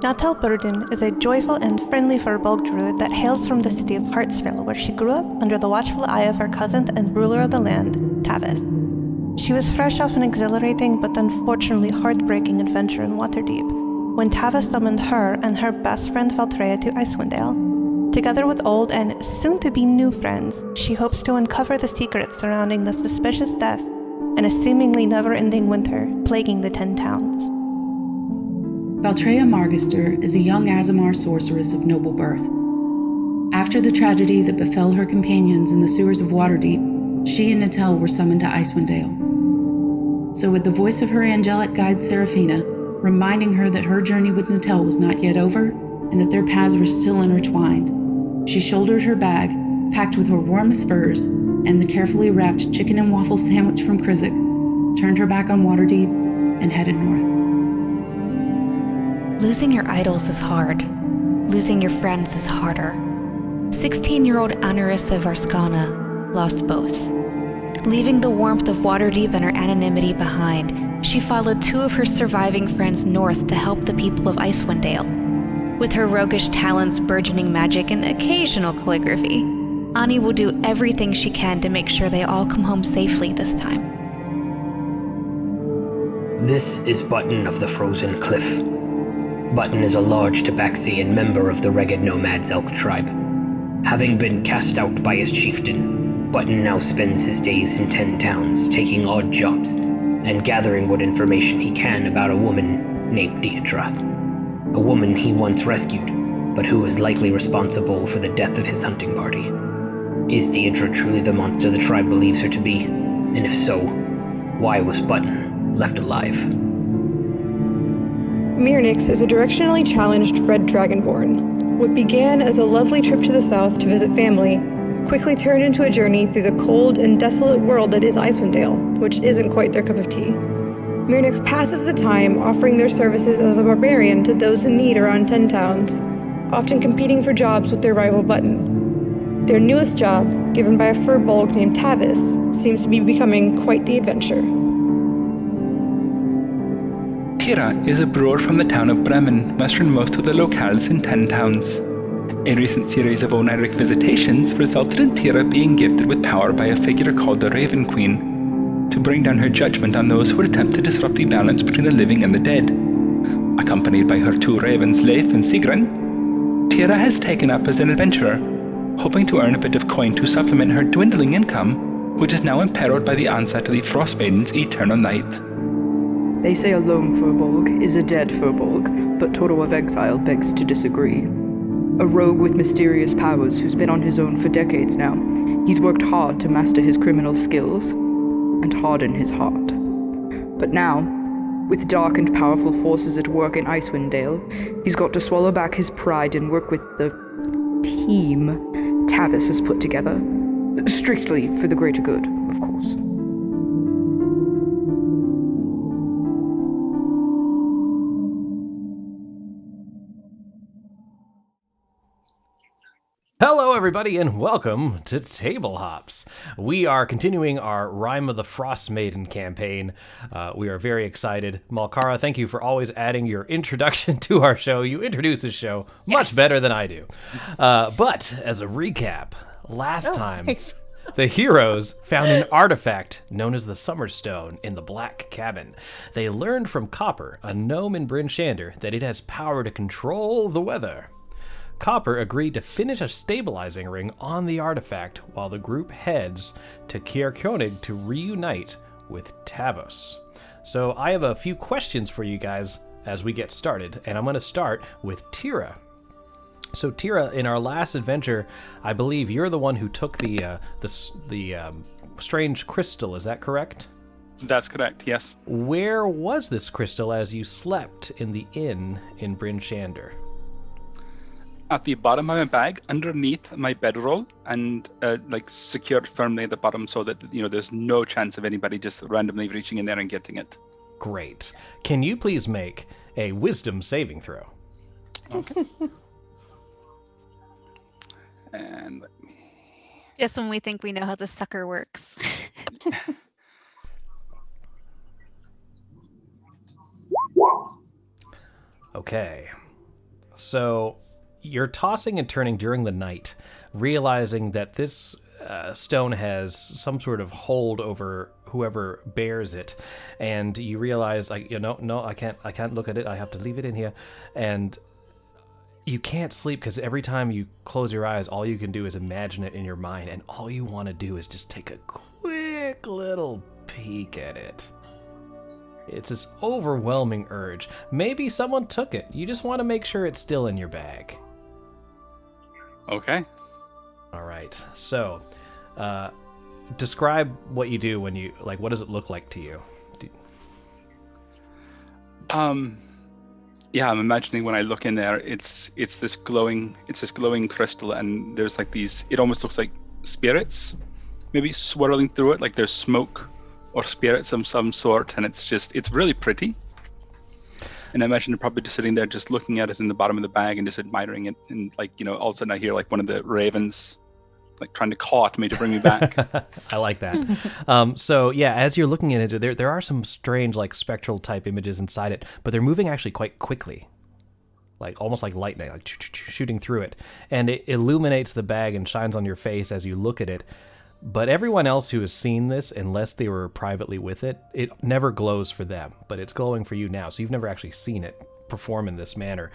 Natal Burden is a joyful and friendly Firbolg druid that hails from the city of Hartsville, where she grew up under the watchful eye of her cousin and ruler of the land, Tavis. She was fresh off an exhilarating but unfortunately heartbreaking adventure in Waterdeep, when Tavis summoned her and her best friend Valtreya to Icewind Dale. Together with old and soon-to-be new friends, she hopes to uncover the secrets surrounding the suspicious death and a seemingly never-ending winter plaguing the 10 towns. Valtreya Margister is a young Aasimar sorceress of noble birth. After the tragedy that befell her companions in the sewers of Waterdeep, she and Natel were summoned to Icewind Dale. So with the voice of her angelic guide Seraphina, reminding her that her journey with Natel was not yet over, and that their paths were still intertwined, she shouldered her bag, packed with her warmest furs, and the carefully wrapped chicken and waffle sandwich from Krizik, turned her back on Waterdeep, and headed north. Losing your idols is hard. Losing your friends is harder. 16-year-old Anarissa Varskana lost both. Leaving the warmth of Waterdeep and her anonymity behind, she followed two of her surviving friends north to help the people of Icewind Dale. With her roguish talents, burgeoning magic, and occasional calligraphy, Ani will do everything she can to make sure they all come home safely this time. This is Button of the Frozen Cliff. Button is a large Tabaxian member of the Ragged Nomads Elk tribe. Having been cast out by his chieftain, Button now spends his days in 10 towns, taking odd jobs, and gathering what information he can about a woman named Deirdre. A woman he once rescued, but who is likely responsible for the death of his hunting party. Is Deirdre truly the monster the tribe believes her to be? And if so, why was Button left alive? Mirnix is a directionally challenged red dragonborn. What began as a lovely trip to the south to visit family quickly turned into a journey through the cold and desolate world that is Icewind Dale, which isn't quite their cup of tea. Mirnix passes the time offering their services as a barbarian to those in need around 10 towns, often competing for jobs with their rival Button. Their newest job, given by a Firbolg named Tavis, seems to be becoming quite the adventure. Tira is a brewer from the town of Bremen, westernmost of the locales in 10 towns. A recent series of oniric visitations resulted in Tira being gifted with power by a figure called the Raven Queen, to bring down her judgment on those who would attempt to disrupt the balance between the living and the dead. Accompanied by her 2 ravens, Leif and Sigrun, Tira has taken up as an adventurer, hoping to earn a bit of coin to supplement her dwindling income, which is now imperiled by the onset of the Frostmaiden's eternal night. They say a lone Firbolg is a dead Firbolg, but Toro of Exile begs to disagree. A rogue with mysterious powers who's been on his own for decades now, he's worked hard to master his criminal skills and harden his heart. But now, with dark and powerful forces at work in Icewind Dale, he's got to swallow back his pride and work with the team Tavis has put together. Strictly for the greater good, of course. Hello, everybody, and welcome to Table Hops. We are continuing our Rime of the Frostmaiden campaign. We are very excited. Malkara, thank you for always adding your introduction to our show. You introduce this show much better than I do. But as a recap, last time, the heroes found an artifact known as the Summerstone in the Black Cabin. They learned from Copper, a gnome in Bryn Shander, that it has power to control the weather. Copper agreed to finish a stabilizing ring on the artifact while the group heads to Caer-Konig to reunite with Tavis. So I have a few questions for you guys as we get started, and I'm going to start with Tira. So Tira, in our last adventure, I believe you're the one who took the strange crystal. Is that correct? That's correct, yes. Where was this crystal as you slept in the inn in Bryn Shander? At the bottom of my bag, underneath my bedroll, and secured firmly at the bottom, so that there's no chance of anybody just randomly reaching in there and getting it. Great. Can you please make a wisdom saving throw? Okay. And just when we think we know how the sucker works. Okay. So you're tossing and turning during the night, realizing that this stone has some sort of hold over whoever bears it, and you realize, like, no, I can't look at it. I have to leave it in here, and you can't sleep because every time you close your eyes, all you can do is imagine it in your mind, and all you want to do is just take a quick little peek at it. It's this overwhelming urge. Maybe someone took it. You just want to make sure it's still in your bag. Okay. All right. So, describe what you do when you, like, what does it look like to you? Yeah, I'm imagining when I look in there, it's this glowing crystal, and there's like these, it almost looks like spirits maybe swirling through it, like there's smoke or spirits of some sort, and it's really pretty. And I imagine they're probably just sitting there just looking at it in the bottom of the bag and just admiring it, and like, you know, all of a sudden I hear like one of the ravens like trying to caw at me to bring me back. I like that. So yeah, as you're looking at it, there are some strange like spectral type images inside it, but they're moving actually quite quickly, like almost like lightning, like shooting through it, and it illuminates the bag and shines on your face as you look at it. But everyone else who has seen this, unless they were privately with it, it never glows for them, but it's glowing for you now. So you've never actually seen it perform in this manner.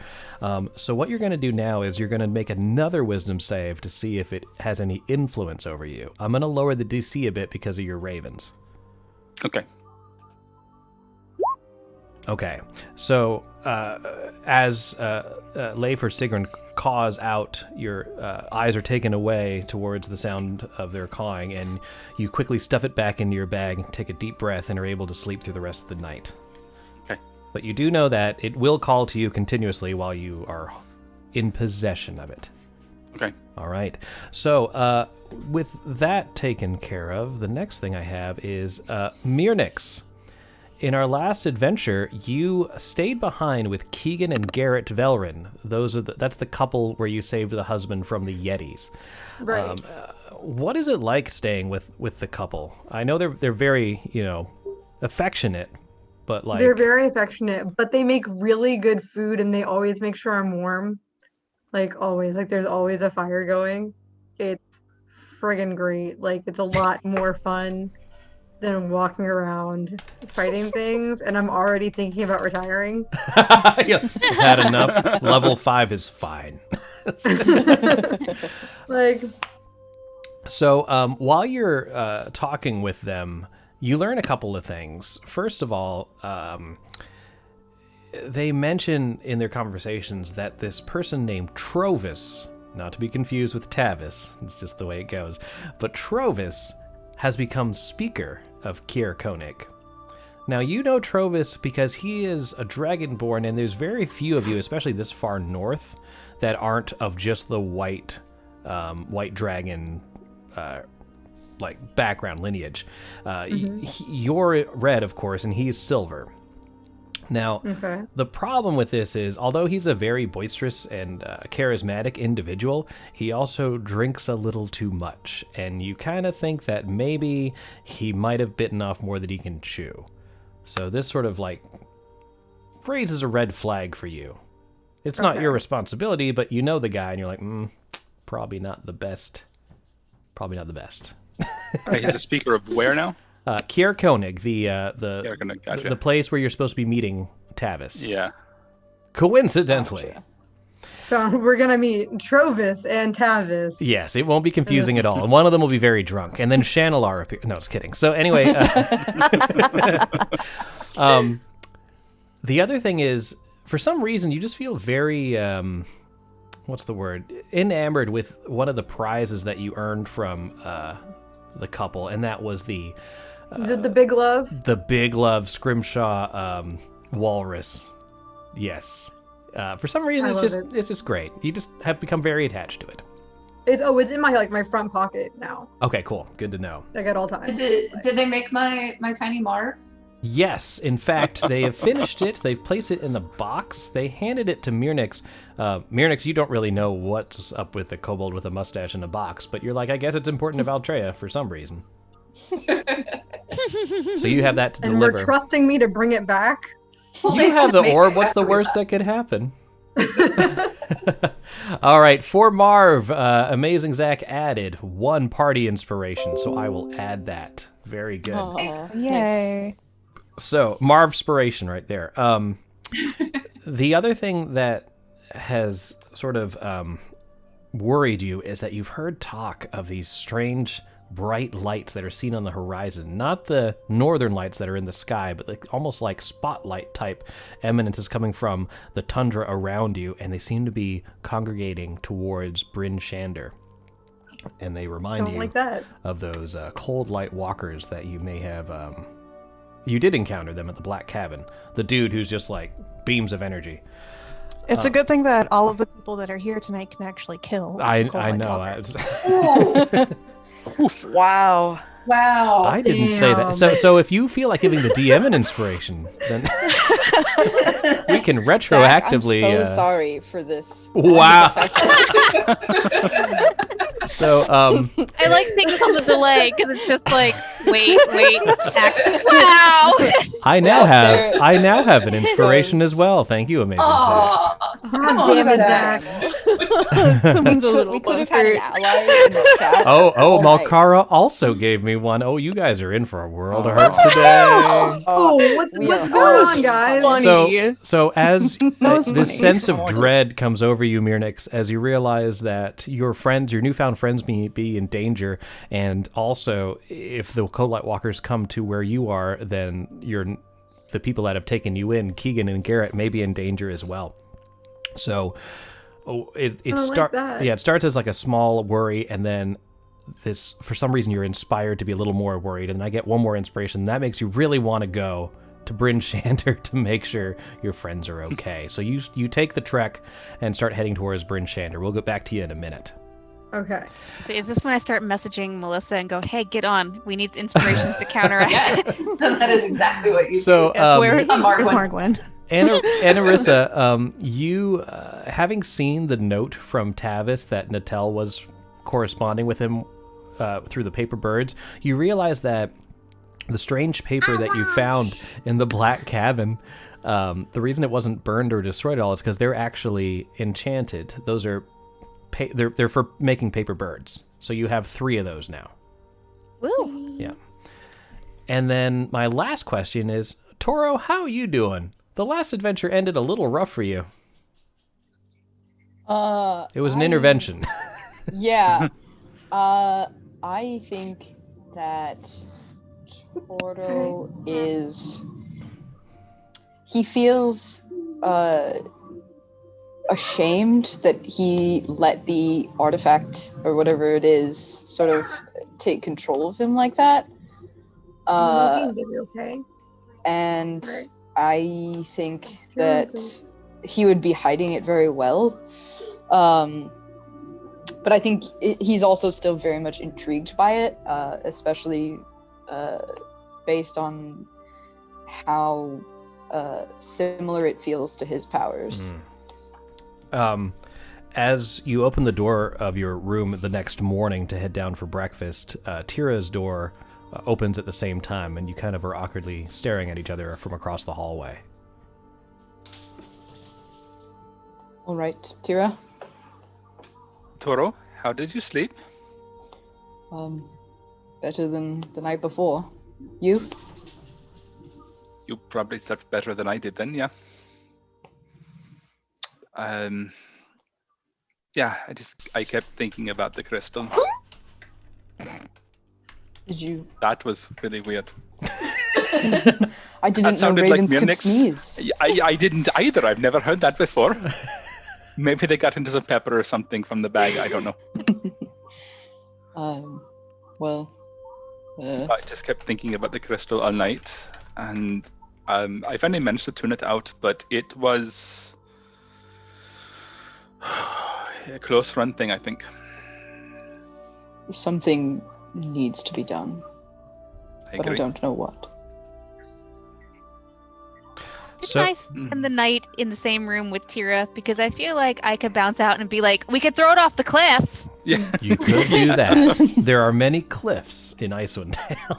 So what you're going to do now is you're going to make another wisdom save to see if it has any influence over you. I'm going to lower the DC a bit because of your ravens. Okay. Okay. So as Leif or Sigrun caws out, your eyes are taken away towards the sound of their cawing, and you quickly stuff it back into your bag, take a deep breath, and are able to sleep through the rest of the night. Okay. But you do know that it will call to you continuously while you are in possession of it. Okay. All right. So with that taken care of, the next thing I have is Mirnix. In our last adventure, you stayed behind with Keegan and Garrett Velrin. That's the couple where you saved the husband from the Yetis. Right. What is it like staying with the couple? I know they're very, affectionate, but like They're very affectionate, but they make really good food, and they always make sure I'm warm. Like always, like there's always a fire going. It's friggin' great. Like it's a lot more fun than walking around fighting things, and I'm already thinking about retiring. You've had enough. Level 5 is fine. So while you're talking with them, you learn a couple of things. First of all, they mention in their conversations that this person named Tavis, not to be confused with Tavis, it's just the way it goes, but Tavis has become speaker of Caer-Konig. Now, you know Tavis because he is a dragonborn, and there's very few of you, especially this far north, that aren't of just the white dragon like background lineage. You're red, of course, and he's silver. Now, the problem with this is, although he's a very boisterous and charismatic individual, he also drinks a little too much, and you kind of think that maybe he might have bitten off more than he can chew. So this sort of like raises a red flag for you. It's not your responsibility, but you know the guy, and you're like, probably not the best. Probably not the best. He's a speaker of where now? Caer-Konig, Gotcha. the place where you're supposed to be meeting Tavis. Yeah. Coincidentally. Gotcha. So we're gonna meet Tavis and Tavis. Yes, it won't be confusing at all. And one of them will be very drunk, and then Shanalar appear. No, just kidding. So anyway, the other thing is, for some reason, you just feel very, what's the word? Enamored with one of the prizes that you earned from the couple, and that was the Is it the Big Love? The Big Love Scrimshaw walrus. Yes. For some reason, it's just great. You just have become very attached to it. It's in my front pocket now. Okay, cool. Good to know. Like at all times. Did they make my tiny Marv? Yes, in fact, they have finished it. They've placed it in a box. They handed it to Mirnix. Mirnix, you don't really know what's up with the kobold with a mustache in a box, but you're like, I guess it's important to Valtreya for some reason. So you have that to and deliver. we're trusting me to bring it back. Well, You have the orb. What's the worst that could happen? All right, for Marv, Amazing Zach added 1 party inspiration, so I will add that. Very good. Yay. So, Marv-spiration right there. The other thing that has sort of worried you is that you've heard talk of these strange bright lights that are seen on the horizon. Not the northern lights that are in the sky, but almost like spotlight type eminences coming from the tundra around you, and they seem to be congregating towards Bryn Shander. And they remind you of those cold light walkers that you may have... you did encounter them at the Black Cabin. The dude who's just like beams of energy. It's a good thing that all of the people that are here tonight can actually kill. I know. Wow. I didn't say that. So if you feel like giving the DM an inspiration, then we can retroactively. Zach, I'm so sorry for this. Wow. So I like things on the delay because it's just like wait, wow. I now have an inspiration as well. Thank you, Amazing Zach. Damn it, Zach. Someone's a little we could have had an ally in the chat. Oh, Malkara also gave me one. Oh, you guys are in for a world of hurt today. What's going on, guys? So as this sense of dread comes over you, Mirnix, as you realize that your newfound friends may be in danger, and also if the Cold Light Walkers come to where you are, then the people that have taken you in, Keegan and Garrett, may be in danger as well. So it starts as like a small worry, and then for some reason you're inspired to be a little more worried, and I get one more inspiration. That makes you really want to go to Bryn Shander to make sure your friends are okay. So you take the trek and start heading towards Bryn Shander. We'll get back to you in a minute. Okay. So is this when I start messaging Melissa and go, hey, get on. We need inspirations to counteract. That is exactly what you So where's Margwyn? Anarissa, you having seen the note from Tavis that Natel was corresponding with him through the paper birds, you realize that the strange paper that you found in the Black Cabin, the reason it wasn't burned or destroyed at all is because they're actually enchanted. Those are they're for making paper birds. So you have 3 of those now. Woo. Yeah. And then my last question is, Toro, how are you doing? The last adventure ended a little rough for you. It was an intervention. Yeah. I think that Toro he feels ashamed that he let the artifact or whatever it is sort of take control of him like that. Okay. And I think that he would be hiding it very well. But I think he's also still very much intrigued by it, especially based on how similar it feels to his powers. As you open the door of your room the next morning to head down for breakfast, Tira's door opens at the same time, and you kind of are awkwardly staring at each other from across the hallway. All right, Tira. Toro, how did you sleep? Better than the night before. You? You probably slept better than I did then, yeah. Yeah, I kept thinking about the crystal. Did you? That was really weird. I didn't know ravens could sneeze. I didn't either. I've never heard that before. Maybe they got into some pepper or something from the bag. I don't know. I just kept thinking about the crystal all night, and I finally managed to tune it out, but it was a close run thing, I think. Something needs to be done, but I don't know what. It's nice spend the night in the same room with Tira, because I feel like I could bounce out and be like, we could throw it off the cliff. Yeah, you could do that. There are many cliffs in Icewind Dale.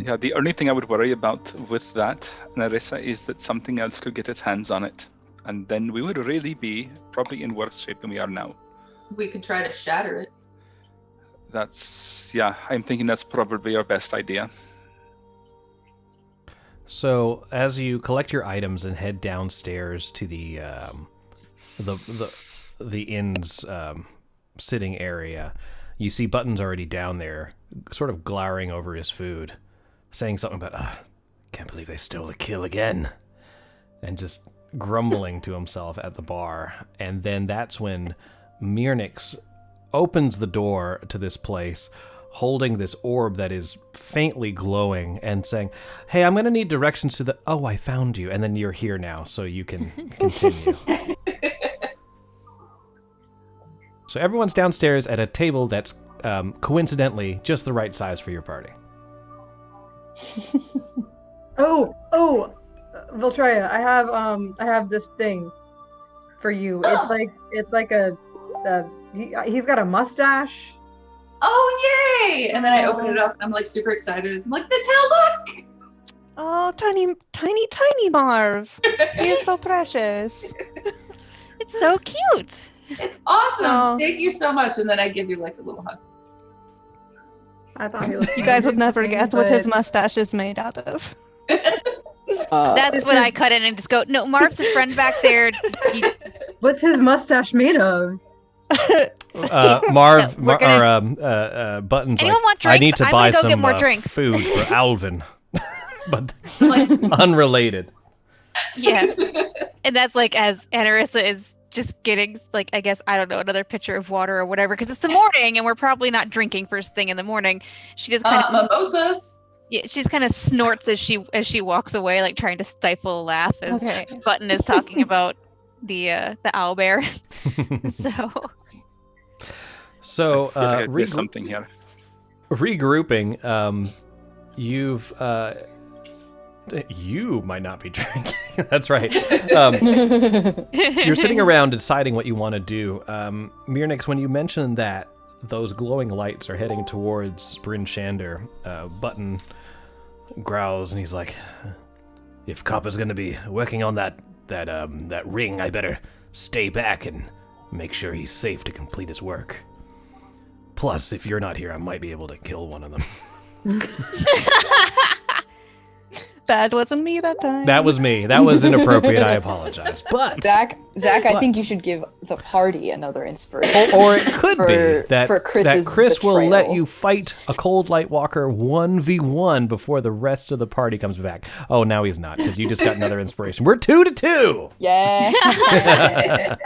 Yeah, the only thing I would worry about with that, Narissa, is that something else could get its hands on it. And then we would really be probably in worse shape than we are now. We could try to shatter it. I'm thinking that's probably our best idea. So as you collect your items and head downstairs to the inn's sitting area, you see Button's already down there, sort of glowering over his food, saying something about, can't believe they stole a kill again, and just grumbling to himself at the bar. And then that's when Mirnix opens the door to this place, holding this orb that is faintly glowing and saying, hey, I'm going to need directions to I found you. And then you're here now, so you can continue. So everyone's downstairs at a table that's coincidentally just the right size for your party. Voltrea, I have this thing for you. It's like he's got a mustache. Oh, yay! And then I open it up and I'm like super excited. I'm like, Natal, look! Oh, tiny Marv. He is so precious. It's so cute. It's awesome. Oh. Thank you so much. And then I give you like a little hug. I thought he was. You guys would never guess what his mustache is made out of. That's when I cut in and just go, no, Marv's a friend back there. What's his mustache made of? Button's Anyone like, want drinks? I need to I'm buy gonna go some get more drinks. food for Alvin. But unrelated. Yeah. And that's like as Anarissa is just getting, like, I guess, I don't know, another pitcher of water or whatever, because it's the morning and we're probably not drinking first thing in the morning. She just kind of mimosas. Yeah, she just kind of snorts as she walks away, like trying to stifle a laugh as Button is talking about the owlbear. So I missed something here. Regrouping, you might not be drinking. That's right. You're sitting around deciding what you want to do. Mirnix, when you mentioned that those glowing lights are heading towards Bryn Shander, Button growls and he's like, if Copper's going to be working on that ring, I better stay back and make sure he's safe to complete his work. Plus, if you're not here, I might be able to kill one of them. That wasn't me that time. That was me. That was inappropriate. I apologize. But Zach, I think you should give the party another inspiration. Or it could be that Chris's Chris will betrayal. let you fight a Cold Light Walker 1v1 before the rest of the party comes back. Oh, now he's not, because you just got another inspiration. We're 2-2. Yeah.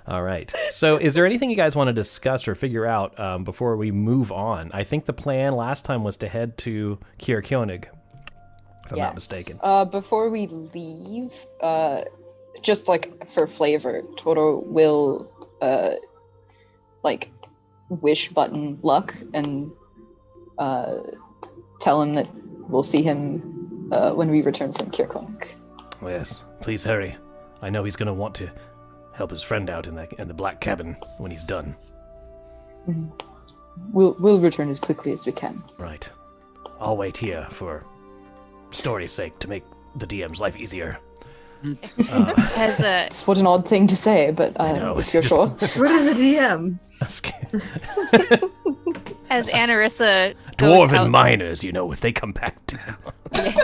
All right. So is there anything you guys want to discuss or figure out before we move on? I think the plan last time was to head to Caer-Konig, if I'm not mistaken. Before we leave, just like for flavor, Toro will wish Button luck and tell him that we'll see him when we return from Caer-Konig. Oh, yes, please hurry. I know he's going to want to help his friend out in the black cabin when he's done. Mm-hmm. We'll return as quickly as we can. Right. I'll wait here for story's sake to make the DM's life easier. It's what an odd thing to say, but if you're sure. What is a DM? As Anarissa Dwarven miners, if they come back down.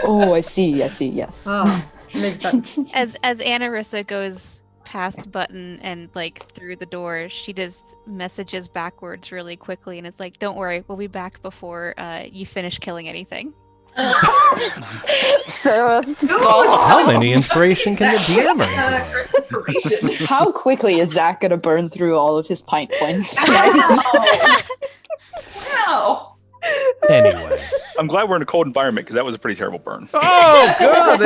Oh, I see, yes. Oh, makes sense. As Anarissa goes past Button and through the door, she just messages backwards really quickly, and it's like, don't worry, we'll be back before you finish killing anything. Sarah, how many inspiration can the DM earn? How quickly is Zach gonna burn through all of his pint points? No. Anyway, I'm glad we're in a cold environment because that was a pretty terrible burn. Oh god!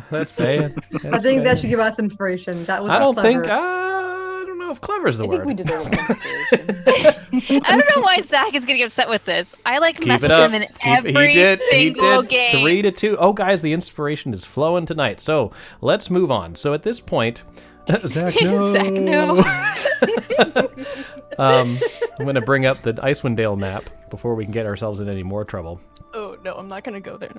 That's bad. I think that should give us inspiration. That was. I don't clever. think. I don't know if clever is the word. I think we deserve inspiration. I don't know why Zach is getting upset with this. I mess with him in every single game. 3-2. Oh, guys, the inspiration is flowing tonight. So let's move on. So at this point, Zach, no. Zach, no. I'm going to bring up the Icewind Dale map before we can get ourselves in any more trouble. Oh, no, I'm not going to go there.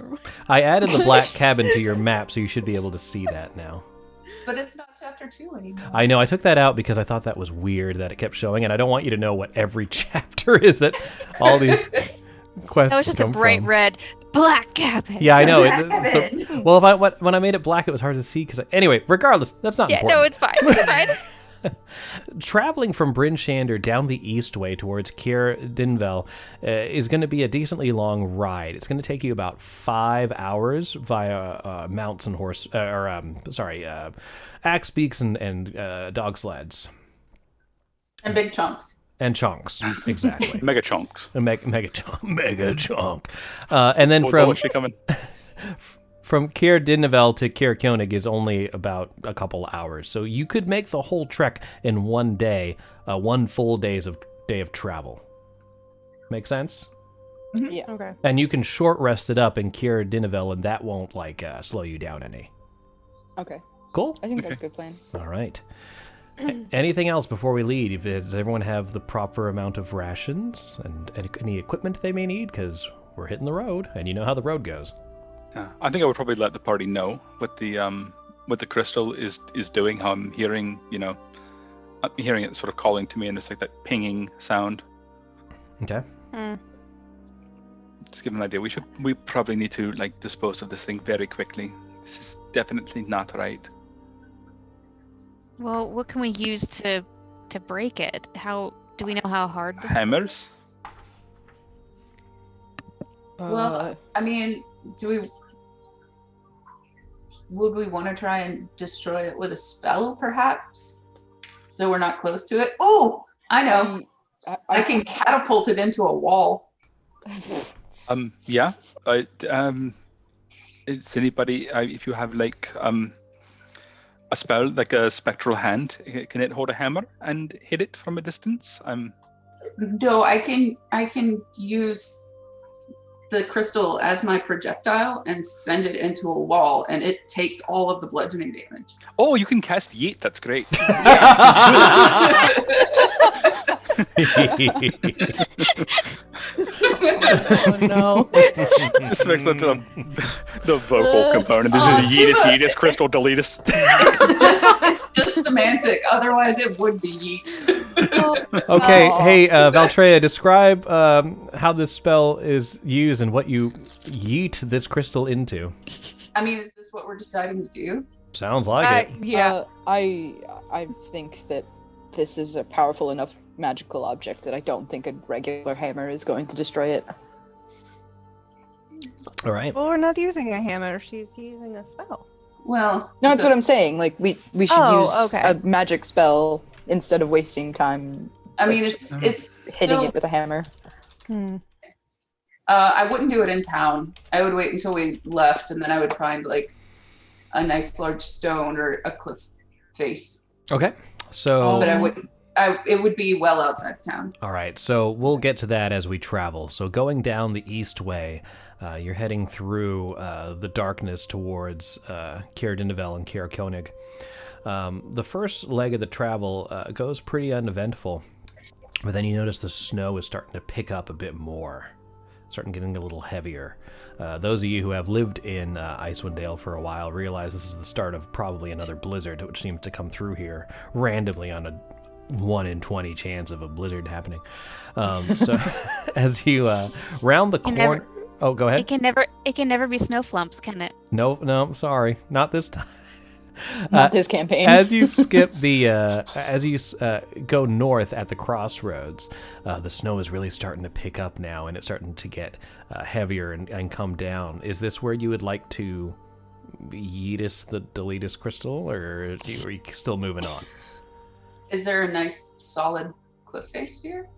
I added the black cabin to your map, so you should be able to see that now. But it's not chapter 2 anymore. I know. I took that out because I thought that was weird that it kept showing, and I don't want you to know what every chapter is that all these quests That was just a come bright from. red black cabin. Yeah, I know. Cabin. Well, when I made it black, it was hard to see. Anyway, regardless, that's not Yeah, important. no, it's fine. It's fine. Traveling from Bryn Shander down the east way towards Caer-Konig is going to be a decently long ride. It's going to take you about 5 hours via mounts and axe beaks and dog sleds. And big chunks. And chunks, exactly. Mega chunks. Mega chunk. And then from Caer-Konig to Caer-Konig is only about a couple hours. So you could make the whole trek in one day, one full day of travel. Make sense? Mm-hmm. Yeah. Okay. And you can short rest it up in Caer-Konig, and that won't slow you down any. Okay. Cool? I think that's a good plan. All right. Anything else before we leave? Does everyone have the proper amount of rations and any equipment they may need? Because we're hitting the road, and you know how the road goes. I think I would probably let the party know what the crystal is doing. How I'm hearing, I'm hearing it sort of calling to me, and it's like that pinging sound. Okay. Just give an idea. We probably need to dispose of this thing very quickly. This is definitely not right. Well, what can we use to break it? How do we know how hard this Hammers. Well, I mean, would we want to try and destroy it with a spell, perhaps? So we're not close to it? Oh, I know. I can catapult it into a wall. Yeah. Is anybody, if you have a spell like a spectral hand, can it hold a hammer and hit it from a distance? No, I can use the crystal as my projectile and send it into a wall, and it takes all of the bludgeoning damage. Oh, you can cast Yeet. That's great. Oh no. Just make the vocal component. This is Yeetus, crystal deletus. It's just semantic. Otherwise, it would be Yeet. Okay, hey, Valtreya, describe how this spell is used and what you yeet this crystal into. I mean, is this what we're deciding to do? Sounds like it. Yeah. I think that this is a powerful enough magical object that I don't think a regular hammer is going to destroy it. All right. Well, we're not using a hammer. She's using a spell. Well, No, that's what I'm saying. We should use okay. a magic spell instead of wasting time. I mean, it's hitting still, it with a hammer. I wouldn't do it in town. I would wait until we left, and then I would find a nice large stone or a cliff face. Okay. So. But I wouldn't. It would be well outside of town. All right, so we'll get to that as we travel. So going down the east way, you're heading through the darkness towards Caer-Konig and Caer-Konig. The first leg of the travel goes pretty uneventful, but then you notice the snow is starting to pick up a bit more, starting getting a little heavier. Those of you who have lived in Icewind Dale for a while realize this is the start of probably another blizzard, which seems to come through here randomly on a 1 in 20 chance of a blizzard happening. So as you round the corner, oh, go ahead. It can never be snow flumps, can it? No, I'm sorry, not this time. Not this campaign. As you skip go north at the crossroads, the snow is really starting to pick up now, and it's starting to get heavier and come down. Is this where you would like to yeetus the deletus crystal, or are you still moving on? Is there a nice solid cliff face here?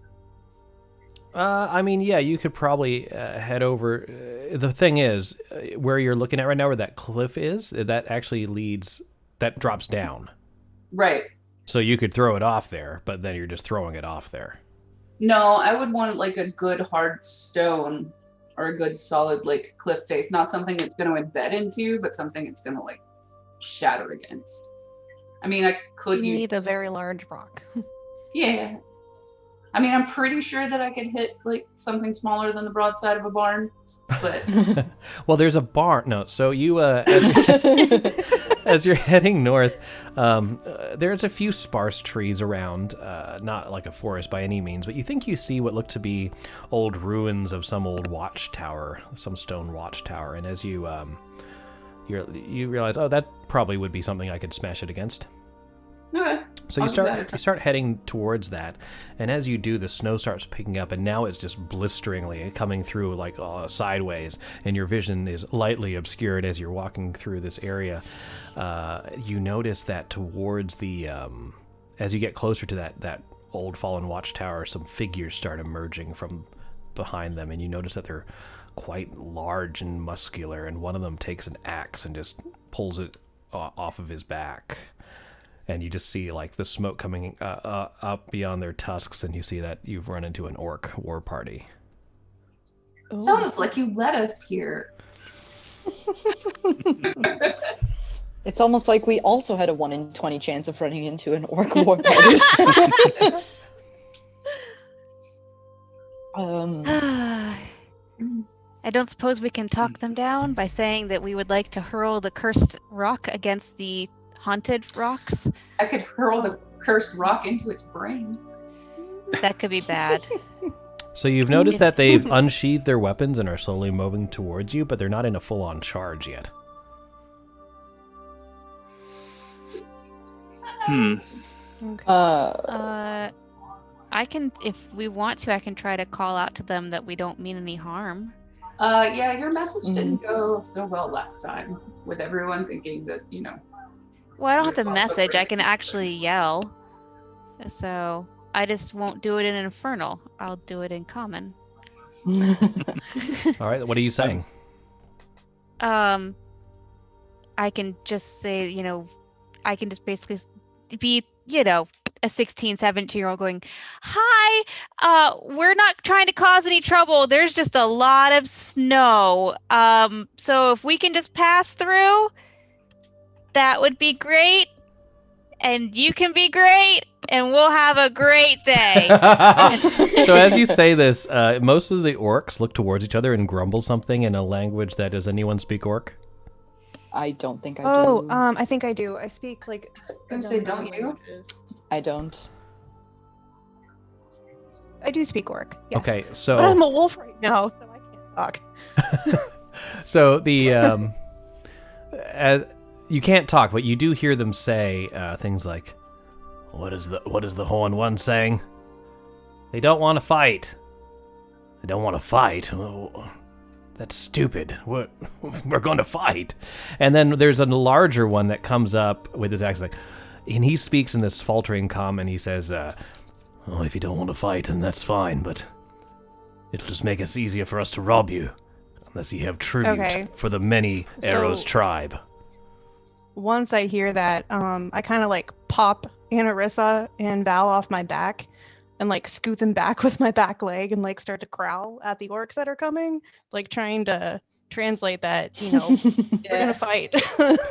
I mean, yeah, you could probably head over. The thing is, where you're looking at right now, where that cliff is, that actually drops down. Right. So you could throw it off there, but then you're just throwing it off there. No, I would want a good hard stone or a good solid cliff face. Not something that's going to embed into, but something it's going to shatter against. I mean, I could You use... need a very large rock. Yeah. I mean, I'm pretty sure that I could hit something smaller than the broadside of a barn, but Well, there's a barn. No, so you As you're heading north, there's a few sparse trees around, not like a forest by any means, but you think you see what look to be old ruins of some old watchtower, some stone watchtower. And as you realize, oh, that probably would be something I could smash it against. Okay. So you start heading towards that, and as you do, the snow starts picking up, and now it's just blisteringly coming through like sideways, and your vision is lightly obscured as you're walking through this area. You notice that towards the, as you get closer to that old fallen watchtower, some figures start emerging from behind them, and you notice that they're quite large and muscular, and one of them takes an axe and just pulls it off of his back. And you just see like the smoke coming up beyond their tusks, and you see that you've run into an orc war party. Sounds like you led us here. It's almost like we also had a 1 in 20 chance of running into an orc war party. I don't suppose we can talk them down by saying that we would like to hurl the cursed rock against the haunted rocks. I could hurl the cursed rock into its brain. That could be bad. So you've noticed that they've unsheathed their weapons and are slowly moving towards you, but they're not in a full-on charge yet. Okay. I can, if we want to, I can try to call out to them that we don't mean any harm. Yeah, your message didn't go so well last time, with everyone thinking that, you know. Well, I don't have to message. I can actually yell. So I just won't do it in Infernal. I'll do it in Common. All right, what are you saying? I can just say, you know, I can just basically be, you know, a 16, 17-year-old going, hi, we're not trying to cause any trouble. There's just a lot of snow. So if we can just pass through, that would be great. And you can be great. And we'll have a great day. So as you say this, most of the orcs look towards each other and grumble something in a language that, does anyone speak orc? I don't think I do. Oh, I think I do. I speak like. I was gonna say, don't you? I don't. I do speak orc. Yes. Okay, so. But I'm a wolf right now, so I can't talk. So the as you can't talk, but you do hear them say things like, "What is the Horn One saying? They don't want to fight. They don't want to fight. Oh, that's stupid. We're going to fight." And then there's a larger one that comes up with his accent, and he speaks in this faltering common. He says, "Oh, if you don't want to fight, then that's fine, but it'll just make it easier for us to rob you, unless you have tribute for the many Arrows tribe." Once I hear that, I kind of like pop Anarissa and Val off my back and like scoot them back with my back leg and like start to growl at the orcs that are coming, like trying to translate that, you know, we're gonna fight.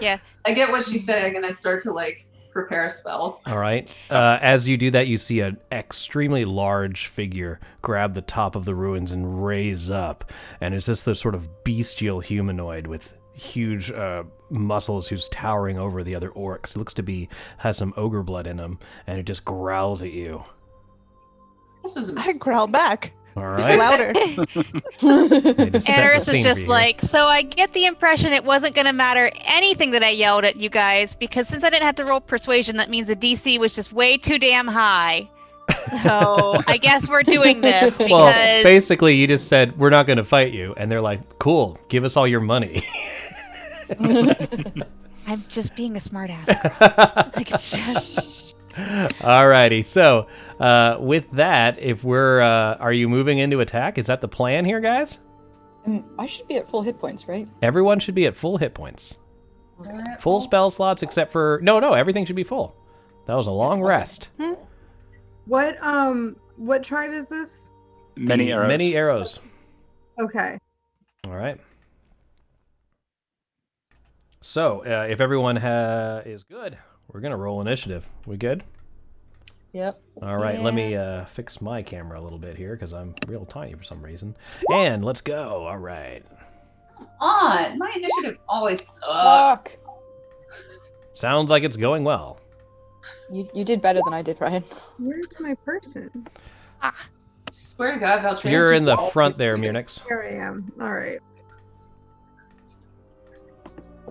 Yeah. I get what she's saying, and I start to like prepare a spell. All right. As you do that, you see an extremely large figure grab the top of the ruins and raise up, and it's just the sort of bestial humanoid with huge muscles who's towering over the other orcs. It looks to be has some ogre blood in him, and it just growls at you. This was a I mistake. growl back. All right. Louder. Anarissa is just like, so I get the impression it wasn't going to matter anything that I yelled at you guys, because since I didn't have to roll persuasion, that means the DC was just way too damn high. So I guess we're doing this because... Well, basically, you just said, we're not going to fight you, and they're like, cool, give us all your money. I'm just being a smartass. Like, it's just... Alrighty, so with that, if we're, are you moving into attack? Is that the plan here, guys? I should be at full hit points, right? Everyone should be at full hit points. Full spell slots except for... No, everything should be full. That was a long rest. What tribe is this? Many arrows. Many arrows. Okay. All right. So, if everyone is good, we're going to roll initiative. We good? Yep. All right, let me fix my camera a little bit here because I'm real tiny for some reason. And let's go. All right. Come on, my initiative always sucks. Sounds like it's going well. You did better than I did, Ryan. Where's my person? Swear to God, Valtreya's You're in just the all front there, weird. Munix. Here I am. All right.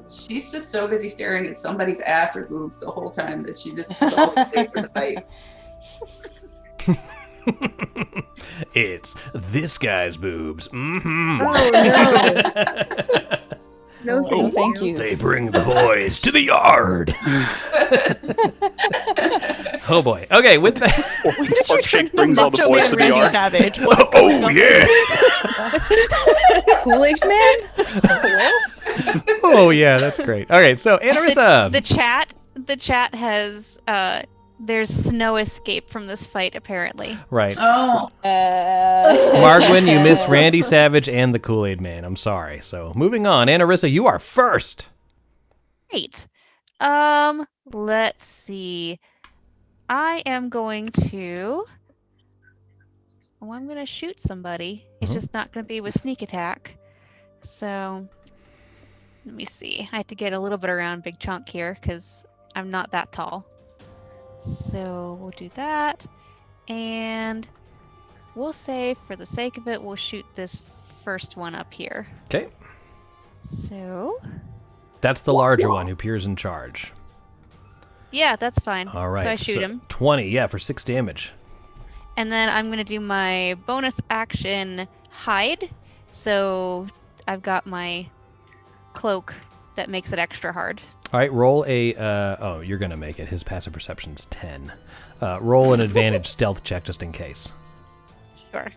She's just so busy staring at somebody's ass or boobs the whole time that she just is always late for the fight. It's this guy's boobs. Mm-hmm. Oh, no. No, thank you. They bring the boys to the yard. Oh boy. Okay, with that. Orc brings all the boys to the yard. Savage. Oh yeah. Kool-Aid Man? Oh yeah, that's great. All right, so Anarissa. The chat has there's snow escape from this fight apparently. Right. Oh. Margwin, you missed Randy Savage and the Kool-Aid Man. I'm sorry. So moving on, Anarissa, you are first. Great. Let's see. I am going to. Oh, I'm gonna shoot somebody. It's just not gonna be with sneak attack. So let me see. I have to get a little bit around Big Chunk here because I'm not that tall. So we'll do that. And we'll say, for the sake of it, we'll shoot this first one up here. Okay. So. That's the larger one who appears in charge. Yeah, that's fine. All right. So I shoot him. 20, yeah, for 6 damage. And then I'm going to do my bonus action hide. So I've got my cloak that makes it extra hard. All right, roll a. Oh, you're going to make it. His passive perception's 10. Roll an advantage stealth check just in case. Sure.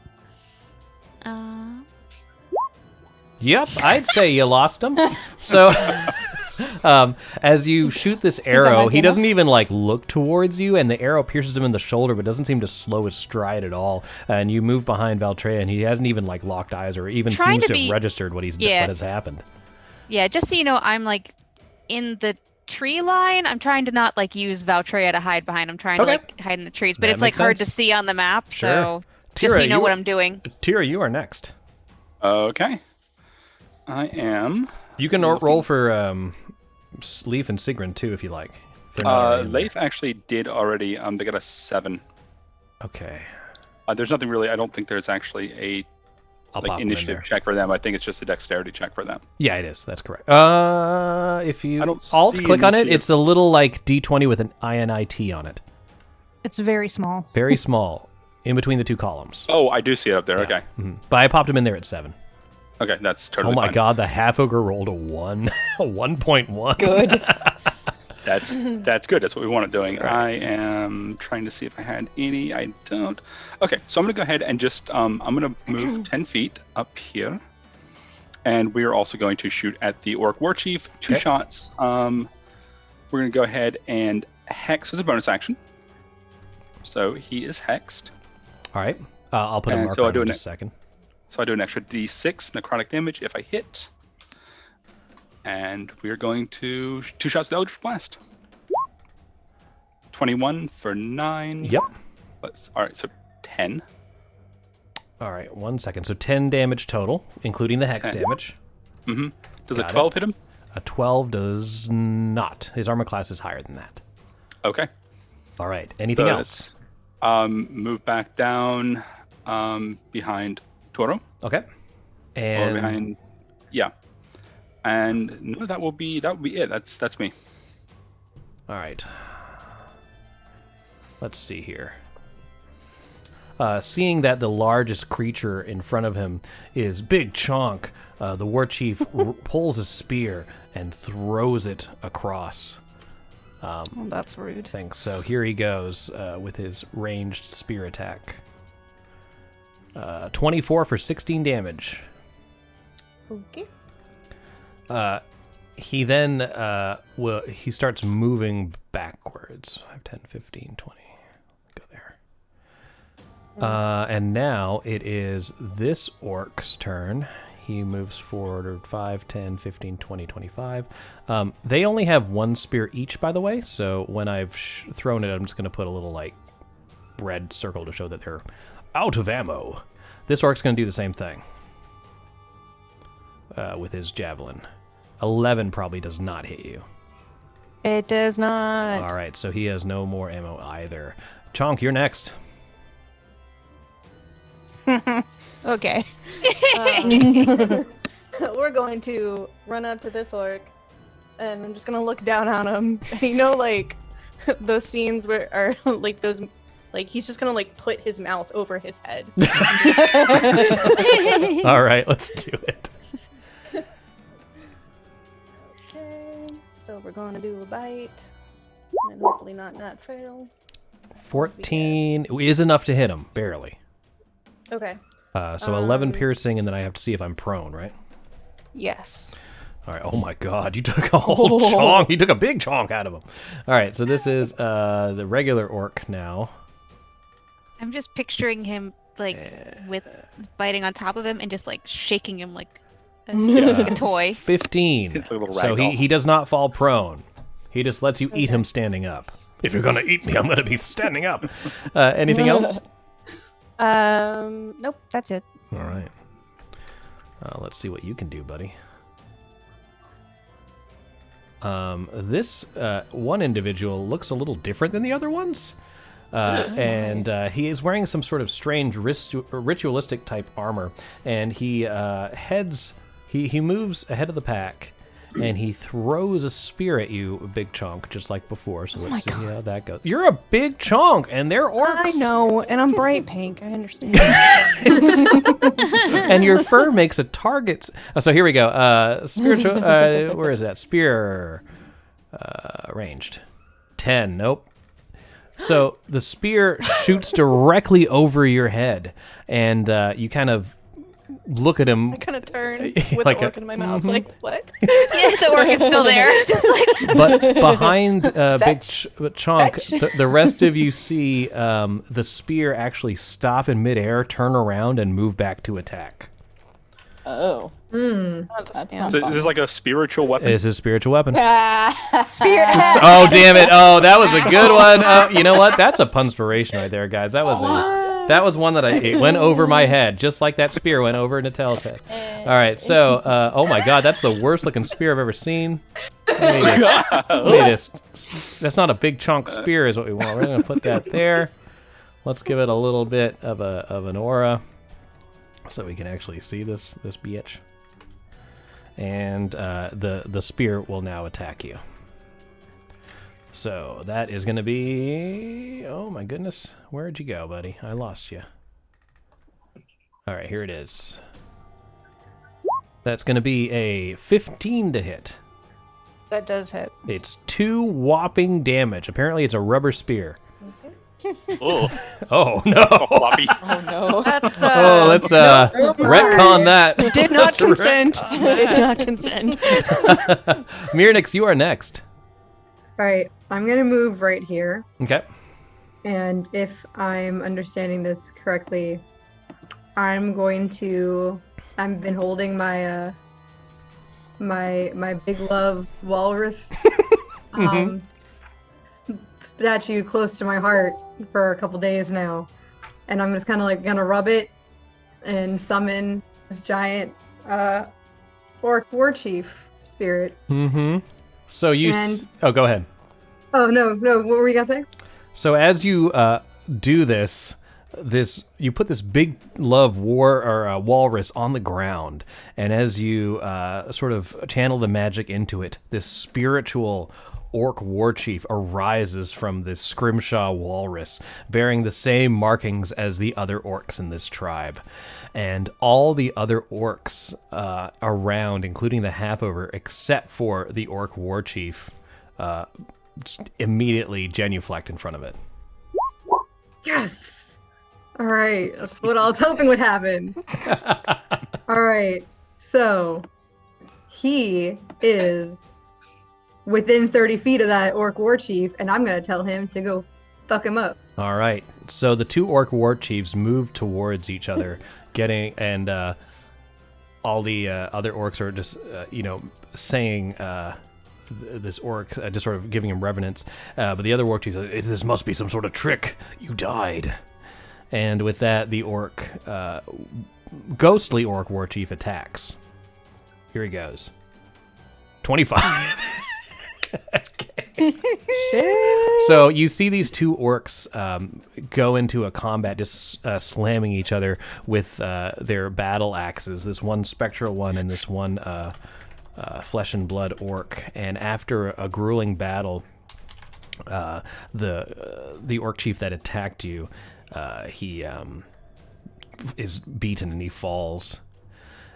Yep, I'd say you lost him. So, as you shoot this arrow, he doesn't even look towards you, and the arrow pierces him in the shoulder, but doesn't seem to slow his stride at all. And you move behind Valtreya, and he hasn't even locked eyes or even seems to have registered what has happened. Yeah, just so you know, I'm in the tree line. I'm trying to not use Valtreya to hide behind. I'm trying to hide in the trees, but That it's hard makes to see on the map. Sure. So Tira, just so you know what I'm doing. Tira, you are next. Okay. I am. You can roll for Leaf and Sigrun too if you like. Leif actually did already. They got a 7. Okay. There's nothing really. I don't think there's actually a initiative check for them. I think it's just a dexterity check for them. Yeah, it is. That's correct. If you click on it, it's a little D20 with an INIT on it. It's very small. Very small, in between the 2 columns. Oh, I do see it up there. Yeah. Okay. Mm-hmm. But I popped him in there at 7. Okay, that's totally fine. Oh my god, the half ogre rolled a 1, a 1.1. Good. That's good. That's what we wanted doing. Right. I am trying to see if I had any. I don't. Okay, so I'm going to go ahead and just I'm going to move 10 feet up here, and we are also going to shoot at the Orc War Chief. 2 shots. We're going to go ahead and hex as a bonus action. So he is hexed. All right. I'll put a marker on in just a second. So I do an extra d6 necrotic damage if I hit. And we are going to 2 shots to Eldritch Blast. 21 for 9. Yep. All right, so 10. All right, 1 second. So 10 damage total, including the hex damage. Mm-hmm. Does a 12 hit him? A 12 does not. His armor class is higher than that. Okay. All right. Anything else? Move back down behind Toro. Okay. And or behind, yeah. And no, that will be it. That's me. All right. Let's see here. Seeing that the largest creature in front of him is Big Chonk, the war chief pulls a spear and throws it across. Oh, that's rude. Thanks. So here he goes with his ranged spear attack. 24 for 16 damage. Okay. He then he starts moving backwards. 5, 10, 15, 20. Go there. And now it is this orc's turn. He moves forward 5, 10, 15, 20, 25. They only have 1 spear each, by the way. So when I've thrown it, I'm just going to put a little red circle to show that they're out of ammo. This orc's going to do the same thing with his javelin. 11 probably does not hit you. It does not. All right, so he has no more ammo either. Chonk, you're next. Okay. We're going to run up to this orc, and I'm just gonna look down on him. And like those scenes where are like those, like he's just gonna like put his mouth over his head. All right, let's do it. Okay, so we're going to do a bite, and hopefully not fail. 14 is enough to hit him, barely. Okay. So 11 piercing, and then I have to see if I'm prone, right? Yes. All right. Oh my God, you took a whole chonk. You took a big chonk out of him. All right, so this is the regular orc now. I'm just picturing him like with biting on top of him and just like shaking him like a toy. 15. It's a little So ragdoll. he does not fall prone. He just lets you eat him standing up. If you're gonna eat me, I'm gonna be standing up. Anything else? Nope, that's it. All right. Let's see what you can do, buddy. This one individual looks a little different than the other ones. And he is wearing some sort of strange ritualistic type armor. And he he moves ahead of the pack. And he throws a spear at you, a big chunk, just like before. So let's see how that goes. You're a big chunk, and they're orcs. I know, and I'm bright pink. I understand. And your fur makes a target. So here we go. Spiritual. Where is that? Spear. Ranged. 10. Nope. So the spear shoots directly over your head, and you kind of look at him. I kind of turn with like the orc in my mouth, like, what? Yeah, the orc is still there. Just like. But behind Big Chunk, the rest of you see the spear actually stop in midair, turn around, and move back to attack. Oh. That's not So fun. is this like a spiritual weapon? It's a spiritual weapon. Spear. Oh, damn it. Oh, that was a good one. You know what? That's a punspiration right there, guys. That was one that it went over my head, just like that spear went over Natel's head. All right, so, oh my God, that's the worst looking spear I've ever seen. Let me just, that's not a big chunk spear is what we want. We're going to put that there. Let's give it a little bit of an aura so we can actually see this bitch. And the spear will now attack you. So that is going to be... Oh my goodness. Where'd you go, buddy? I lost you. All right, here it is. That's going to be a 15 to hit. That does hit. It's 2 whopping damage. Apparently it's a rubber spear. Oh. Oh, no. Floppy. Oh no. That's, let's retcon that. Did not Let's consent. retcon that. Did not consent. Mirnix, you are next. All right, I'm gonna move right here, Okay. and if I'm understanding this correctly, I'm going to. I've been holding my my big love walrus statue close to my heart for a couple days now, and I'm just kind of like gonna rub it and summon this giant orc war chief spirit. Mm-hmm. So you... Oh, go ahead. Oh no, what were you gonna say? So as you do this, you put this big love walrus on the ground, and as you sort of channel the magic into it, this spiritual orc war chief arises from this scrimshaw walrus, bearing the same markings as the other orcs in this tribe. And all the other orcs around, including the half-over, except for the orc war chief, immediately genuflect in front of it. Yes! Alright, that's what I was hoping would happen. Alright, so he is within 30 feet of that orc war chief, and I'm gonna tell him to go fuck him up. All right. So the 2 orc war chiefs move towards each other, all the other orcs are just, saying this orc, just sort of giving him reverence. But the other war chief says, "This must be some sort of trick. You died." And with that, the ghostly orc war chief attacks. Here he goes. 25. Okay. So you see these two orcs go into a combat, just slamming each other with their battle axes. This one spectral one and this one flesh and blood orc. And after a grueling battle, the orc chief that attacked you, he is beaten and he falls.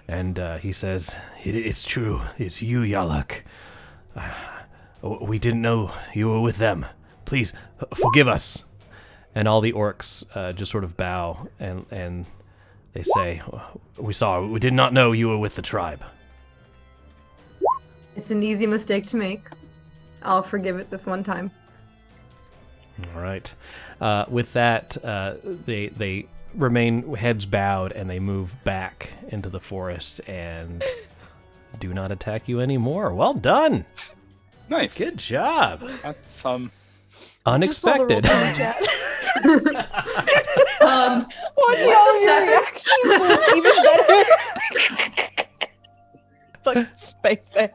And he says, "It's true. It's you, Yalak. We didn't know you were with them. Please, forgive us." And all the orcs just sort of bow, and they say, We did not know you were with the tribe." It's an easy mistake to make. I'll forgive it this one time. All right. With that, they remain heads bowed, and they move back into the forest and do not attack you anymore. Well done. Nice. Good job. That's unexpected. Watching all your reactions was even better. Fuck spike that.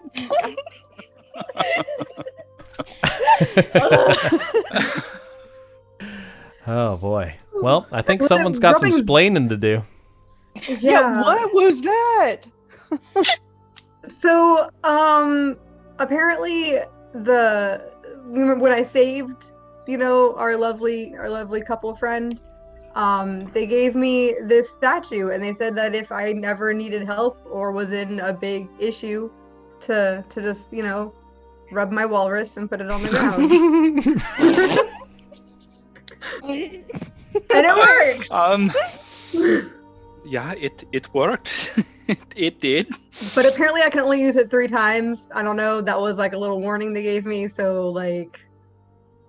Oh boy. Well, I think someone's got some splaining to do. Yeah, what was that? So, apparently when I saved, our lovely couple friend, they gave me this statue, and they said that if I never needed help or was in a big issue, to just, rub my walrus and put it on the ground. And it works! Yeah, it worked. It did. But apparently I can only use it 3 times. I don't know. That was like a little warning they gave me. So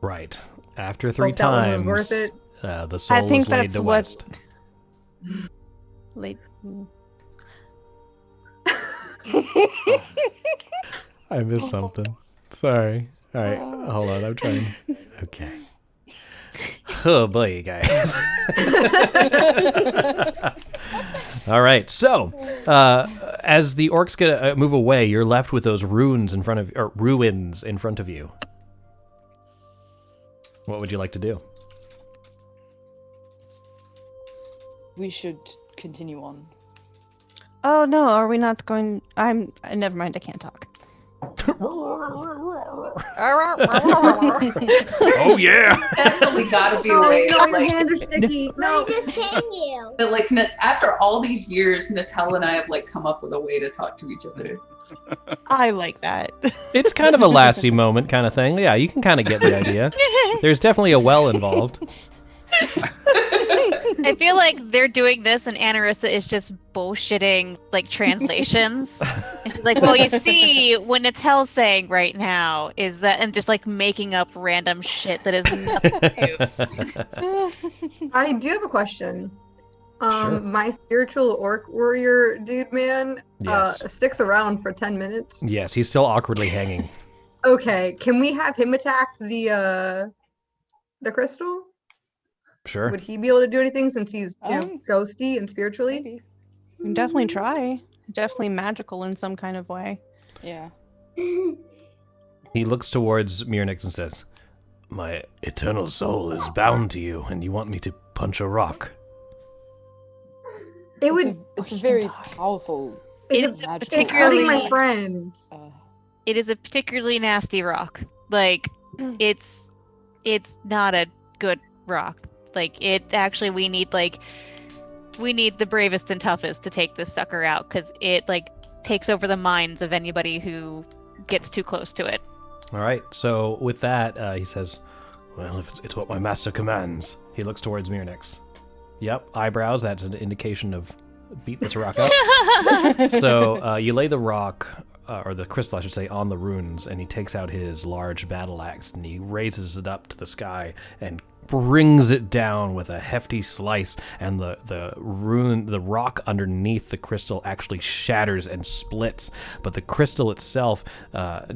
right after 3 times, that was worth it. The soul is laid to rest. I missed something. Sorry. All right, hold on. I'm trying. Okay. Oh boy, you guys. All right, so as the orcs move away, you're left with those ruins in front of you. What would you like to do? We should continue on. Oh no, are we not going? Never mind. I can't talk. Oh yeah! Definitely gotta be a way. No, your hands are sticky. No, But after all these years, Natal and I have come up with a way to talk to each other. I like that. It's kind of a Lassie moment kind of thing. Yeah, you can kind of get the idea. There's definitely a well involved. I feel like they're doing this and Anarissa is just bullshitting translations. It's well, you see, what Natel's saying right now is that, and just making up random shit that is nothing new. I do have a question. Sure. My spiritual orc warrior dude man Yes. sticks around for 10 minutes. Yes, he's still awkwardly hanging. Okay, can we have him attack the crystal? Sure. Would he be able to do anything since he's ghosty and spiritually? Maybe. You can definitely try. Definitely magical in some kind of way. Yeah. He looks towards Mirnix and says, "My eternal soul is bound to you, and you want me to punch a rock." It's a very powerful. It's magical particularly my friend. It is a particularly nasty rock. It's not a good rock. We need the bravest and toughest to take this sucker out, because it takes over the minds of anybody who gets too close to it. All right, so with that, he says, "Well, if it's what my master commands." He looks towards Mirnix. Yep, eyebrows, that's an indication of beat this rock up. So you lay the rock, or the crystal, I should say, on the runes, and he takes out his large battle axe, and he raises it up to the sky and brings it down with a hefty slice, and the rock underneath the crystal actually shatters and splits, but the crystal itself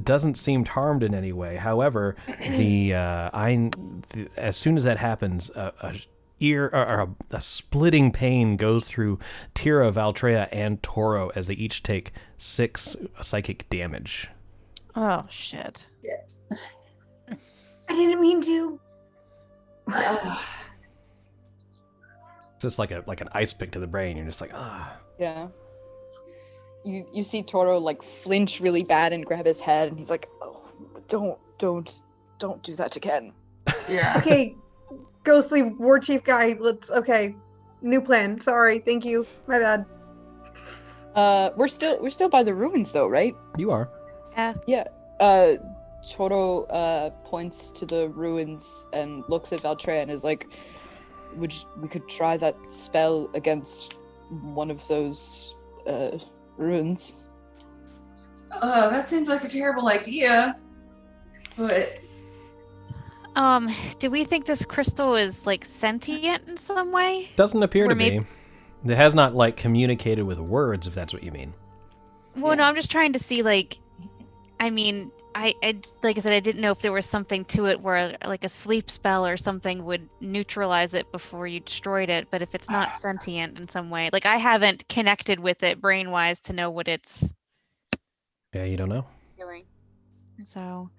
doesn't seem harmed in any way. However, as soon as that happens, a splitting pain goes through Tira, Valtrea, and Toro as they each take 6 psychic damage. Oh shit. I didn't mean to. It's just like an ice pick to the brain. You're just like, Yeah. You see Toro like flinch really bad and grab his head, and he's like, "Oh, don't do that again." Yeah. Okay, ghostly war chief guy. Okay, new plan. Sorry, thank you. My bad. We're still by the ruins though, right? You are. Yeah. Yeah. Toro points to the ruins and looks at Valtreya and is like, we could try that spell against one of those ruins." That seems like a terrible idea. But do we think this crystal is like sentient in some way? Doesn't appear Or to maybe- be. It has not like communicated with words, if that's what you mean. Well, no, I'm just trying to see, like, I mean, I like I said, I didn't know if there was something to it where like a sleep spell or something would neutralize it before you destroyed it. But if it's not sentient in some way, like I haven't connected with it brain-wise to know what it's Yeah, you don't know. doing. So,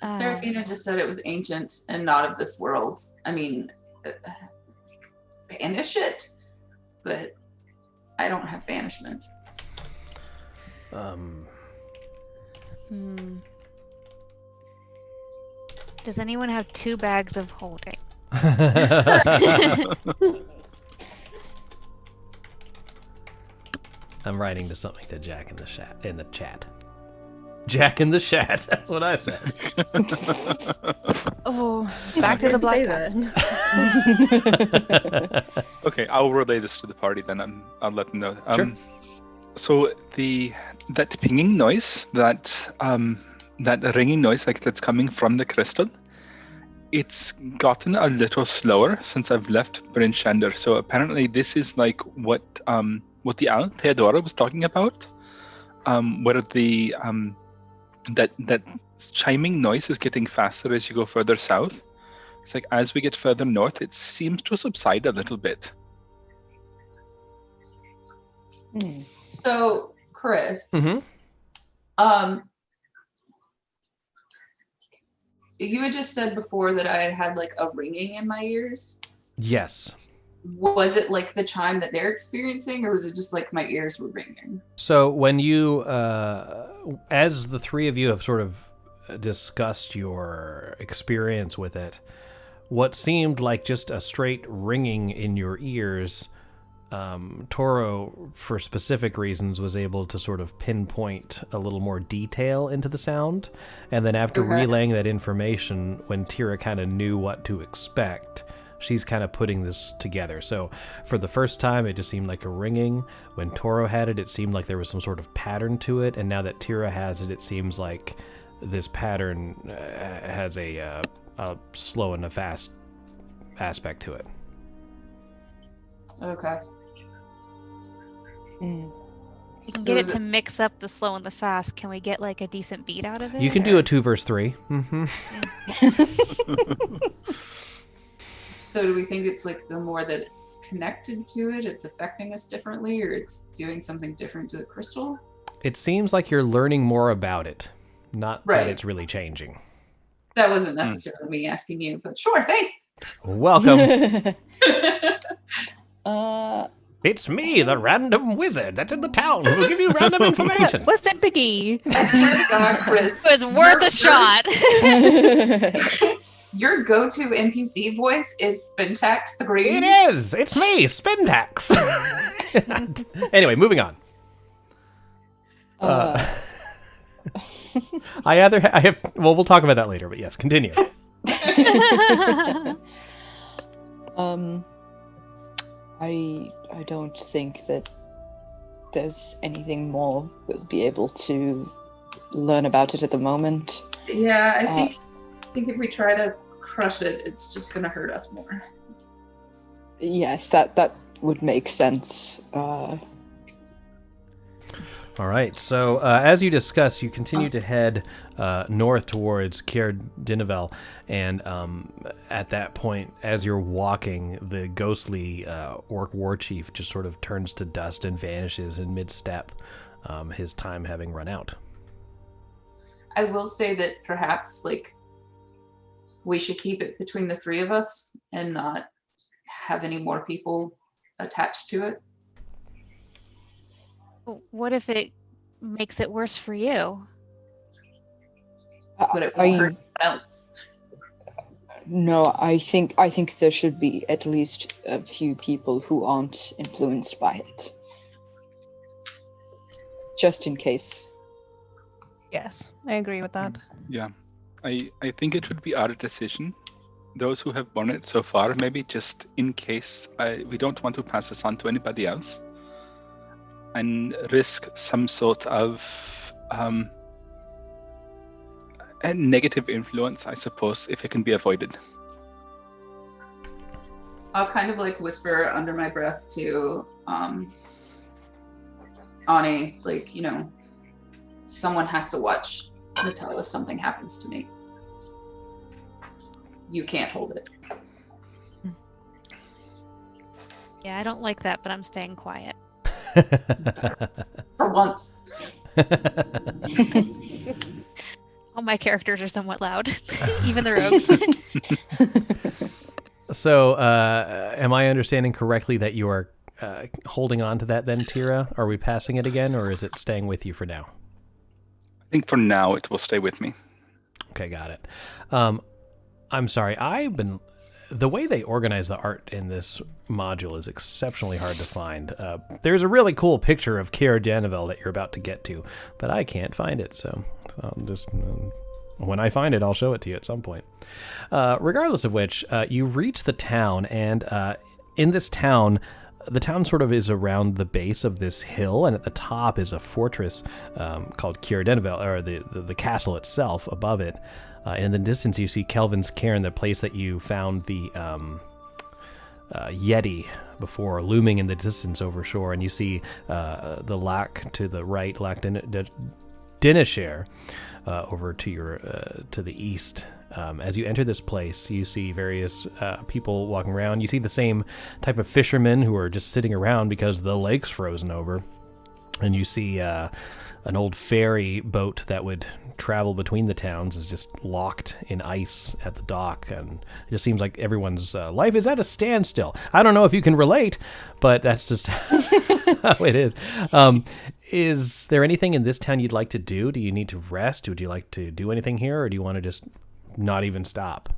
Seraphina just said it was ancient and not of this world. I mean, banish it, but I don't have banishment. Does anyone have 2 bags of holding? I'm writing to something to Jack in the chat. Jack in the chat. That's what I said. Oh, back to the black cabin. Okay, I'll relay this to the party then. I'll let them know. Sure. So that pinging noise, that ringing noise, like that's coming from the crystal, it's gotten a little slower since I've left Bryn Shander. So apparently this is like what the owl Theodora was talking about, where the that chiming noise is getting faster as you go further south. It's like as we get further north, it seems to subside a little bit. So, Chris, Mm-hmm. You had just said before that I had like a ringing in my ears. Yes. Was it like the chime that they're experiencing, or was it just like my ears were ringing? So when you, as the three of you have sort of discussed your experience with it, what seemed like just a straight ringing in your ears, Toro, for specific reasons, was able to sort of pinpoint a little more detail into the sound. And then after relaying that information, when Tira kind of knew what to expect, she's kind of putting this together. So for the first time, it just seemed like a ringing. When Toro had it, it seemed like there was some sort of pattern to it. And now that Tira has it, it seems like this pattern has a slow and a fast aspect to it. Okay. You can get it to mix up the slow and the fast. Can we get like a decent beat out of it? You can do a 2 verse 3. Mm-hmm. So do we think it's like the more that it's connected to it, it's affecting us differently, or it's doing something different to the crystal? It seems like you're learning more about it, not Right. that it's really changing. That wasn't necessarily me asking you, but sure, thanks. Welcome. It's me, the random wizard that's in the town who will give you random information. Listen, Piggy. I swear to God, Chris. It was worth a shot. Your go-to NPC voice is Spintax the Green. It is. It's me, Spintax. Anyway, moving on. I have. Well, we'll talk about that later. But yes, continue. I don't think that there's anything more we'll be able to learn about it at the moment. Yeah, I think if we try to crush it, it's just going to hurt us more. Yes, that would make sense. All right. So as you discuss, you continue to head north towards Caer-Konig, and at that point, as you're walking, the ghostly orc war chief just sort of turns to dust and vanishes in mid-step, his time having run out. I will say that perhaps, like, we should keep it between the three of us and not have any more people attached to it. What if it makes it worse for you? But it won't hurt anyone else. No, I think there should be at least a few people who aren't influenced by it. Just in case. Yes, I agree with that. Yeah, I think it should be our decision. Those who have borne it so far, maybe just in case we don't want to pass this on to anybody else and risk some sort of a negative influence, I suppose, if it can be avoided. I'll kind of like whisper under my breath to Ani, like, you know, someone has to watch Natal if something happens to me. You can't hold it. Yeah, I don't like that, but I'm staying quiet. For once. All my characters are somewhat loud, even the rogues. So, am I understanding correctly that you are holding on to that then, Tira? Are we passing it again, or is it staying with you for now? I think for now it will stay with me. Okay, got it. I'm sorry, the way they organize the art in this module is exceptionally hard to find. There's a really cool picture of Caer-Konig that you're about to get to, but I can't find it, so I'll just... when I find it, I'll show it to you at some point. Regardless of which, you reach the town, and in this town, the town sort of is around the base of this hill, and at the top is a fortress called Caer-Konig, or the castle itself above it. And in the distance, you see Kelvin's Cairn, the place that you found the Yeti before, looming in the distance over shore. And you see the Lac to the right, Lac Dineshare, over to the east. As you enter this place, you see various people walking around. You see the same type of fishermen who are just sitting around because the lake's frozen over. And you see an old ferry boat that would travel between the towns is just locked in ice at the dock, and it just seems like everyone's life is at a standstill. I don't know if you can relate, but that's just how it is. Is there anything in this town you'd like to do? Do you need to rest? Would you like to do anything here, or do you want to just not even stop?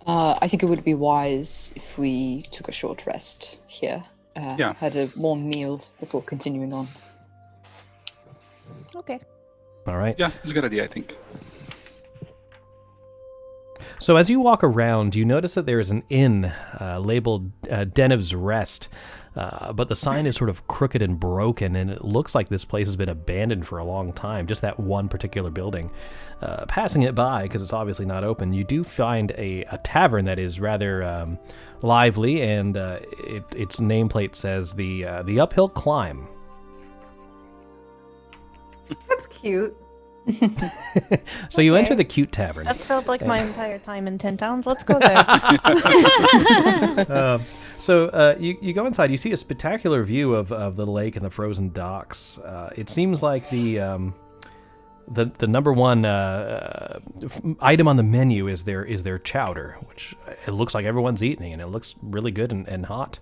I think it would be wise if we took a short rest here. Had a warm meal before continuing on. Okay. All right. Yeah, it's a good idea, I think. So as you walk around, you notice that there is an inn labeled Den of Rest, but the sign is sort of crooked and broken, and it looks like this place has been abandoned for a long time, just that one particular building. Passing it by, because it's obviously not open, you do find a tavern that is rather lively, and its nameplate says the Uphill Climb. That's cute. So you enter the cute tavern. That felt like my entire time in 10 Towns. Let's go there. So you go inside. You see a spectacular view of the lake and the frozen docks. It seems like the number one item on the menu is their chowder, which it looks like everyone's eating, and it looks really good and hot.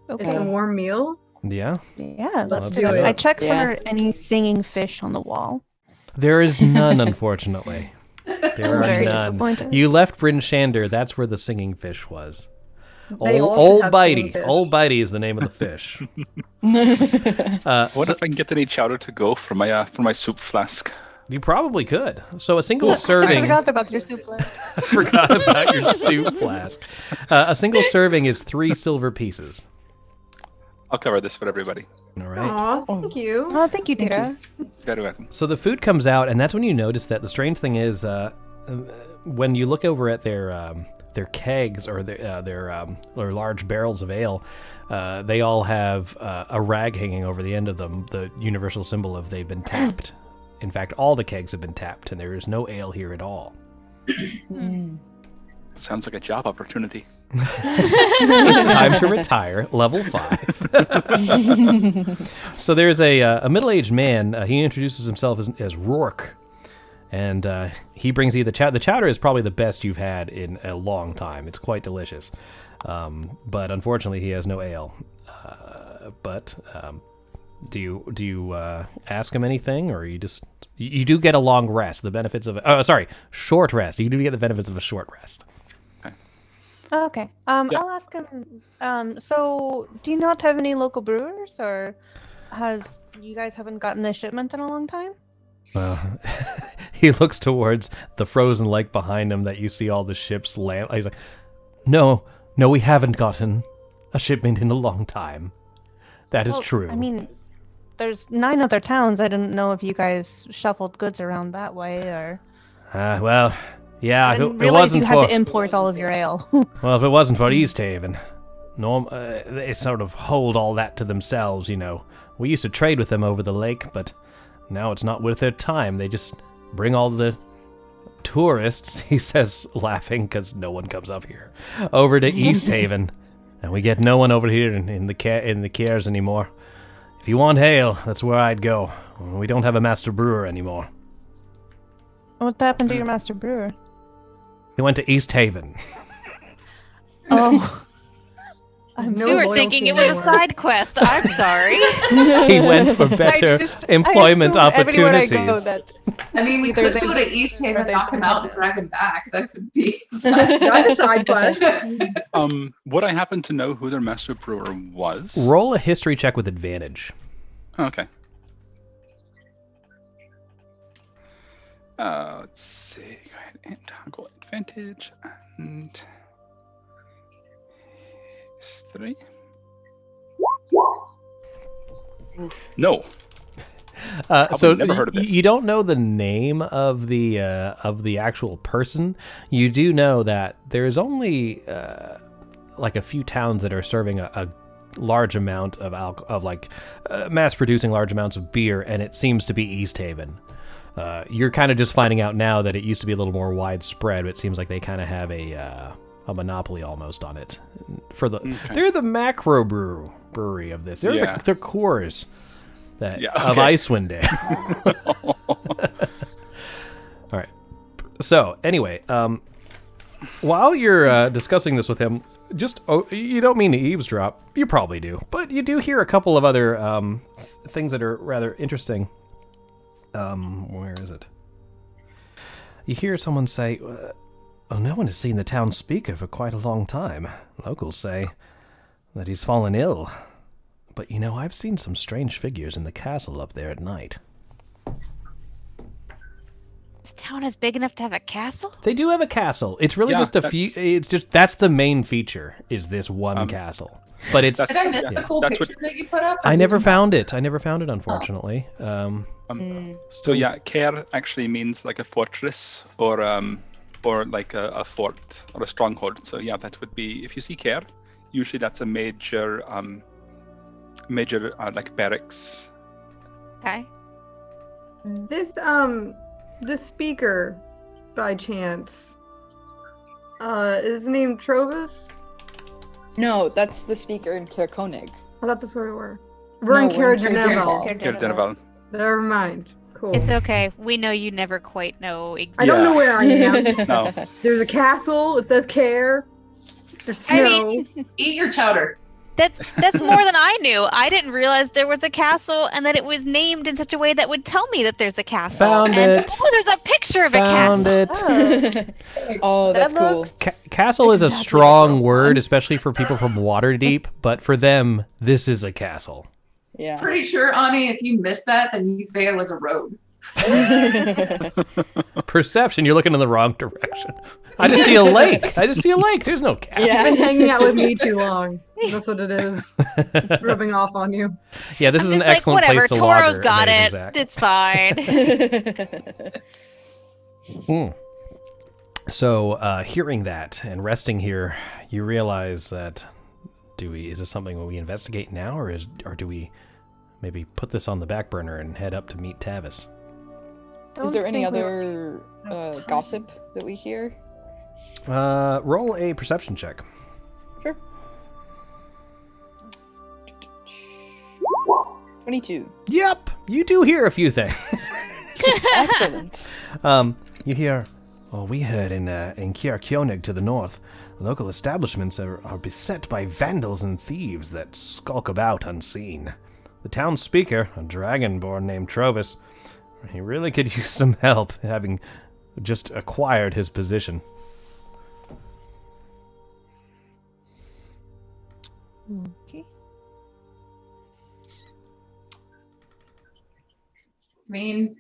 Okay. It's a warm meal. Yeah. Yeah, let's do it. I checked for any singing fish on the wall. There is none, unfortunately. There are Very none. disappointed. You left Bryn Shander. That's where the singing fish was. They all Old should have Bitey. singing fish. Old Bitey is the name of the fish. What if I can get any chowder to go for my soup flask? You probably could. So a single serving. I forgot about your soup flask. Forgot about your soup flask. A single serving is 3 silver pieces. I'll cover this for everybody. All right. Aw, thank you. Oh, thank you, Tira. Very welcome. So the food comes out, and that's when you notice that the strange thing is, when you look over at their kegs or their large barrels of ale, they all have a rag hanging over the end of them, the universal symbol of they've been tapped. In fact, all the kegs have been tapped, and there is no ale here at all. Sounds like a job opportunity. It's time to retire. Level 5. So there's a middle-aged man. He introduces himself as Rourke. And he brings you the chowder. The chowder is probably the best you've had in a long time. It's quite delicious. But unfortunately, he has no ale. Do you ask him anything, or you do get a long rest? The benefits of short rest. You do get the benefits of a short rest. Okay. Yeah. I'll ask him. So do you not have any local brewers, or you guys haven't gotten a shipment in a long time? He looks towards the frozen lake behind him that you see all the ships land. He's like, No, we haven't gotten a shipment in a long time. That is true. I mean, there's 9 other towns. I didn't know if you guys shuffled goods around that way, or. Well, yeah. I If didn't it realize wasn't you had for to import all of your ale. well, if it wasn't for East Haven, they sort of hold all that to themselves. You know, we used to trade with them over the lake, but now it's not worth their time. They just bring all the tourists, he says, laughing because no one comes up here, over to East Haven, and we get no one over here in the Caers anymore. If you want ale, that's where I'd go. We don't have a master brewer anymore. What happened to your master brewer? He went to East Haven. Oh. We were thinking it was a side quest. I'm sorry. He went for better employment opportunities. I mean, we could go to East Haven, knock him out, and drag him back. That could be a side quest. Would I happen to know who their master brewer was? Roll a history check with advantage. Okay. Let's see. Go ahead and toggle advantage and history. No. So never heard of this. You don't know the name of the actual person. You do know that there's only like a few towns that are serving a large amount of mass producing large amounts of beer, and it seems to be East Haven. You're kind of just finding out now that it used to be a little more widespread, but it seems like they kind of have a monopoly almost on it. They're the macro brewery of this. They're the cores of Icewind Dale. All right. So anyway, while you're discussing this with him, you don't mean to eavesdrop. You probably do, but you do hear a couple of other things that are rather interesting. Where is it? You hear someone say, no one has seen the town speaker for quite a long time. Locals say that he's fallen ill. But I've seen some strange figures in the castle up there at night. This town is big enough to have a castle? They do have a castle. It's really just a few. It's just that's the main feature is this one castle. But it's. Did I miss the cool picture that you put up? I never found it. Unfortunately. So Caer actually means like a fortress or like a fort or a stronghold. So that would be, if you see Caer, usually that's a major like barracks. Okay. This speaker, by chance, is his name Tavis? No, that's the speaker in Caer-Konig. I thought that's where we were. We're in Caer-Dineval. Caer-Dineval. Never mind. Cool. It's okay. We know you never quite know exactly. I don't know where I am. No. There's a castle. It says Caer. There's snow. Eat your chowder. That's more than I knew. I didn't realize there was a castle and that it was named in such a way that would tell me that there's a castle. Found it. Oh, there's a picture of a castle. It. Oh, that's cool. Castle is a strong word, especially for people from Waterdeep, but for them, this is a castle. Yeah. Pretty sure, Ani, if you missed that, then you fail as a rogue. Perception, you're looking in the wrong direction. I just see a lake. There's no castle. You've been hanging out with me too long. That's what it is. It's rubbing off on you. Yeah, this is an like, excellent whatever, place to Toro's logger. got it. Zach. It's fine. So, hearing that and resting here, you realize that is this something we investigate now, or do we maybe put this on the back burner and head up to meet Tavis? Is there any other gossip that we hear? Roll a perception check. 22. Yep, you do hear a few things. Excellent. You hear, we heard in Caer-Konig to the north, local establishments are beset by vandals and thieves that skulk about unseen. The town speaker, a dragonborn named Tavis, he really could use some help, having just acquired his position. Okay. I mean,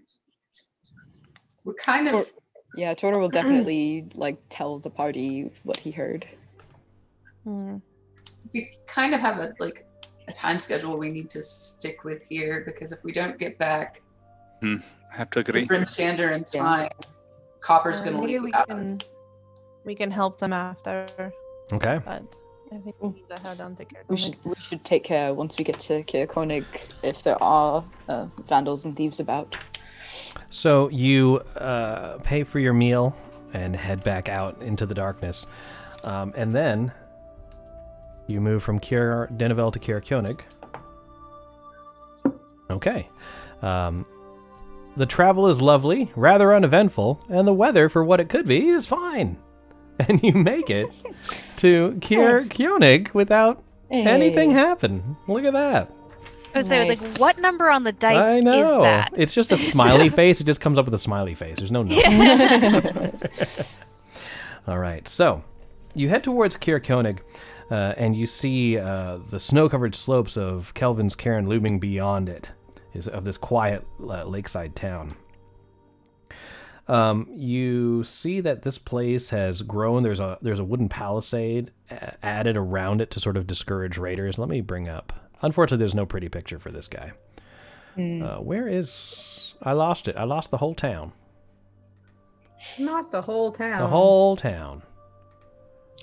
we're kind of... Yeah, Tora will definitely, tell the party what he heard. We kind of have a time schedule we need to stick with here, because if we don't get back I have to agree. Grimshander in time, Copper's going to leave without us. We can help them after. Okay. But I think we need to head down to We Caer-Konig. should take care once we get to Caer-Konig if there are vandals and thieves about. So you pay for your meal and head back out into the darkness. And then you move from Deneville to Caer-Konig. Okay. The travel is lovely, rather uneventful, and the weather, for what it could be, is fine. And you make it to Caer-Konig without anything happen. Look at that. I was what number on the dice I know. is that? It's just a smiley face. It just comes up with a smiley face. There's no number. All right. So you head towards Caer-Konig, and you see the snow-covered slopes of Kelvin's Cairn looming beyond it, of this quiet lakeside town. You see that this place has grown. There's a wooden palisade added around it to sort of discourage raiders. Let me bring up. Unfortunately, there's no pretty picture for this guy. Where is... I lost it. I lost the whole town. Not the whole town. The whole town.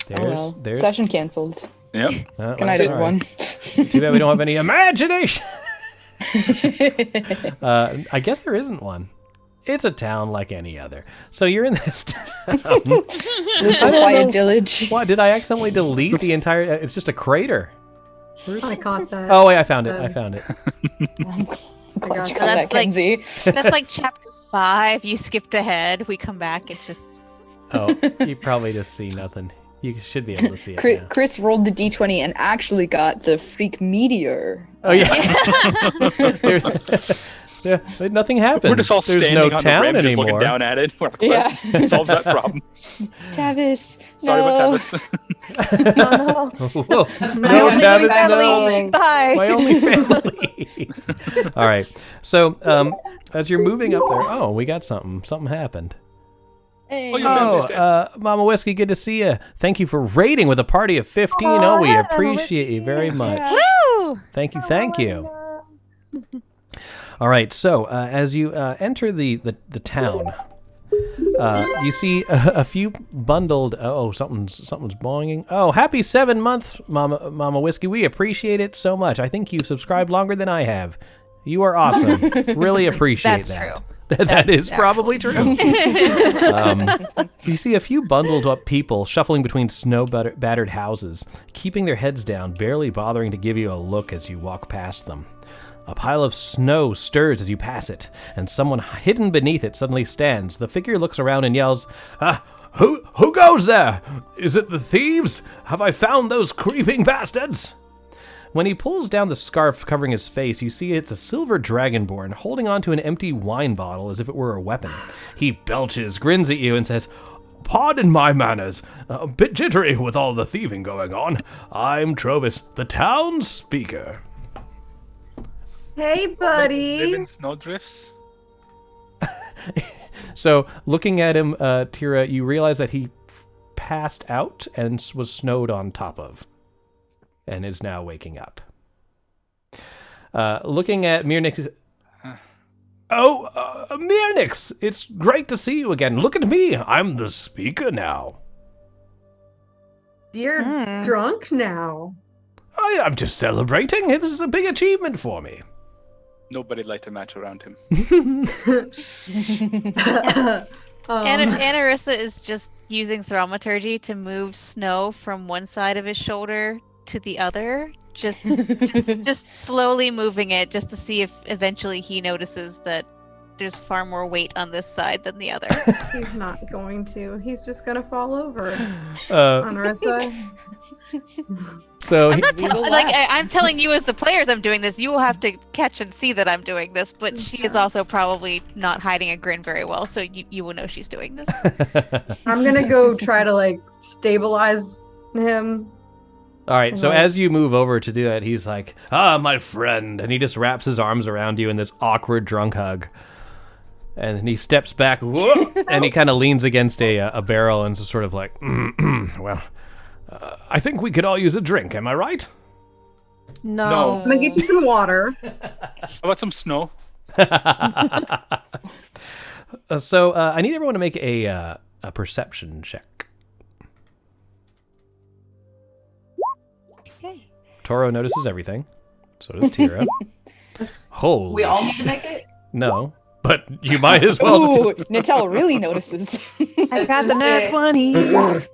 There's... Session canceled. Yep. Good night, everyone. Too bad we don't have any imagination. I guess there isn't one. It's a town like any other. So you're in this town. It's a quiet village. What, did I accidentally delete the entire... It's just a crater. I caught that. Oh, wait, I found it. I found it. That's like chapter 5. You skipped ahead. We come back. It's just... Oh, you probably just see nothing. You should be able to see it now. Chris rolled the d20 and actually got the freak meteor. Oh, yeah. Nothing happens. We're just all There's standing no on town the rim, anymore. just looking down at it. Yeah. Solves that problem. Tavis, Sorry no. about Tavis. No. Whoa. My No, only Tavis, family. no. Bye. My only family. All right. So, as you're moving up there, we got something. Something happened. Hey. Mama Whiskey, good to see you. Thank you for raiding with a party of 15. We appreciate you very much. Woo! Thank you. All right, so as you enter the town, you see a few bundled... Oh, something's boinging. Oh, happy 7 months, Mama Whiskey. We appreciate it so much. I think you've subscribed longer than I have. You are awesome. Really appreciate that. True. That is probably true. You see a few bundled up people shuffling between snow-battered houses, keeping their heads down, barely bothering to give you a look as you walk past them. A pile of snow stirs as you pass it, and someone hidden beneath it suddenly stands. The figure looks around and yells, Who goes there? Is it the thieves? Have I found those creeping bastards? When he pulls down the scarf covering his face, you see it's a silver dragonborn holding onto an empty wine bottle as if it were a weapon. He belches, grins at you, and says, Pardon my manners. A bit jittery with all the thieving going on. I'm Tavis, the town speaker. Hey, buddy. Live in snowdrifts. So, looking at him, Tira, you realize that he passed out and was snowed on top of, and is now waking up. Looking at Mirnix. Mirnix! It's great to see you again. Look at me. I'm the speaker now. You're drunk now. I'm just celebrating. This is a big achievement for me. Nobody liked a match around him. Anarissa is just using thaumaturgy to move snow from one side of his shoulder to the other, just slowly moving it just to see if eventually he notices that there's far more weight on this side than the other. He's not going to. He's just gonna fall over Uh, on Rissa. So I'm telling you as the players I'm doing this. You will have to catch and see that I'm doing this, but she is also probably not hiding a grin very well, so you will know she's doing this. I'm gonna go try to like stabilize him. All right, so as you move over to do that, he's like, my friend. And he just wraps his arms around you in this awkward drunk hug. And then he steps back, and he kind of leans against a barrel and is sort of like, well, I think we could all use a drink, am I right? No. I'm gonna get you some water. How about some snow? So I need everyone to make a perception check. Okay. Toro notices everything. So does Tira. Holy We all need to make it? No, but you might as well. Ooh, Natal really notices. I got the nat 20. I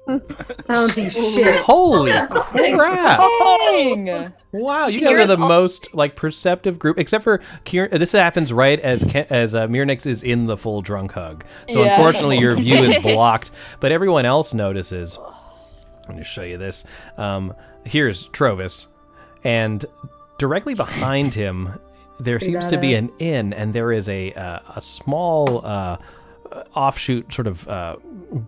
don't see shit. Holy crap! Dang. Wow, you guys are the most perceptive group, except for Kieran. This happens right as Mirnix is in the full drunk hug. So unfortunately, your view is blocked. But everyone else notices. Let me show you this. Here's Trovis, and directly behind him, there seems to be an inn, and there is a small offshoot sort of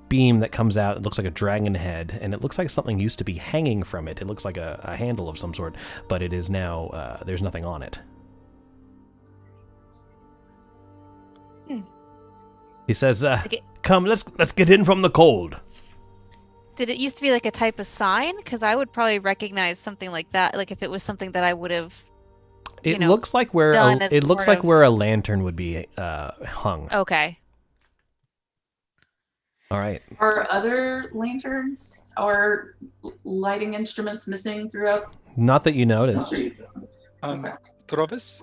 beam that comes out. It looks like a dragon head, and it looks like something used to be hanging from it. It looks like a handle of some sort, but it is now, there's nothing on it. He says, come, let's get in from the cold. Did it used to be like a type of sign? Because I would probably recognize something like that, like if it was something that I would have. It looks like where where a lantern would be hung. Okay. All right. Are other lanterns or lighting instruments missing throughout? Not that you noticed. Trovis,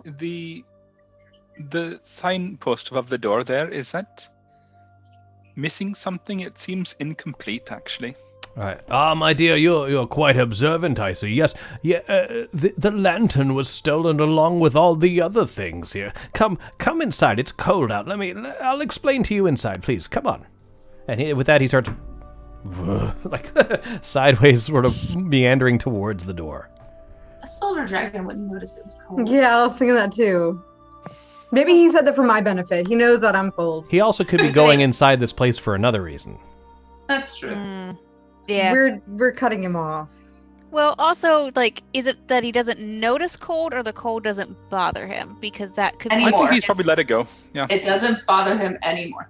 the signpost above the door there, is that missing something? It seems incomplete, actually. All right. My dear, you're quite observant, I see. Yes, the lantern was stolen along with all the other things here. Come inside. It's cold out. I'll explain to you inside, please. Come on. And with that, he starts sideways, sort of meandering towards the door. A silver dragon wouldn't notice it was cold. Yeah, I was thinking that too. Maybe he said that for my benefit. He knows that I'm cold. He also could be going inside this place for another reason. That's true. Yeah. We're cutting him off. Well, also, is it that he doesn't notice cold, or the cold doesn't bother him? Because that could be. I think he's probably let it go. Yeah. It doesn't bother him anymore.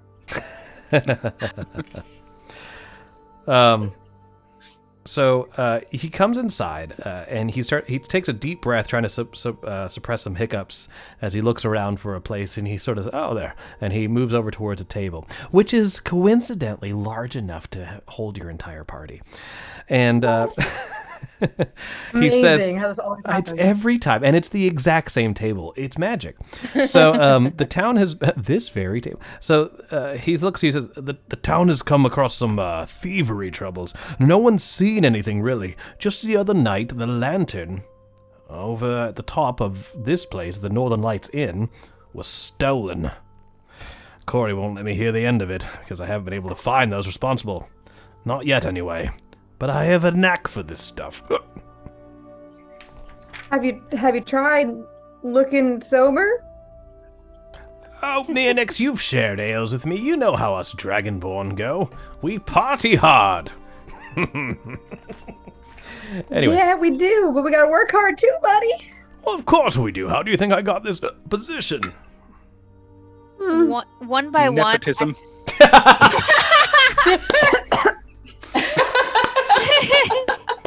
So he comes inside and he takes a deep breath, trying to suppress some hiccups as he looks around for a place, and he sort of there, and he moves over towards a table, which is coincidentally large enough to hold your entire party, and he says, how this always it's happens. every time, and it's the exact same table. It's magic. So the town has this very table. So he says, the town has come across some thievery troubles. No one's seen anything really. Just the other night, the lantern over at the top of this place, the Northern Lights Inn, was stolen. Corey won't let me hear the end of it because I haven't been able to find those responsible. Not yet, anyway. But I have a knack for this stuff. Have you tried looking sober? Oh, Mirnix, you've shared ales with me. You know how us Dragonborn go. We party hard. Anyway. Yeah, we do, but we gotta work hard too, buddy. Well, of course we do. How do you think I got this position? One by Nepotism.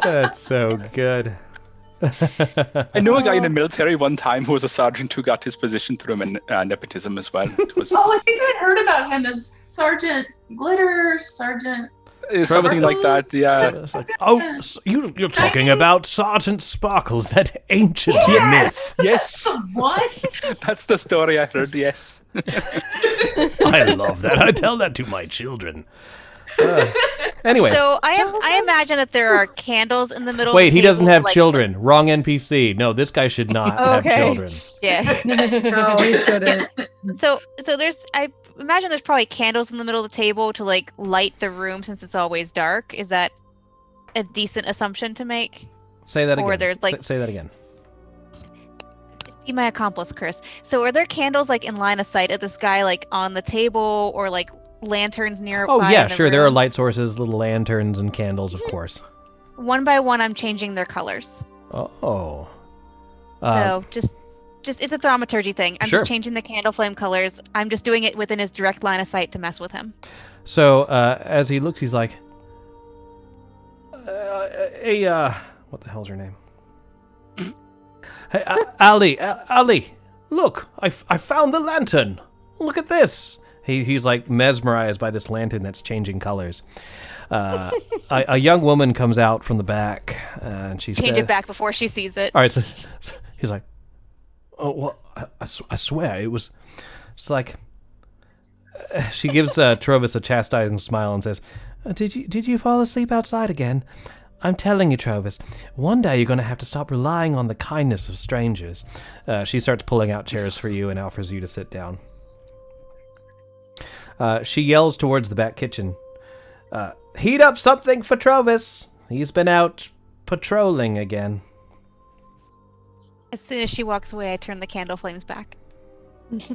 That's so good. I know a guy in the military one time who was a sergeant who got his position through nepotism as well. It was I think I'd heard about him as Sergeant Glitter, Sergeant... something like that, yeah. So you're talking about Sergeant Sparkles, that ancient myth. Yes. What? That's the story I heard, yes. I love that. I tell that to my children. Anyway. So I imagine that there are candles in the middle. Wait, of the he doesn't table, have like, children. Wrong NPC. No, this guy should not have children. Yeah. No, he shouldn't. So I imagine there's probably candles in the middle of the table to like light the room since it's always dark. Is that a decent assumption to make? Say that again. Or there's like say that again. Be my accomplice, Chris. So are there candles like in line of sight at this guy, like on the table, or like lanterns nearby? Oh yeah, in the sure. There are room? light sources, little lanterns, and candles, of course. One by one, I'm changing their colors. Oh. So just it's a thaumaturgy thing. I'm Sure. just changing the candle flame colors. I'm just doing it within his direct line of sight to mess with him. So as he looks, he's like, "Hey, what the hell's her name? Hey, Ali, look, I found the lantern. Look at this." He's like mesmerized by this lantern that's changing colors. A young woman comes out from the back, and she Change says, it back before she sees it. All right, so he's like, "Oh, well, I swear it was." It's like she gives Trovis a chastising smile and says, "Did you fall asleep outside again? I'm telling you, Trovis, one day you're going to have to stop relying on the kindness of strangers." She starts pulling out chairs for you and offers you to sit down. She yells towards the back kitchen, "Heat up something for Trovis. He's been out patrolling again." As soon as she walks away, I turn the candle flames back.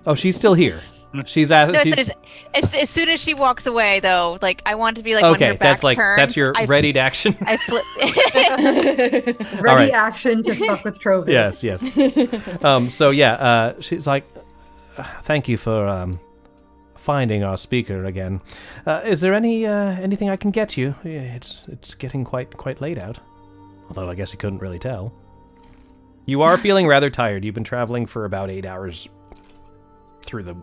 Oh, she's still here. She's at. No, she's, as soon as she walks away, though, like I want to be like when her back turns. That's your readied action. I flip. Ready action to fuck with Trovis. Yes. So yeah, she's like, "Thank you for finding our speaker again. Is there anything I can get you? It's getting quite late out. Although I guess you couldn't really tell. You are feeling rather tired. You've been traveling for about 8 hours through the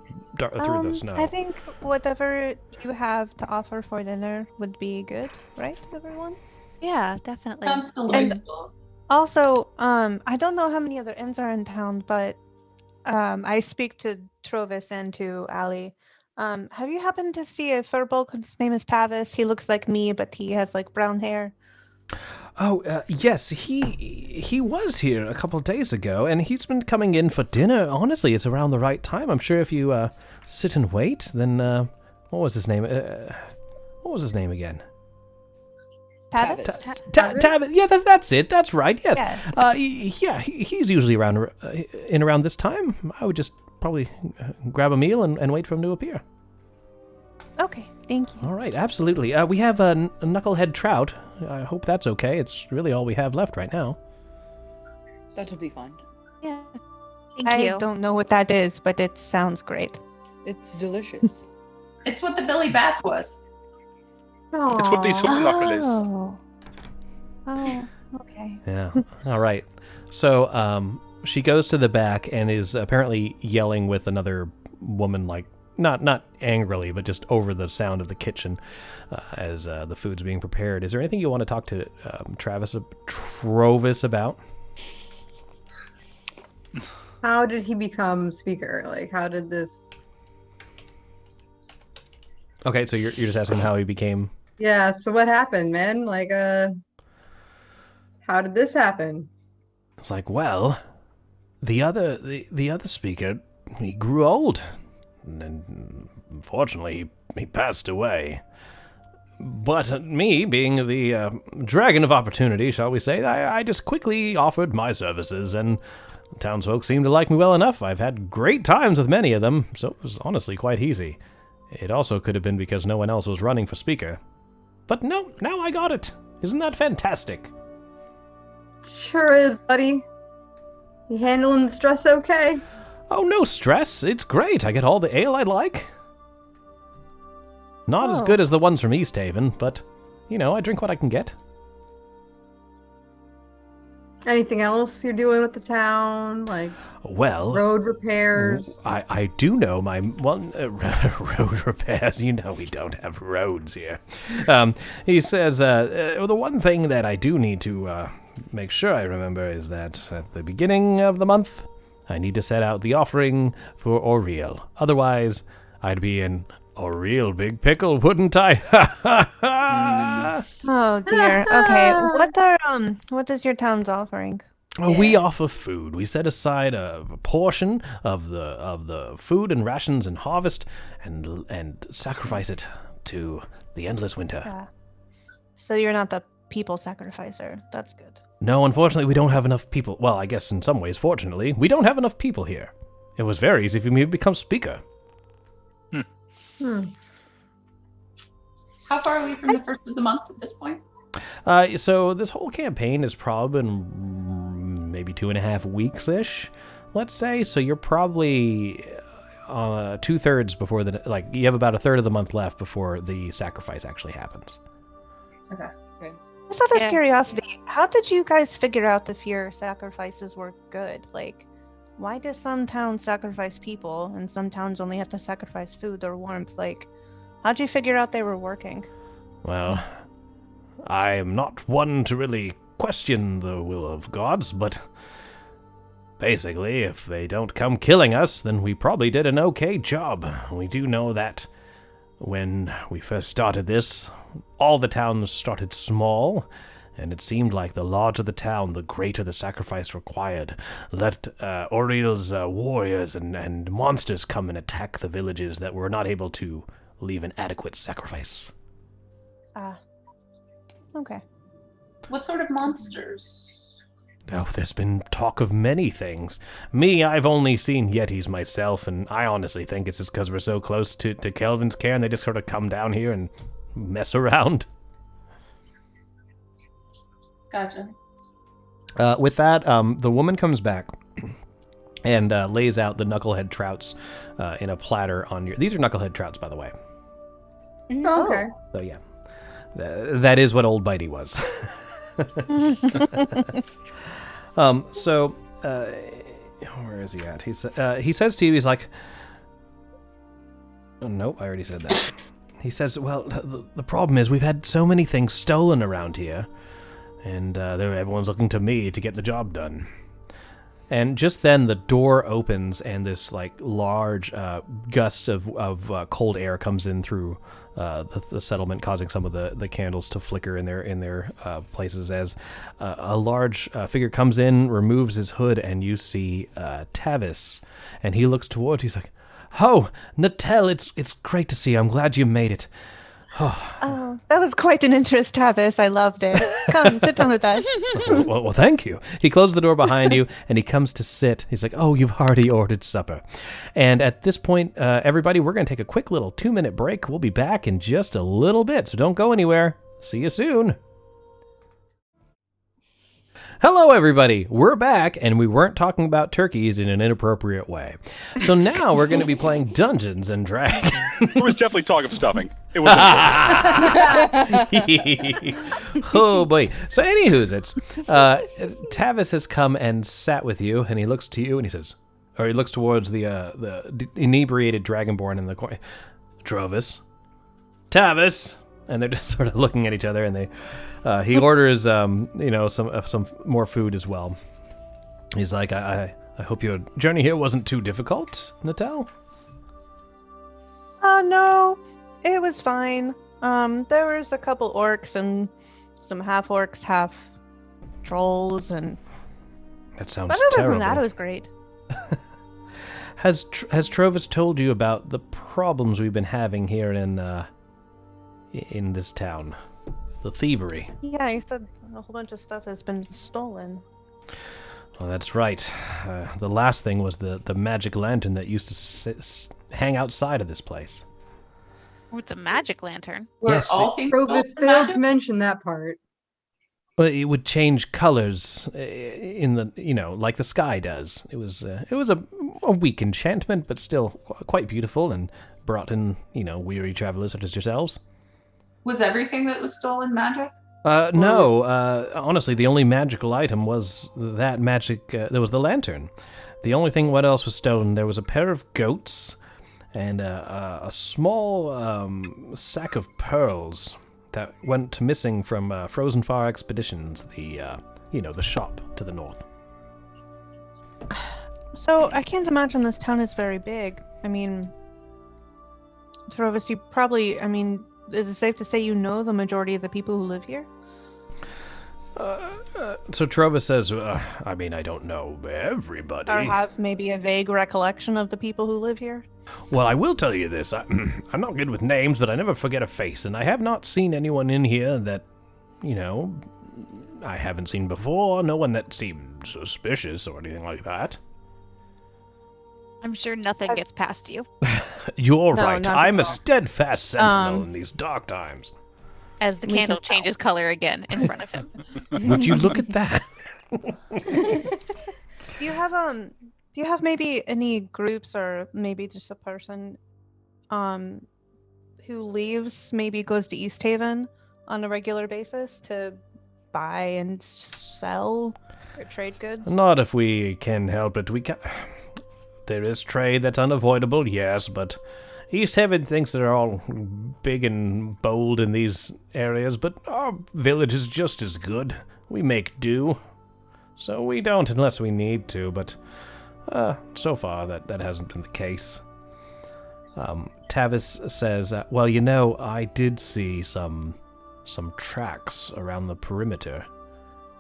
snow. I think whatever you have to offer for dinner would be good, right, everyone? Yeah, definitely. Sounds delightful. Also, I don't know how many other inns are in town, but I speak to Trovis and to Ali. Have you happened to see a furbolg? His name is Tavis. He looks like me, but he has like brown hair. Oh, yes, he was here a couple of days ago, and he's been coming in for dinner. Honestly, it's around the right time. I'm sure if you sit and wait, then what was his name? What was his name again? Tavis? Tavis. Yeah, that's it. That's right. Yes. Yeah. He's usually around around this time. I would just probably grab a meal and wait for him to appear. Okay, thank you. All right, absolutely. We have a knucklehead trout. I hope that's okay. It's really all we have left right now. That'll be fine. Yeah. Thank I you. don't know what that is, but it sounds great. It's delicious. It's what the Billy Bass was. It's what the super knuckle is. Oh, okay. Yeah. All right. So she goes to the back and is apparently yelling with another woman, like not angrily, but just over the sound of the kitchen as the food's being prepared. Is there anything you want to talk to Trovis about? How did he become speaker? Like, how did this... Okay, so you're just asking how he became... Yeah, so what happened, man? Like, how did this happen? It's like, well, the other speaker, he grew old. And unfortunately, he passed away. But me, being the dragon of opportunity, shall we say, I just quickly offered my services, and the townsfolk seemed to like me well enough. I've had great times with many of them, so it was honestly quite easy. It also could have been because no one else was running for speaker. But no, now I got it. Isn't that fantastic? Sure is, buddy. You handling the stress okay? Oh, no stress. It's great. I get all the ale I like. Not as good as the ones from East Haven, but, I drink what I can get. Anything else you're doing with the town? Like, well, road repairs? I do know my one road repairs. We don't have roads here. He says, the one thing that I do need to make sure I remember is that at the beginning of the month, I need to set out the offering for Oriel. Otherwise, I'd be in A real big pickle, wouldn't I? Ha ha ha! Oh dear. Okay, what does your town's offering? We offer food. We set aside a portion of the food and rations and harvest, and sacrifice it to the endless winter. Yeah. So you're not the people sacrificer. That's good. No, unfortunately, we don't have enough people. Well, I guess in some ways, fortunately, we don't have enough people here. It was very easy for me to become speaker. How far are we from the first of the month at this point? So this whole campaign has probably been maybe 2.5 weeks-ish, let's say. So you're probably 2/3 before you have about 1/3 of the month left before the sacrifice actually happens. Okay. Just out of curiosity, how did you guys figure out if your sacrifices were good? Like, why do some towns sacrifice people and some towns only have to sacrifice food or warmth? Like, how'd you figure out they were working? Well, I am not one to really question the will of gods, but basically, if they don't come killing us, then we probably did an okay job. We do know that when we first started this, all the towns started small, and it seemed like the larger the town, the greater the sacrifice required. Let Oriel's warriors and monsters come and attack the villages that were not able to leave an adequate sacrifice. Okay. What sort of monsters? Oh, there's been talk of many things. Me, I've only seen Yetis myself, and I honestly think it's just because we're so close to Kelvin's care, and they just sort of come down here and mess around. Gotcha. With that, the woman comes back and lays out the knucklehead trouts in a platter on your... These are knucklehead trouts, by the way. Oh, okay. So, yeah. That is what Old Bitey was. Where is he at? He says to you, he's like... Oh, nope, I already said that. He says, well, the problem is we've had so many things stolen around here, and everyone's looking to me to get the job done. And just then the door opens and this large gust of cold air comes in through the settlement, causing some of the candles to flicker in their places as a large figure comes in, removes his hood, and you see Tavis. And he looks towards you. He's like, "Oh, Natel, it's great to see you. I'm glad you made it." Oh, that was quite an interest, Tavis. I loved it. Come, sit down with us. Well, thank you. He closed the door behind you, and he comes to sit. He's like, "Oh, you've already ordered supper." And at this point, everybody, we're going to take a quick little 2-minute break. We'll be back in just a little bit, so don't go anywhere. See you soon. Hello, everybody. We're back, and we weren't talking about turkeys in an inappropriate way. So now we're going to be playing Dungeons and Dragons. It was definitely talk of stuffing. It was. Oh boy. So, anywho's Tavis has come and sat with you, and he looks to you, and he says, or he looks towards the inebriated dragonborn in the corner. Travis, Tavis, and they're just sort of looking at each other, and he orders some more food as well. He's like, I hope your journey here wasn't too difficult, Natel. No, it was fine. There was a couple orcs and some half orcs, half trolls, and that sounds but other terrible. than that, it was great. Has Travis told you about the problems we've been having here in this town? The thievery. Yeah, he said a whole bunch of stuff has been stolen. Well, that's right. The last thing was the magic lantern that used to hang outside of this place. Oh, it's a magic lantern. Yes, Provis failed to mention that part. Well, it would change colors in the, like the sky does. It was a weak enchantment, but still quite beautiful and brought in, weary travelers such as yourselves. Was everything that was stolen magic? No. Honestly, the only magical item was that magic. There was the lantern. The only thing what else was stolen, there was a pair of goats and a small sack of pearls that went missing from Frozen Far Expeditions, the shop to the north. So I can't imagine this town is very big. I mean, Tavis, you probably, I mean, is it safe to say you know the majority of the people who live here? So Tavis says, I mean, I don't know everybody. Or have maybe a vague recollection of the people who live here? Well, I will tell you this. I'm not good with names, but I never forget a face, and I have not seen anyone in here that, I haven't seen before. No one that seemed suspicious or anything like that. I'm sure nothing gets past you. You're No, right. not I'm at a all. steadfast sentinel in these dark times. As the We can candle tell. changes color again in front of him. Would you look at that? Do you have maybe any groups or maybe just a person who leaves, maybe goes to East Haven on a regular basis to buy and sell or trade goods? Not if we can help it. We can. There is trade that's unavoidable, yes, but East Haven thinks they're all big and bold in these areas, but our village is just as good. We make do. So we don't unless we need to, but so far that hasn't been the case. Tavis says, well, I did see some tracks around the perimeter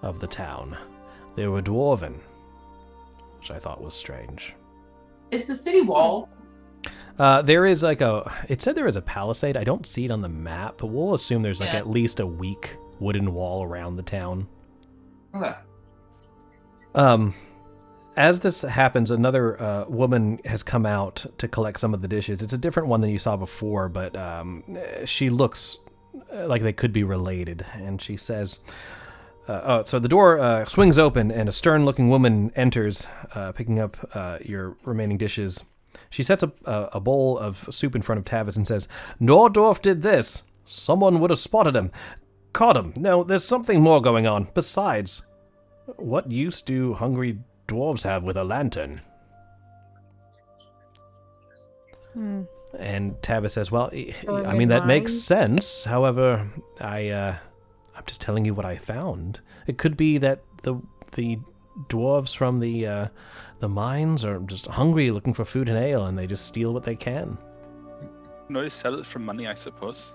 of the town. They were dwarven, which I thought was strange. Is the city wall? There is it said there is a palisade. I don't see it on the map, but we'll assume there's at least a weak wooden wall around the town. Okay. As this happens, another woman has come out to collect some of the dishes. It's a different one than you saw before, but she looks like they could be related. And she says, so the door swings open and a stern-looking woman enters, picking up your remaining dishes. She sets a bowl of soup in front of Tavis and says, Nordorf did this. Someone would have spotted him. Caught him. No, there's something more going on. Besides, what use do hungry dwarves have with a lantern? And Tavis says, well, I mean, that makes sense. However, I'm just telling you what I found. It could be that the dwarves from the mines are just hungry, looking for food and ale, and they just steal what they can. No, they sell it for money, I suppose.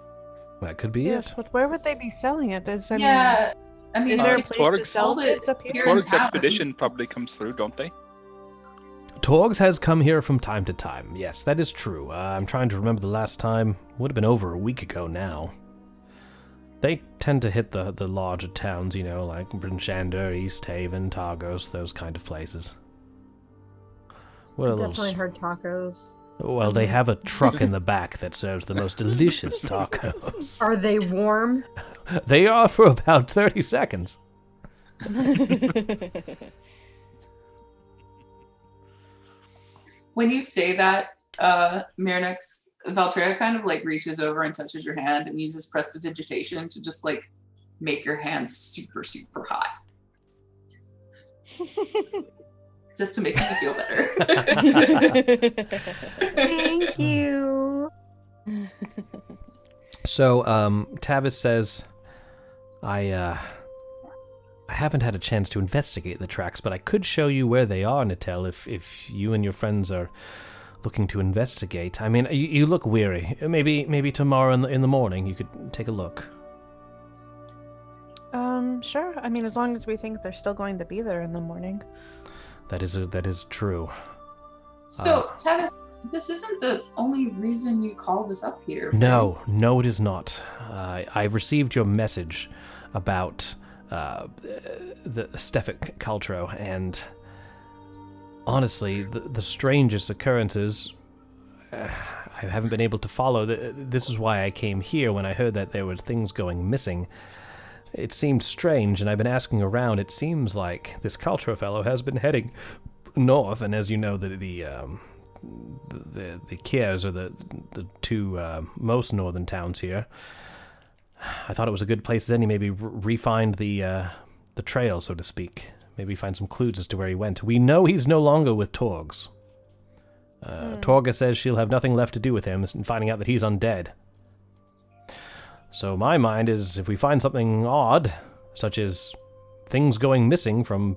That could be Yes, it. but where would they be selling it? I mean, is there a if place to Torg's- sell sold it goods up here? here in Torg's town. expedition probably comes through, don't they? Torgs has come here from time to time. Yes, that is true. I'm trying to remember the last time. Would have been over a week ago now. They tend to hit the larger towns, like Brinshander, East Haven, Targos, those kind of places. What a Definitely heard tacos. Well, they have a truck in the back that serves the most delicious tacos. Are they warm? They are for about 30 seconds. When you say that, Mirnix, Valtreya kind of reaches over and touches your hand and uses prestidigitation to just make your hands super, super hot. Just to make you feel better. Thank you. So, Tavis says, I haven't had a chance to investigate the tracks, but I could show you where they are, Natel, if you and your friends are looking to investigate. I mean, you look weary. Maybe tomorrow in the morning you could take a look. Sure. I mean, as long as we think they're still going to be there in the morning. That is true. So, Tavis, this isn't the only reason you called us up here. No, it is not. I've received your message about the Stefik Cultro, and honestly, the strangest occurrences I haven't been able to follow. This is why I came here when I heard that there were things going missing. It seemed strange, and I've been asking around. It seems like this Cultro fellow has been heading north, and as you know, the Caers are the two most northern towns here. I thought it was a good place as any, maybe re-find the trail, so to speak. Maybe find some clues as to where he went. We know he's no longer with Torgs. Torga says she'll have nothing left to do with him, and finding out that he's undead. So my mind is, if we find something odd, such as things going missing from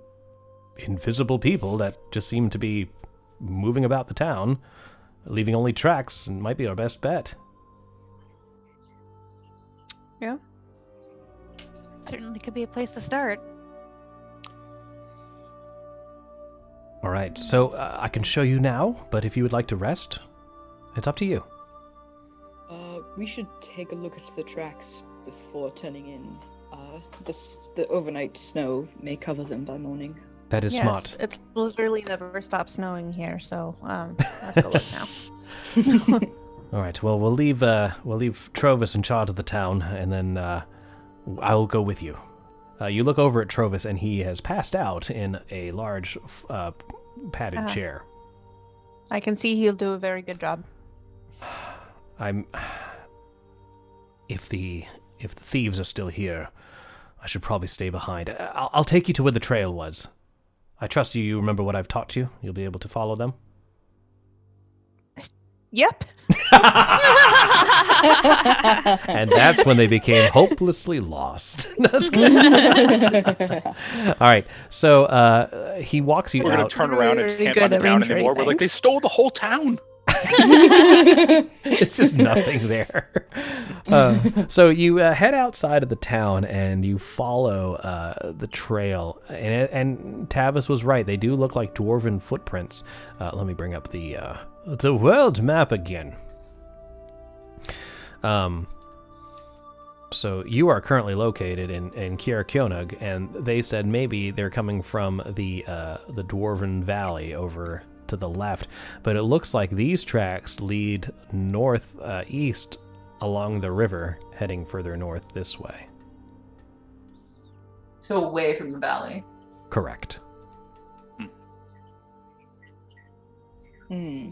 invisible people that just seem to be moving about the town, leaving only tracks, it might be our best bet. Yeah. Certainly could be a place to start. All right, so I can show you now, but if you would like to rest, it's up to you. We should take a look at the tracks before turning in. The overnight snow may cover them by morning. That is smart. It literally never stops snowing here, so let's go look now. All right, well, we'll leave Trovis in charge of the town, and then I'll go with you. You look over at Trovis, and he has passed out in a large padded chair. I can see he'll do a very good job. If the thieves are still here, I should probably stay behind. I'll take you to where the trail was. I trust you remember what I've taught you. You'll be able to follow them. Yep. And that's when they became hopelessly lost. That's good. All right, so he walks you We're out. going to turn around and can't good find the at town ranger anymore. We're like, things. they stole the whole town. It's just nothing there. So you head outside of the town and you follow the trail. And Tavis was right. They do look like dwarven footprints. Let me bring up the world map again. So you are currently located in Caer-Konig, and they said maybe they're coming from the Dwarven Valley over to the left, but it looks like these tracks lead northeast along the river, heading further north this way. So away from the valley. Correct. Hmm.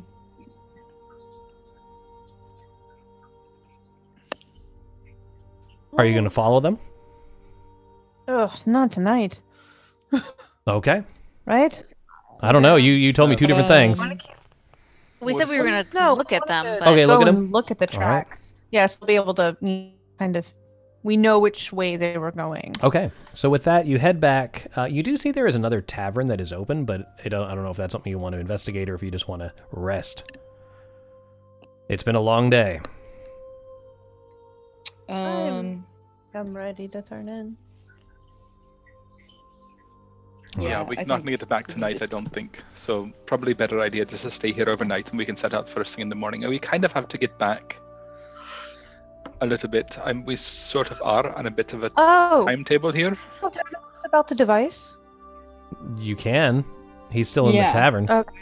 Are you going to follow them? Ugh, not tonight. Okay. Right? I don't know. You told me two different things. We said we were going to look at them. But Okay, look at Go them. and look at the All right. tracks. Yes, we'll be able to kind of. We know which way they were going. Okay. So with that, you head back. You do see there is another tavern that is open, but I don't know if that's something you want to investigate or if you just want to rest. It's been a long day. I'm ready to turn in. Yeah, we're not going to get back tonight, I don't think. So probably better idea just to stay here overnight and we can set out first thing in the morning. And we kind of have to get back a little bit. We sort of are on a bit of a timetable here. Well, tell us about the device. You can. He's still in the tavern. Okay.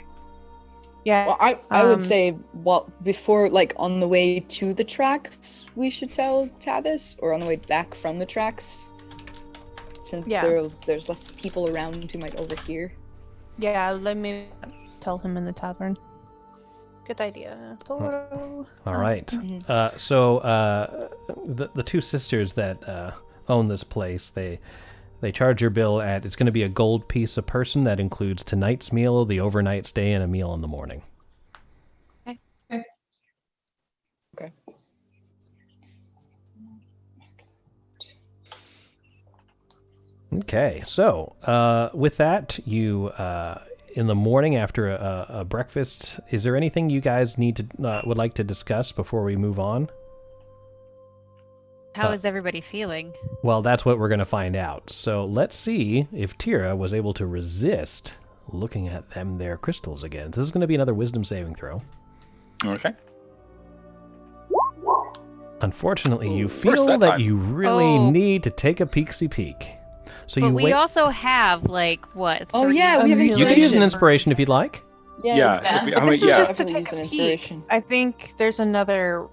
Yeah. Well, I would say, before, like, on the way to the tracks, we should tell Tavis, or on the way back from the tracks, since there's less people around who might overhear. Yeah, let me tell him in the tavern. Good idea. Toro. All right. So the two sisters that own this place, they charge your bill at, it's going to be a gold piece a person that includes tonight's meal, the overnight stay, and a meal in the morning. Okay. Okay, so with that, you in the morning after a breakfast, is there anything you guys need to would like to discuss before we move on? How is everybody feeling? Well, that's what we're going to find out. So let's see if Tira was able to resist looking at their crystals again. This is going to be another wisdom saving throw. Okay. Unfortunately, you feel that you really need to take a peeksy peek. So but you we also have, like, what? Oh, yeah, we have You could use an inspiration if you'd like. Yeah. This is just to Definitely take use an a inspiration. peek. I think there's another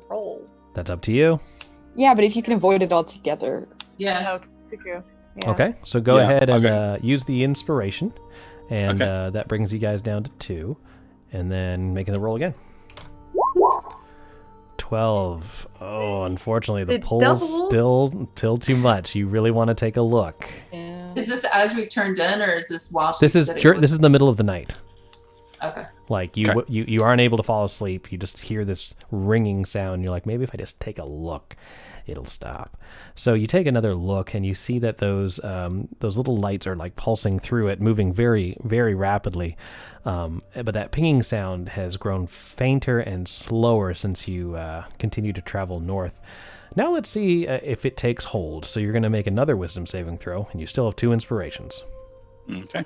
roll. That's up to you. Yeah, but if you can avoid it altogether. Yeah. Could you? Yeah. Okay, so go ahead and use the inspiration, and that brings you guys down to 2, and then making the roll again. 12. Oh, unfortunately, the poll's still too much. You really want to take a look. Yeah. Is this as we've turned in, or is this while This she's is sitting this is the middle of the night. Okay. Like you aren't able to fall asleep. You just hear this ringing sound. You're like, maybe if I just take a look, it'll stop. So you take another look, and you see that those little lights are like pulsing through it, moving very, very rapidly. But that pinging sound has grown fainter and slower since you continue to travel north. Now let's see if it takes hold. So you're going to make another wisdom saving throw, and you still have 2 inspirations. Okay.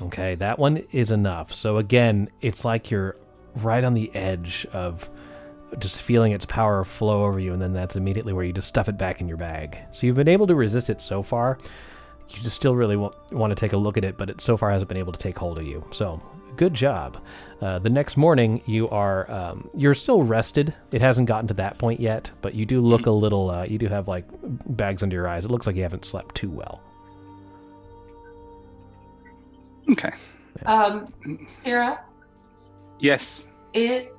Okay, that one is enough. So again, it's like you're right on the edge of just feeling its power flow over you, and then that's immediately where you just stuff it back in your bag. So you've been able to resist it so far. You just still really want to take a look at it, but it so far hasn't been able to take hold of you. So good job. The next morning, you're still rested. It hasn't gotten to that point yet, but you do look a little. You do have like bags under your eyes. It looks like you haven't slept too well. Okay. Sarah? Yes. It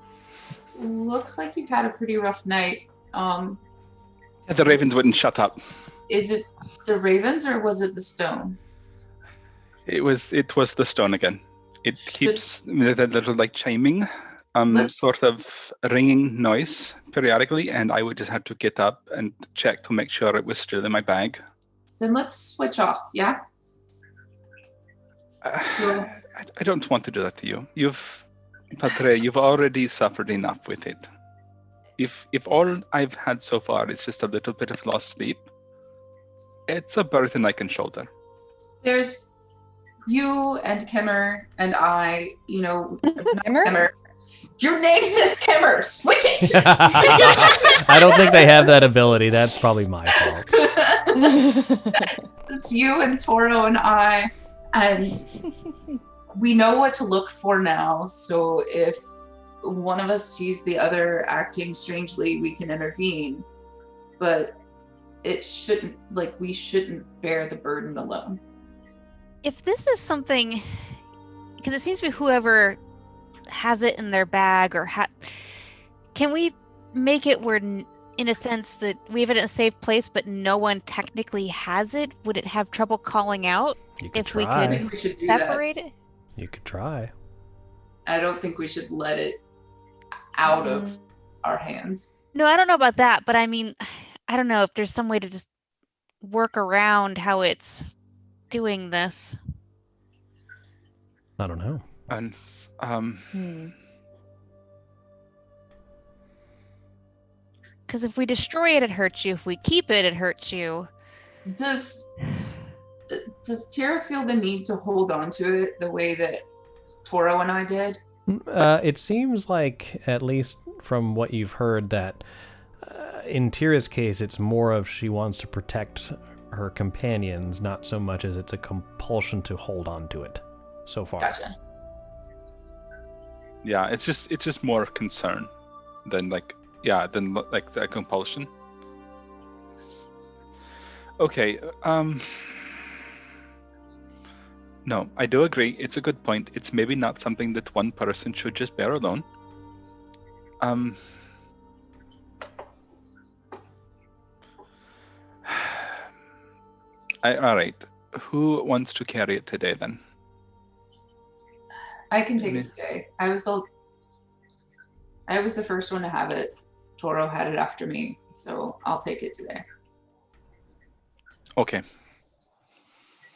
looks like you've had a pretty rough night. The ravens wouldn't shut up. Is it the ravens or was it the stone? It was the stone again. It keeps that little like chiming, sort of ringing noise periodically, and I would just have to get up and check to make sure it was still in my bag. Then let's switch off, yeah? I don't want to do that to you. Patre, you've already suffered enough with it. If all I've had so far is just a little bit of lost sleep, it's a burden I can shoulder. There's you and Kemmer and I, not Kemmer? Your name says Kemmer. Switch it. I don't think they have that ability. That's probably my fault. It's you and Toro and I, and we know what to look for now. So if one of us sees the other acting strangely, we can intervene. But we shouldn't bear the burden alone. If this is something, because it seems to be whoever has it in their bag or can we make it where, in a sense, that we have it in a safe place, but no one technically has it? Would it have trouble calling out if we try. could I think we should do separate it? You could try. I don't think we should let it out of our hands. No, I don't know about that, but I mean, I don't know if there's some way to just work around how it's doing this. I don't know. And Because if we destroy it, it hurts you. If we keep it, it hurts you. Does Tira feel the need to hold on to it the way that Toro and I did? It seems like, at least from what you've heard, that in Tira's case, it's more of she wants to protect her companions, not so much as it's a compulsion to hold on to it so far. Gotcha. Yeah, it's just more concern than like a compulsion. Okay. No, I do agree. It's a good point. It's maybe not something that one person should just bear alone. All right. Who wants to carry it today then? I can take it today. I was the first one to have it. Toro had it after me, so I'll take it today. Okay.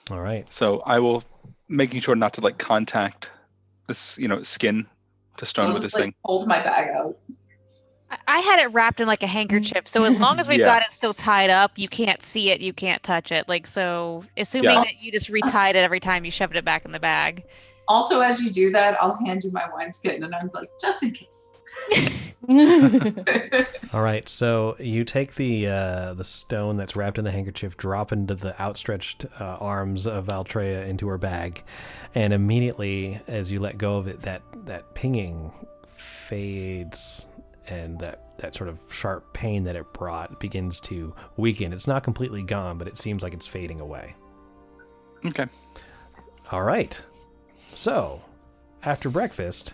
All right. So I will, making sure not to like contact this, skin to stone I'll with just this thing. hold my bag out. I had it wrapped in like a handkerchief, so as long as we've got it still tied up, you can't see it, you can't touch it. Like, so assuming that you just retied it every time you shoved it back in the bag. Also, as you do that, I'll hand you my wineskin, and I'm like, just in case. All right, so you take the stone that's wrapped in the handkerchief, drop into the outstretched arms of Altrea into her bag, and immediately, as you let go of it, that pinging fades, and that sort of sharp pain that it brought begins to weaken. It's not completely gone, but it seems like it's fading away. Okay. All right. So, after breakfast,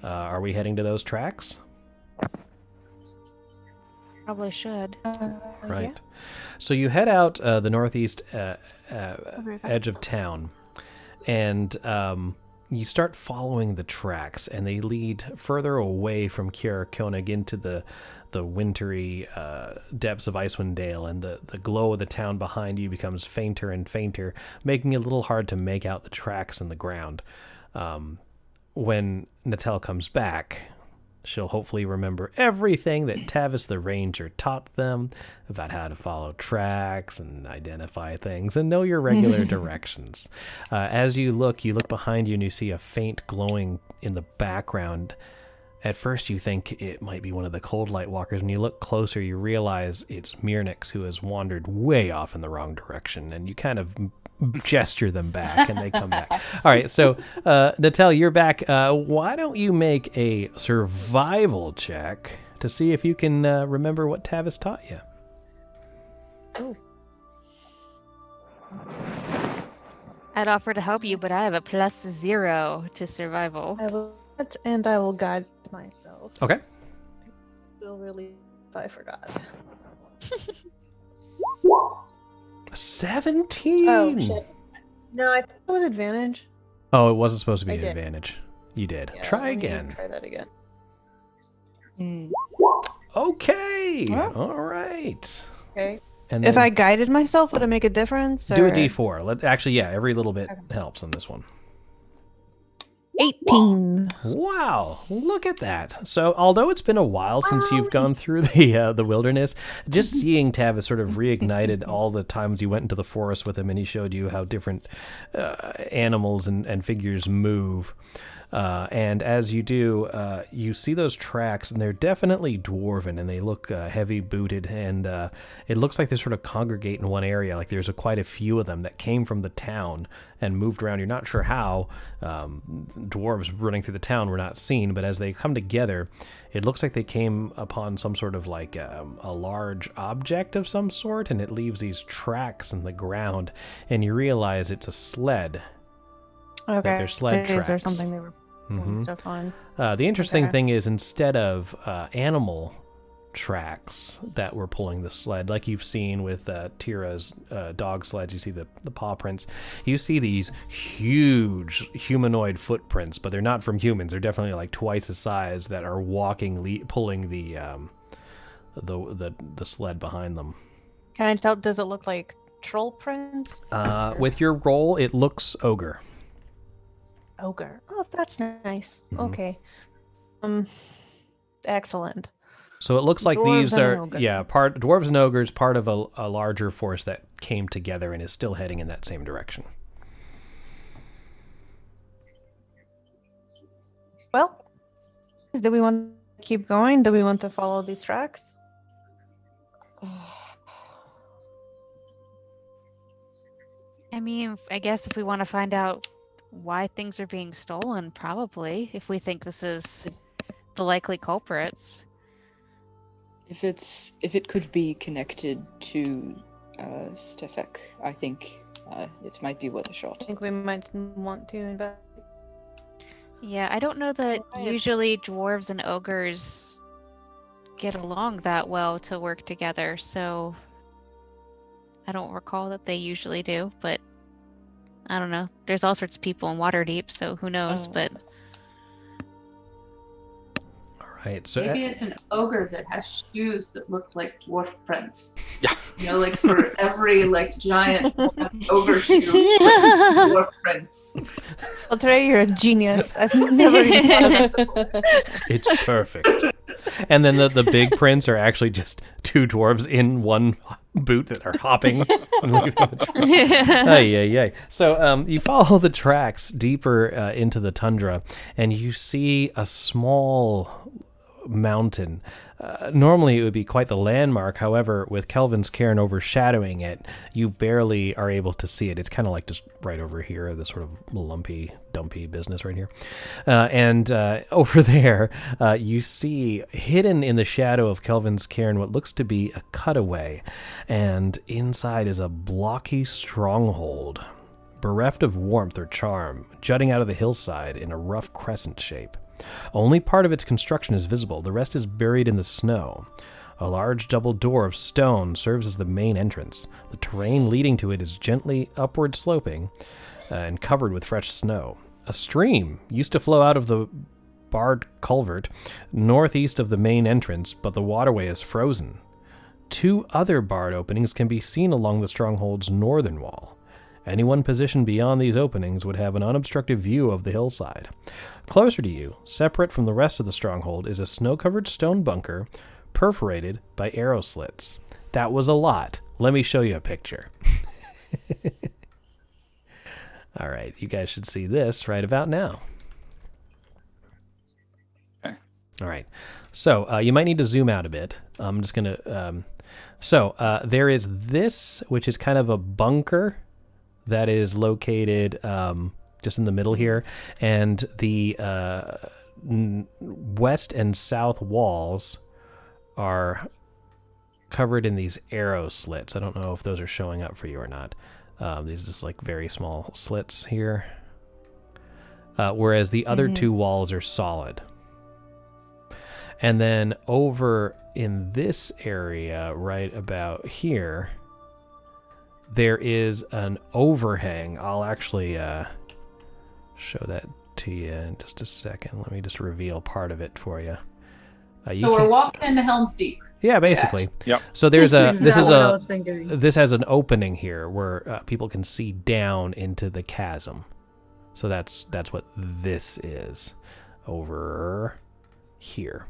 are we heading to those tracks? Probably should. Right. Yeah. So you head out the northeast edge of town, and you start following the tracks, and they lead further away from Caer-Konig into the wintry depths of Icewind Dale, and the glow of the town behind you becomes fainter and fainter, making it a little hard to make out the tracks in the ground. when Natel comes back, she'll hopefully remember everything that Tavis the Ranger taught them about how to follow tracks and identify things and know your regular directions. As you look behind you and you see a faint glowing in the background. At first you think it might be one of the Cold Light Walkers. When you look closer, you realize it's Mirnix, who has wandered way off in the wrong direction, and you kind of gesture them back, and they come back. All right, so Natel, you're back. Why don't you make a survival check to see if you can remember what Tavis taught you? Oh. I'd offer to help you, but I have a +0 to survival. I will, and I will guide myself. Okay. Feel really if I forgot. 17. Oh shit! No, I thought it was advantage. Oh, it wasn't supposed to be I an did. advantage. You did. Yeah, Try let me again. Try that again. Okay. Huh? All right. Okay. And If then I guided myself, would it make a difference? do a or- D4. Actually, yeah, every little bit helps on this one. 18. Wow, look at that. So, although it's been a while since you've gone through the wilderness, just seeing Tavis sort of reignited all the times you went into the forest with him and he showed you how different animals and figures move. And as you do, you see those tracks, and they're definitely dwarven, and they look heavy-booted, and it looks like they sort of congregate in one area. Like there's quite a few of them that came from the town and moved around. You're not sure how. Dwarves running through the town were not seen, but as they come together, it looks like they came upon some sort of like a large object of some sort, and it leaves these tracks in the ground, and you realize it's a sled. Okay. They're sled Is there tracks. something they were pulling stuff on? The interesting Okay. thing is, instead of animal tracks that were pulling the sled, like you've seen with Tira's dog sleds, you see the paw prints. You see these huge humanoid footprints, but they're not from humans. They're definitely like twice the size that are walking, pulling the sled behind them. Can I tell? Does it look like troll prints? With your roll, it looks ogre. Ogre. Oh, that's nice. Mhm. Okay. Excellent. So it looks like Dwarves these and an are, ogre. part dwarves and ogres, part of a larger force that came together and is still heading in that same direction. Well, do we want to keep going? Do we want to follow these tracks? I mean, I guess if we want to find out why things are being stolen, probably, if we think this is the likely culprits. If it could be connected to Stefek, I think it might be worth a shot. I think we might want to invest. Yeah, I don't know that Right. usually dwarves and ogres get along that well to work together, so I don't recall that they usually do, but I don't know. There's all sorts of people in Waterdeep, so who knows, but Right. So Maybe it's an ogre that has shoes that look like dwarf prints. Yes. You know, like for every like giant ogre shoe, dwarf prints. Well, Trey, you're a genius. I've never even thought of it. it's perfect. And then the big prints are actually just two dwarves in one boot that are hopping. Ay. So you follow the tracks deeper into the tundra, and you see a small mountain. Normally it would be quite the landmark. However, with Kelvin's cairn overshadowing it, you barely are able to see it. It's kind of like just right over here, this sort of lumpy, dumpy business right here. And over there, you see hidden in the shadow of Kelvin's cairn what looks to be a cutaway. And inside is a blocky stronghold, bereft of warmth or charm, jutting out of the hillside in a rough crescent shape. Only part of its construction is visible, the rest is buried in the snow. A large double door of stone serves as the main entrance. The terrain leading to it is gently upward sloping and covered with fresh snow. A stream used to flow out of the barred culvert northeast of the main entrance, but the waterway is frozen. Two other barred openings can be seen along the stronghold's northern wall. Anyone positioned beyond these openings would have an unobstructed view of the hillside. Closer to you, separate from the rest of the stronghold, is a snow-covered stone bunker perforated by arrow slits. That was a lot. Let me show you a picture. All right, you guys should see this right about now. Okay. All right, so you might need to zoom out a bit. I'm just going to... there is this, which is kind of a bunker that is located just in the middle here, and the west and south walls are covered in these arrow slits. I don't know if those are showing up for you or not. These are just like very small slits here, whereas the other two walls are solid. And then over in this area, right about here, there is an overhang. I'll actually show that to you in just a second. Let me just reveal part of it for you. So we're walking into Helm's Deep. Yeah, basically. Yep. So there's Thinking. this has an opening here where people can see down into the chasm. So that's what this is over here.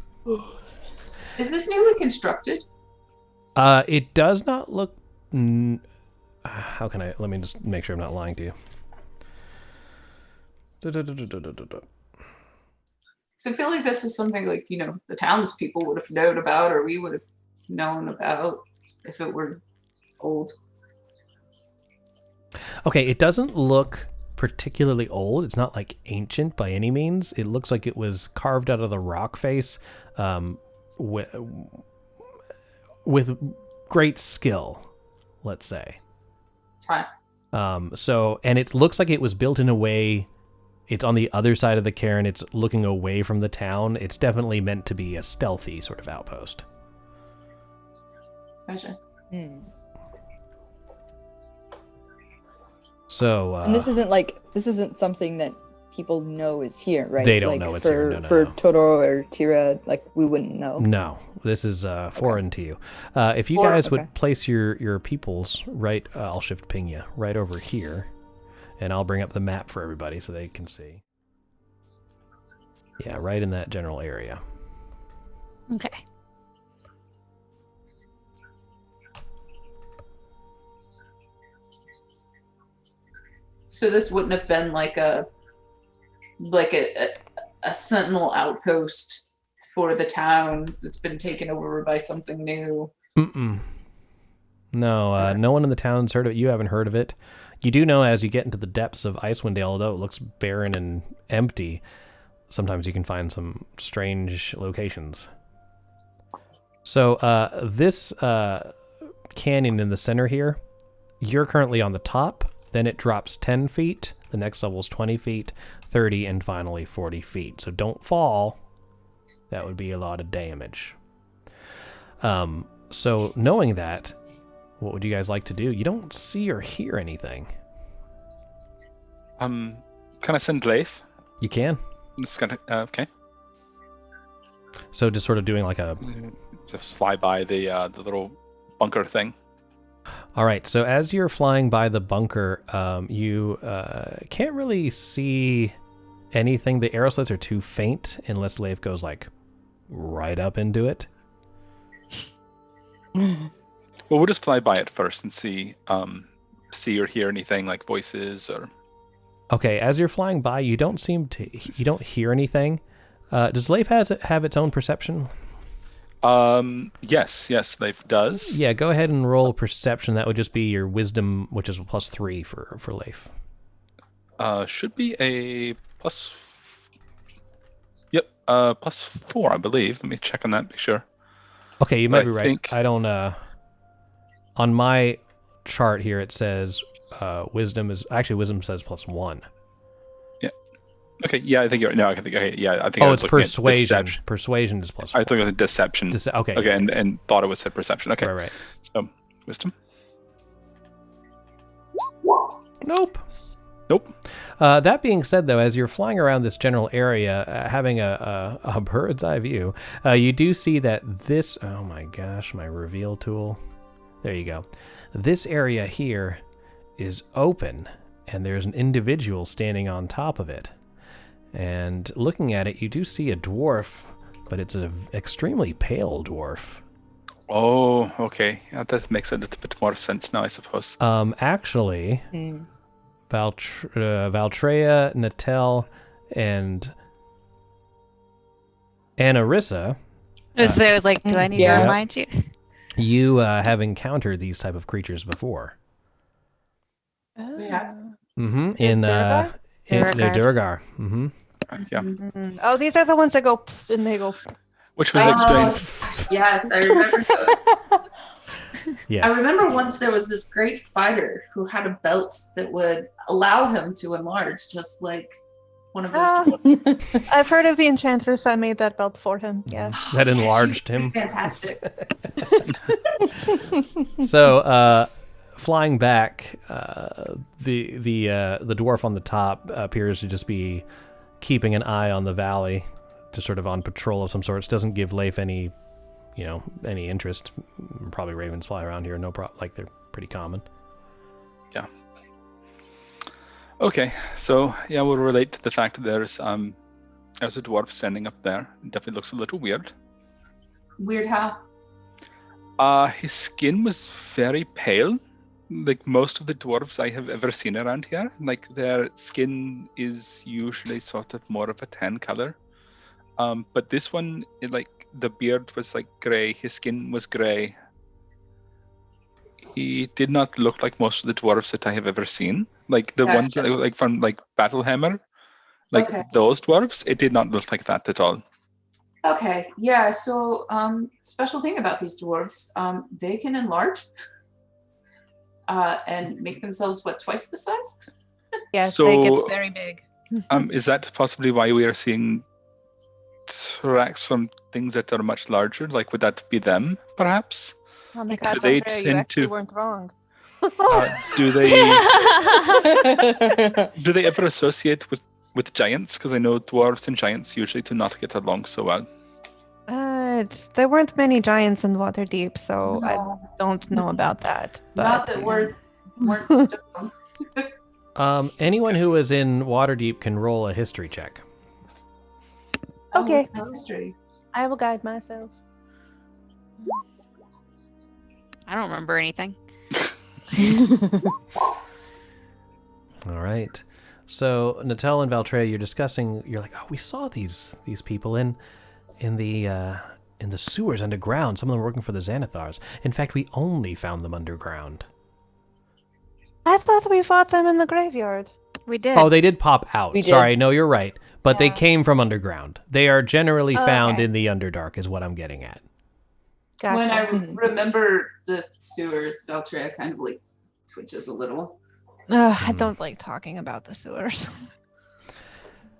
Is this newly constructed? It does not look. How can I? Let me just make sure I'm not lying to you. So I feel like this is something like, the townspeople would have known about, or we would have known about if it were old. Okay, it doesn't look particularly old. It's not like ancient by any means. It looks like it was carved out of the rock face with great skill, let's say. Right. And it looks like it was built in a way. It's on the other side of the cairn. It's looking away from the town. It's definitely meant to be a stealthy sort of outpost. Gotcha. So, and this isn't something that people know is here, right? They don't know it's here. No, for Totoro or Tira, we wouldn't know. No, this is foreign to you. If you guys would place your peoples right, I'll shift ping you right over here. And I'll bring up the map for everybody so they can see. Yeah, right in that general area. Okay. So this wouldn't have been like a sentinel outpost for the town that's been taken over by something new. No, no one in the town's heard of it. You haven't heard of it. You do know as you get into the depths of Icewind Dale, although it looks barren and empty, sometimes you can find some strange locations. So this canyon in the center here, you're currently on the top, then it drops 10 feet, the next level is 20 feet, 30, and finally 40 feet. So don't fall. That would be a lot of damage. So knowing that, what would you guys like to do? You don't see or hear anything. Can I send Leif? You can. Okay. So just sort of doing like a... Just fly by the little bunker thing. All right, so as you're flying by the bunker, you can't really see anything. The arrow slits are too faint unless Leif goes right up into it. Well, we'll just fly by it first and see or hear anything like voices or. Okay, as you're flying by, you don't hear anything. Does Leif have its own perception? Yes, Leif does. Yeah, go ahead and roll perception. That would just be your wisdom, which is +3 for Leif. Should be a plus. Yep, +4, I believe. Let me check on that, be sure. Okay, you might be right. I don't. On my chart here, it says wisdom says +1. Yeah. Okay. Yeah, I think you're. No, I think. Okay. Yeah, I think. Oh, it's persuasion. Persuasion is +4. I thought it was deception. Okay. Okay, and thought it was said perception. Okay. Right. So, wisdom. Nope. That being said, though, as you're flying around this general area, having a bird's eye view, you do see that this... Oh my gosh, my reveal tool. There you go. This area here is open, and there's an individual standing on top of it. And looking at it, you do see a dwarf, but it's an extremely pale dwarf. Oh, okay. Yeah, that makes a little bit more sense now, I suppose. Actually, Valtreya, Natel, and Anarissa. So I was like, do I need to remind you? You have encountered these type of creatures before. We have. Mm-hmm. In the duergar. Mm-hmm. Yeah. Oh, these are the ones that go pff, and they go. Which was explained. Yes, I remember those. Yes. I remember once there was this great fighter who had a belt that would allow him to enlarge, just like one of those. I've heard of the enchantress that made that belt for him. Yeah. That enlarged him. Fantastic. So, flying back, the dwarf on the top appears to just be keeping an eye on the valley, just sort of on patrol of some sorts. Doesn't give Leif any interest. Probably ravens fly around here, no problem. Like, they're pretty common. Yeah. Okay, so yeah, we'll relate to the fact that there's a dwarf standing up there. It definitely looks a little weird. Weird how? His skin was very pale. Like most of the dwarves I have ever seen around here, like their skin is usually sort of more of a tan color. But this one, the beard was like gray, his skin was gray. He did not look like most of the dwarves that I have ever seen. Like the ones that, like from like Battlehammer, those dwarves, it did not look like that at all. Okay, yeah, so special thing about these dwarves, they can enlarge and make themselves, twice the size? Yes, so, they get very big. Is that possibly why we are seeing tracks from things that are much larger? Like, would that be them, perhaps? Oh my God, do they Valtreya, you tend actually to? weren't wrong. Do they? Do they ever associate with giants? Because I know dwarves and giants usually do not get along so well. There weren't many giants in Waterdeep, so I don't know about that. But, Not that weren't stone. Anyone who is in Waterdeep can roll a history check. Okay. History. I will guide myself. I don't remember anything. All right. So Natel and Valtreya, you're discussing. You're like, oh, we saw these people in the sewers underground. Some of them were working for the Xanathars. In fact, we only found them underground. I thought we fought them in the graveyard. We did. Oh, they did pop out. We did. Sorry, no, you're right. But they came from underground. They are generally found okay. in the Underdark, is what I'm getting at. Gotcha. When I remember the sewers, Valtreya kind of like twitches a little. I don't like talking about the sewers.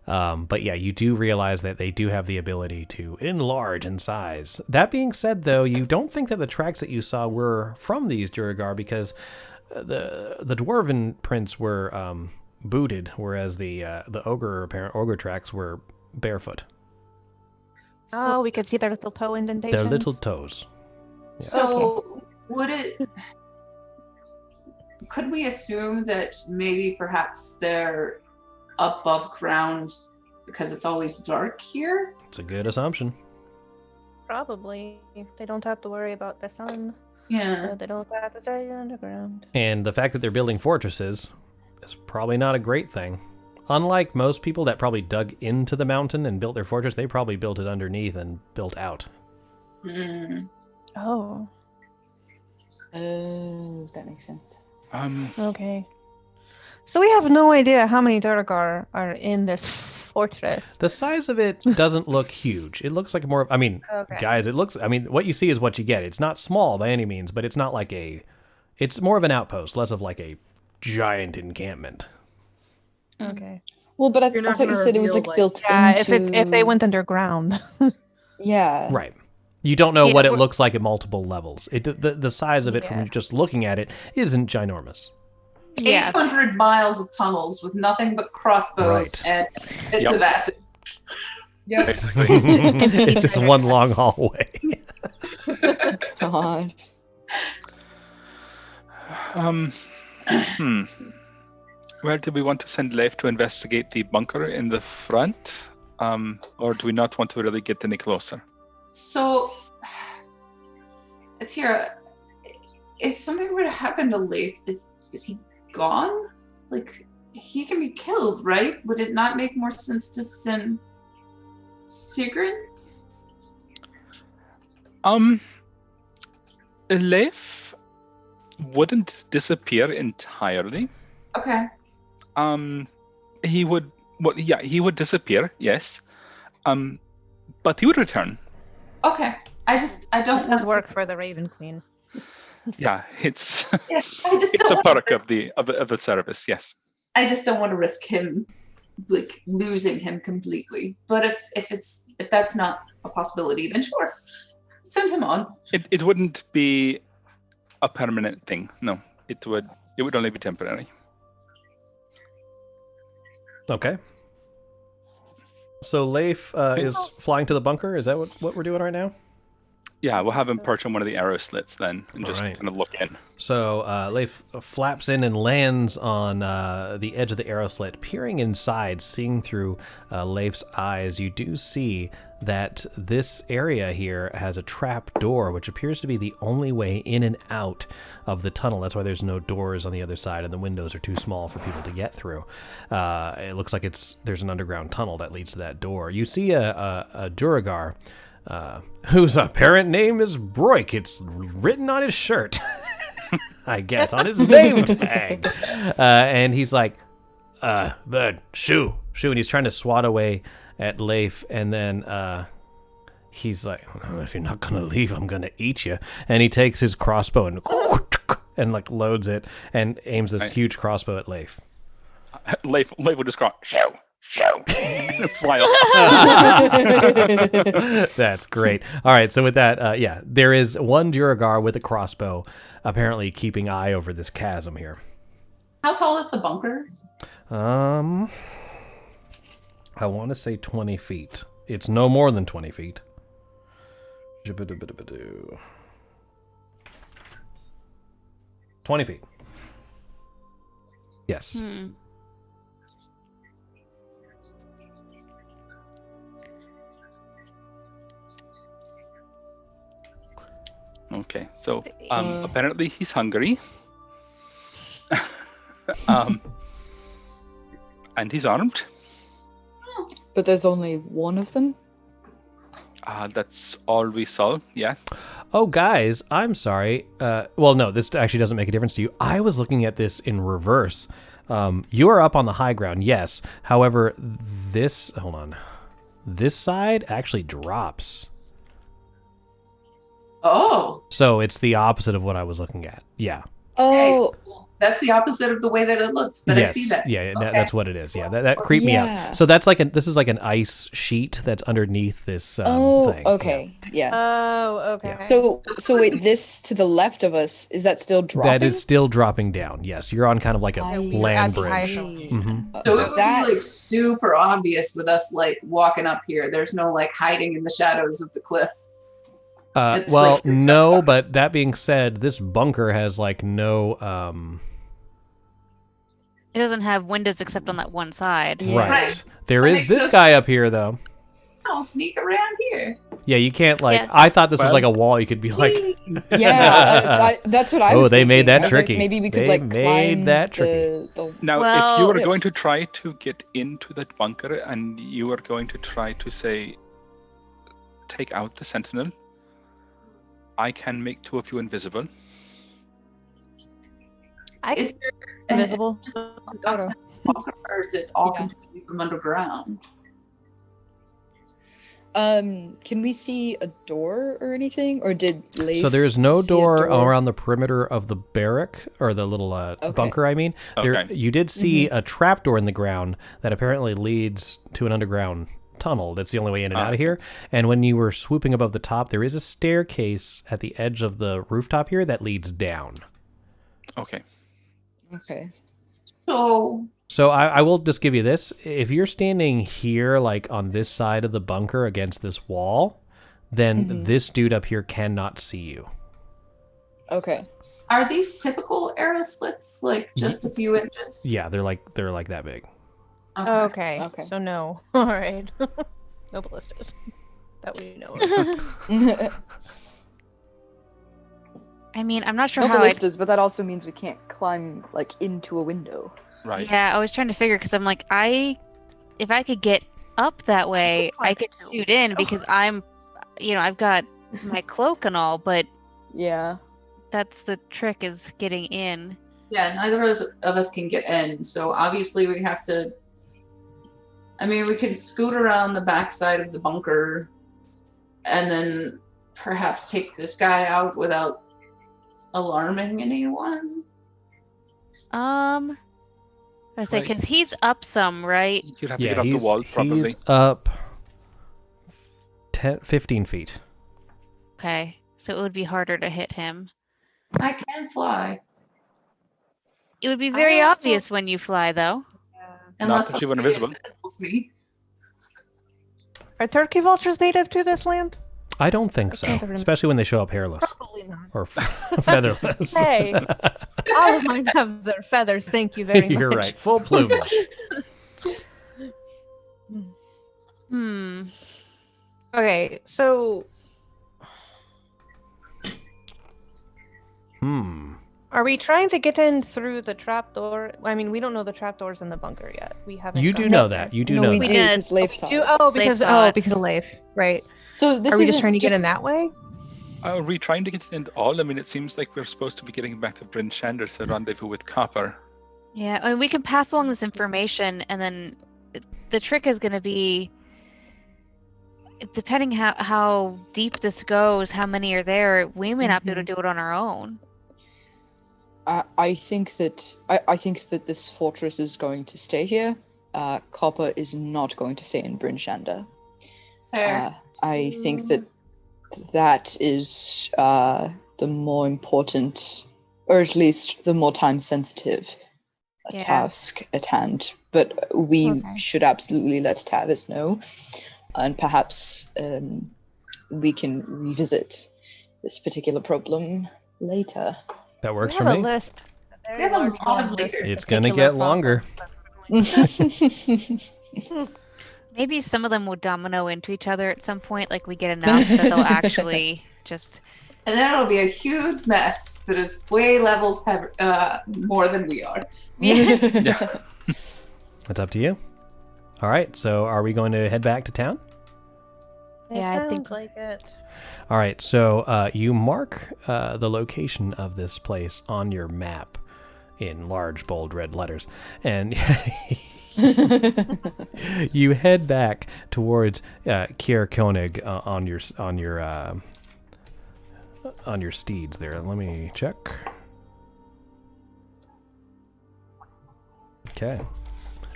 But yeah, you do realize that they do have the ability to enlarge in size. That being said, though, you don't think that the tracks that you saw were from these duergar, because the dwarven prints were booted, whereas the ogre tracks were barefoot. Oh, we could see their little toe indentations. Their little toes. Yeah. So could we assume that maybe perhaps they're above ground because it's always dark here? It's a good assumption. Probably. They don't have to worry about the sun. Yeah. So they don't have to stay underground. And the fact that they're building fortresses is probably not a great thing. Unlike most people that probably dug into the mountain and built their fortress, they probably built it underneath and built out. Oh. Oh, that makes sense. Okay. So we have no idea how many duergar are in this fortress. The size of it doesn't look huge. It looks like more, guys, what you see is what you get. It's not small by any means, but it's not like it's more of an outpost, less of like a giant encampment. Okay. Well, but I thought you said it was like built into... if they went underground. Yeah. Right. You don't know what it looks like at multiple levels. The size of it from just looking at it isn't ginormous. Yeah. 800 miles of tunnels with nothing but crossbows and bits of acid. Yep. It's just one long hallway. God. Well, do we want to send Leif to investigate the bunker in the front? Or do we not want to really get any closer? So, Atira, if something were to happen to Leif, is he gone? Like, he can be killed, right? Would it not make more sense to send Sigrun? Leif wouldn't disappear entirely. Okay. He would. Well, yeah, he would disappear. Yes. But he would return. Okay. I don't It does work for the Raven Queen. Yeah, it's it's a perk of the service. Yes. I just don't want to risk him, like, losing him completely. But if that's not a possibility, then sure, send him on. It wouldn't be a permanent thing. No, it would only be temporary. Okay. So Leif is flying to the bunker. Is that what we're doing right now? Yeah, we'll have him perch on one of the arrow slits then and just right. kind of look in. So Leif flaps in and lands on the edge of the arrow slit. Peering inside, seeing through Leif's eyes, you do see that this area here has a trap door, which appears to be the only way in and out of the tunnel. That's why there's no doors on the other side, and the windows are too small for people to get through. It looks like there's an underground tunnel that leads to that door. You see a duergar, whose apparent name is Broik. It's written on his shirt, I guess, on his name tag. And he's like, bird, shoo, and he's trying to swat away at Leif, and then he's like, if you're not gonna leave, I'm gonna eat you. And he takes his crossbow and like loads it and aims this huge crossbow at Leif. Leif will just go, shoo. Fly off. That's great. All right, so with that, there is one duergar with a crossbow, apparently keeping eye over this chasm here. How tall is the bunker? I want to say 20 feet. It's no more than 20 feet. 20 feet. Yes. Okay, so apparently he's hungry. And he's armed. But there's only one of them? That's all we saw, yes. Oh, guys, I'm sorry. Well, no, this actually doesn't make a difference to you. I was looking at this in reverse. You are up on the high ground, yes. However, this side actually drops. Oh. So it's the opposite of what I was looking at. Yeah. Oh. Okay. That's the opposite of the way that it looks, but yes. I see that. Yeah, okay. That's what it is. Yeah, that creeped me out. So that's this is like an ice sheet that's underneath this thing. Okay. Yeah. Oh, okay. Yeah. So wait, this to the left of us, is that still dropping? That is still dropping down. Yes, you're on kind of like a land bridge. Mm-hmm. So it would be like super obvious with us like walking up here. There's no like hiding in the shadows of the cliff. Well, no, but that being said, this bunker has like no It doesn't have windows except on that one side. Right. There is this guy up here, though. I'll sneak around here. Yeah, you can't I thought this was like a wall. You could be like. Yeah, that's what I was. Oh, they made that like, tricky. maybe we could climb that tricky. Now, if you were going to try to get into that bunker and you were going to try to say, take out the sentinel, I can make two of you invisible. Is there invisible outside bunker, or is it all completely from underground? Can we see a door or anything, or did Leif So there's no see a door around the perimeter of the barrack or the little bunker. I mean, you did see a trap door in the ground that apparently leads to an underground tunnel. That's the only way in and out of here. And when you were swooping above the top, there is a staircase at the edge of the rooftop here that leads down. Okay. So I will just give you this. If you're standing here, like on this side of the bunker against this wall, then this dude up here cannot see you. Okay. Are these typical arrow slits, like just a few inches? Yeah, they're like that big. Okay. So no. All right. No ballistas that we know of. I mean, I'm not sure No how ballistas, but that also means we can't climb like into a window. Right. Yeah, I was trying to figure because I'm like, if I could get up that way, I could shoot in because I'm, I've got my cloak and all, but yeah, that's the trick is getting in. Yeah, neither of us can get in, so obviously we have to. I mean, we could scoot around the backside of the bunker, and then perhaps take this guy out without alarming anyone. I say because he's up some, right? You'd have to get up the wall, probably. He's up 15 feet. Okay, so it would be harder to hit him. I can fly. It would be very obvious when you fly, though. Unless you went invisible. Me. Are turkey vultures native to this land? I don't think so, especially when they show up hairless. Probably not. Or featherless. Hey, all of mine have their feathers. Thank you very much. You're right. Full plumage. Okay, so. Are we trying to get in through the trapdoor? I mean, we don't know the trapdoors in the bunker yet. We haven't. You do know that. You do know we that. do because Leif saw it. Because of Leif, right? So this are we just isn't trying to get in that way? Are we trying to get in all? I mean, it seems like we're supposed to be getting back to Bryn Shander to rendezvous with Copper. Yeah, I mean, we can pass along this information, and then the trick is going to be, depending how deep this goes, how many are there, we may not be able to do it on our own. I think that this fortress is going to stay here. Copper is not going to stay in Bryn Shander. I think that is the more important, or at least the more time-sensitive task at hand. But we should absolutely let Tavis know, and perhaps we can revisit this particular problem later. That works for me. We have a lot of leaders. It's going to get longer. Maybe some of them will domino into each other at some point. Like we get enough that they'll actually just. And then it'll be a huge mess that is way levels more than we are. Yeah. It's up to you. All right. So are we going to head back to town? I think like it. All right. So you mark the location of this place on your map in large, bold red letters. And you head back towards Caer-Konig on your steeds there. Let me check. Okay.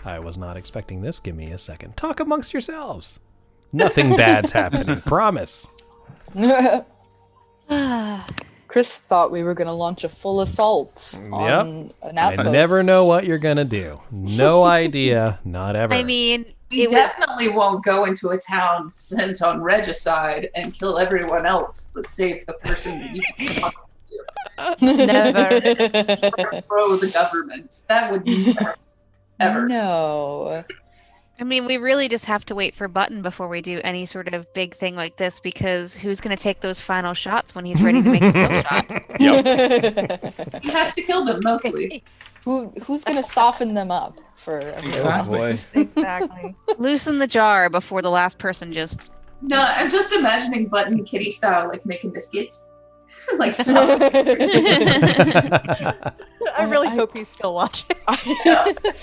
I was not expecting this. Give me a second. Talk amongst yourselves. Nothing bad's happening. Promise. Chris thought we were going to launch a full assault on an outpost. I never know what you're going to do. No idea. Not ever. I mean, we definitely won't go into a town sent on regicide and kill everyone else, but save the person that you can talk to. Never. Throw the government. That would never, ever. No. I mean, we really just have to wait for Button before we do any sort of big thing like this, because who's going to take those final shots when he's ready to make the kill shot? Yep. He has to kill them mostly. Who's going to soften them up for everyone else? Exactly. Loosen the jar before the last person just. No, I'm just imagining Button Kitty style, like making biscuits. Like I really hope he's still watching.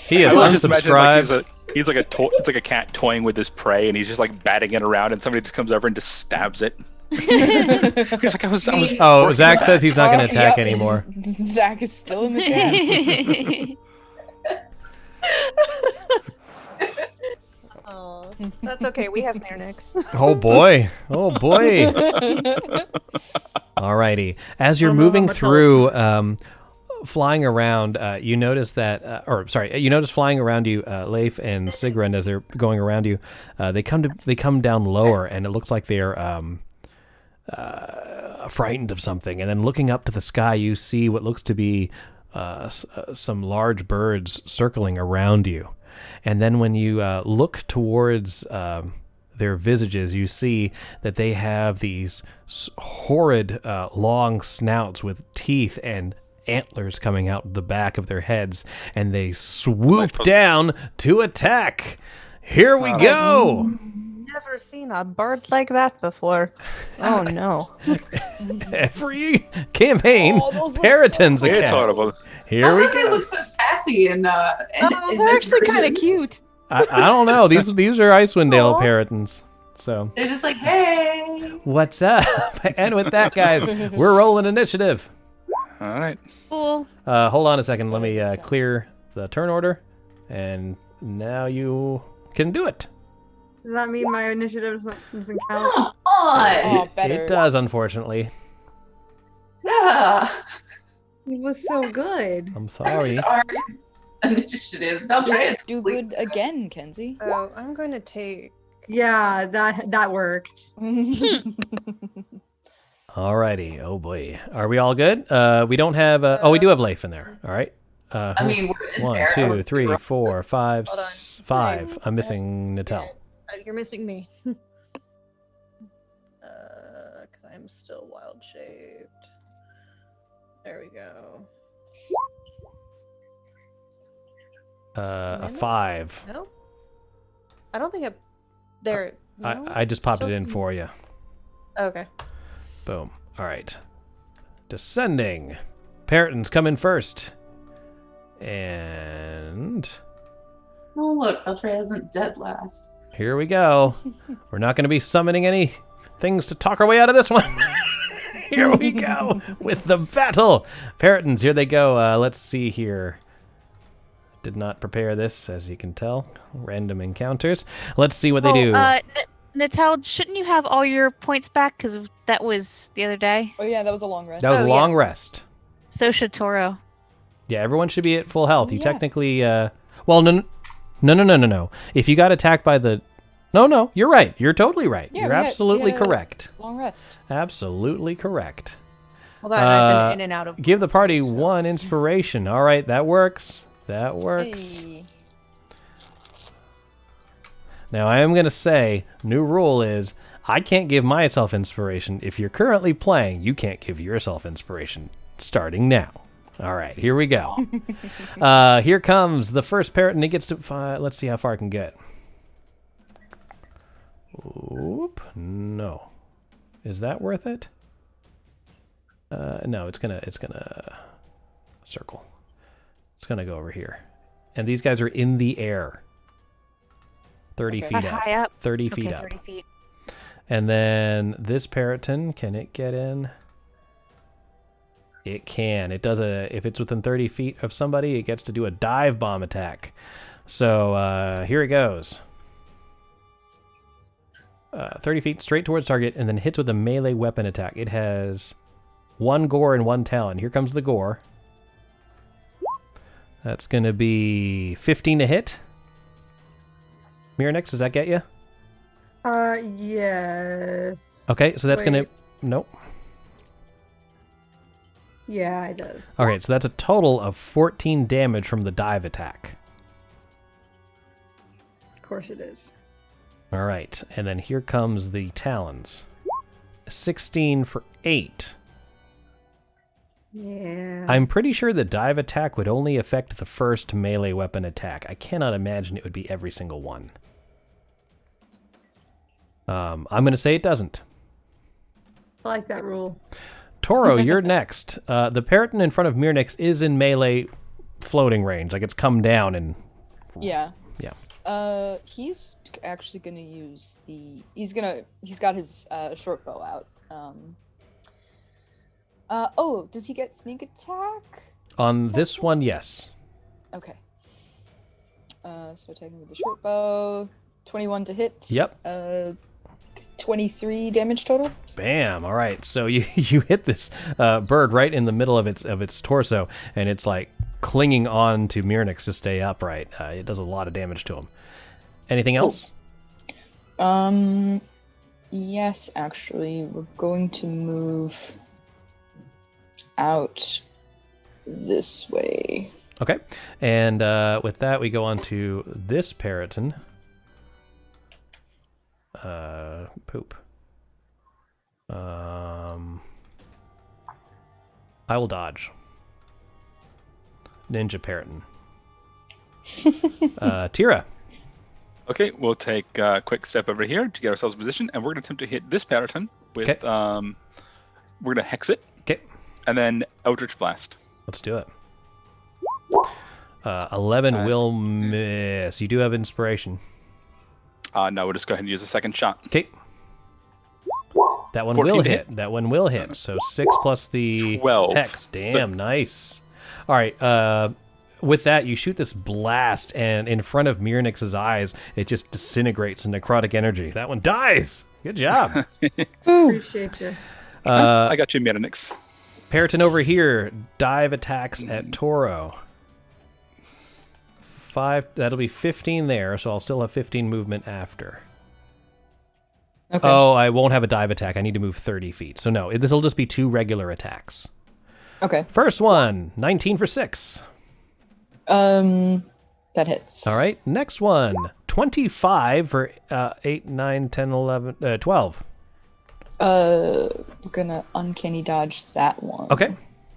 He is unsubscribed. He's like it's like a cat toying with his prey, and he's just like batting it around, and somebody just comes over and just stabs it. He's like, I was oh, Zach says he's not going to attack anymore. Zach is still in the game. Oh, that's okay. We have Marnix. Oh boy. Oh boy. Alrighty. As you're moving through, flying around, you notice that, you notice flying around you, Leif and Sigrun, as they're going around you, they come down lower, and it looks like they're frightened of something. And then looking up to the sky, you see what looks to be some large birds circling around you. And then when you look towards their visages, you see that they have these horrid long snouts with teeth and antlers coming out the back of their heads, and they swoop down to attack. Here we go. Never seen a bird like that before. Oh no. Every campaign, Peritons It's account. horrible. Here we They go. look so sassy and Oh, they're actually kind of cute. I don't know. These are Icewind Dale Peritons. So They're just like, hey. what's up? And with that, guys, we're rolling initiative. All right. Cool. Hold on a second. Let me clear the turn order, and now you can do it. Does that mean my initiative doesn't count? Come on. It does, unfortunately. Yeah. It was so good. I'm sorry. Initiative. They'll try it. Do good again, Kenzie. Oh, I'm going to take. Yeah, that worked. Alrighty. Oh boy. Are we all good? We don't have. We do have Leif in there. All right. I mean, we're in 1, there. 2, 3, 4, 5, Hold on. 5. I'm missing Natel. You're missing me. Because I'm still wild shaped. There we go. A 5. No? I don't think there. No? I just popped it Still in some- for you. Okay. Boom. All right. Descending. Peritons come in first. And Oh, look. Beltray isn't dead last. here we go. We're not going to be summoning any things to talk our way out of this one. Here we go with the battle. Peritons, here they go. Let's see here. Did not prepare this, as you can tell. Random encounters. Let's see what they do. Natal, shouldn't you have all your points back? Because that was the other day. Oh yeah, that was a long rest. That was a long rest. So should Toro. Yeah, everyone should be at full health. You Yeah. technically, well, no. If you got attacked by the, no, you're right. You're totally right. Yeah, You're we had absolutely a correct. Long rest. Absolutely correct. Hold on, I've been in and out of. Give the party 1 inspiration. All right, that works. That works. Hey. Now, I am going to say, new rule is, I can't give myself inspiration. If you're currently playing, you can't give yourself inspiration. Starting now. All right, here we go. Here comes the first parrot, and it gets to 5. Let's see how far I can get. Oop, no. Is that worth it? No, it's gonna circle. It's gonna go over here. And these guys are in the air. 30 Okay. feet Not up. high up. 30 feet Okay, up. 30 feet. And then this Peryton, can it get in? It can. It does if it's within 30 feet of somebody, it gets to do a dive bomb attack. So here it goes. 30 feet straight towards target, and then hits with a melee weapon attack. It has 1 gore and 1 talon. Here comes the gore. That's going to be 15 to hit. Mirnex, does that get you? Yes. Okay, so that's going Wait. to... Nope. Yeah, it does. Okay, so that's a total of 14 damage from the dive attack. Of course it is. All right, and then here comes the talons. 16 for 8. Yeah. I'm pretty sure the dive attack would only affect the first melee weapon attack. I cannot imagine it would be every single one. I'm going to say it doesn't. I like that rule. Toro, you're next. The Peryton in front of Mirnex is in melee floating range. Like, it's come down and... Yeah. Yeah. He's actually gonna use the. He's got his short bow out. Oh, does he get sneak attack? On this one, yes. Okay. So attacking with the short bow, 21 to hit. Yep. 23 damage total. Bam! All right, so you hit this bird right in the middle of its torso, and it's like clinging on to Mirnex to stay upright. It does a lot of damage to him. Anything else? Yes, actually, we're going to move out this way. Okay. And with that, we go on to this Periton. Poop. I will dodge. Ninja Periton. Tira. Okay, we'll take a quick step over here to get ourselves in position, and we're going to attempt to hit this Periton with. Okay. We're going to hex it. Okay. And then Eldritch Blast. Let's do it. 11 will miss. You do have inspiration. No, we'll just go ahead and use a second shot. Okay. That one 14 will to hit. That one will hit. So 6 plus the 12. hex. Damn, nice. All right. With that, you shoot this blast, and in front of Mirnix's eyes, it just disintegrates in necrotic energy. That one dies. Good job. Appreciate you. I got you, Mirnix. Periton over here. Dive attacks at Toro. 5. That'll be 15 there, so I'll still have 15 movement after. Okay. Oh, I won't have a dive attack. I need to move 30 feet. So no, this will just be 2 regular attacks. Okay. First one, 19 for 6. That hits. All right. Next one, 25 for 8, 9, 10, 11, 12. We're gonna uncanny dodge that one. Okay.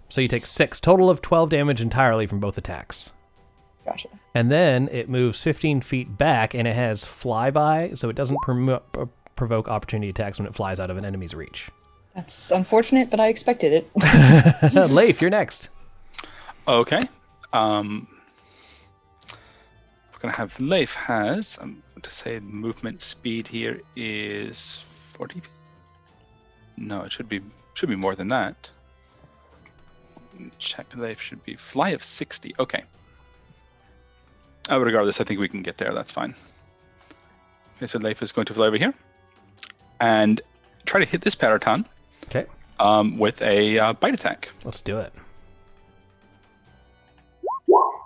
So you take 6. Total of 12 damage entirely from both attacks. Gotcha. And then it moves 15 feet back, and it has flyby, so it doesn't provoke opportunity attacks when it flies out of an enemy's reach. That's unfortunate, but I expected it. Leif, you're next. Okay. We're going to have Leif has, I'm going to say movement speed here is 40. No, it should be more than that. Check. Leif should be fly of 60. Okay. Regardless, I think we can get there. That's fine. Okay, so Leif is going to fly over here and try to hit this Periton. Okay. With a bite attack. Let's do it.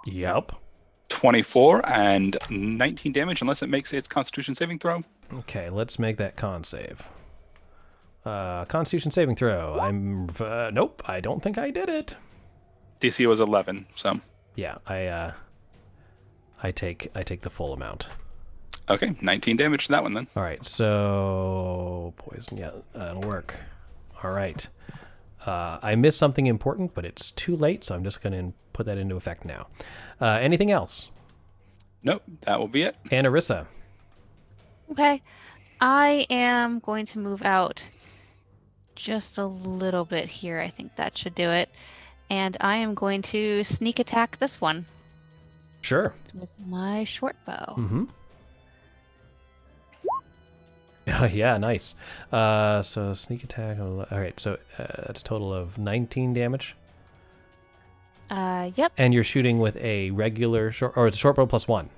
Yep. 24 and 19 damage, unless it makes its Constitution saving throw. Okay, let's make that con save. Constitution saving throw. Nope, I don't think I did it. DC was 11, so. Yeah, I take the full amount. Okay, 19 damage to that one then. All right, so poison. Yeah, that'll work. All right. I missed something important, but it's too late, so I'm just going to put that into effect now. Anything else? Nope, that will be it. And Arissa. Okay. I am going to move out just a little bit here. I think that should do it. And I am going to sneak attack this one. Sure. With my short bow. Mm-hmm. Yeah, nice. So sneak attack. All right, so that's a total of 19 damage. Yep. And you're shooting with a regular short, or it's a short bow plus 1.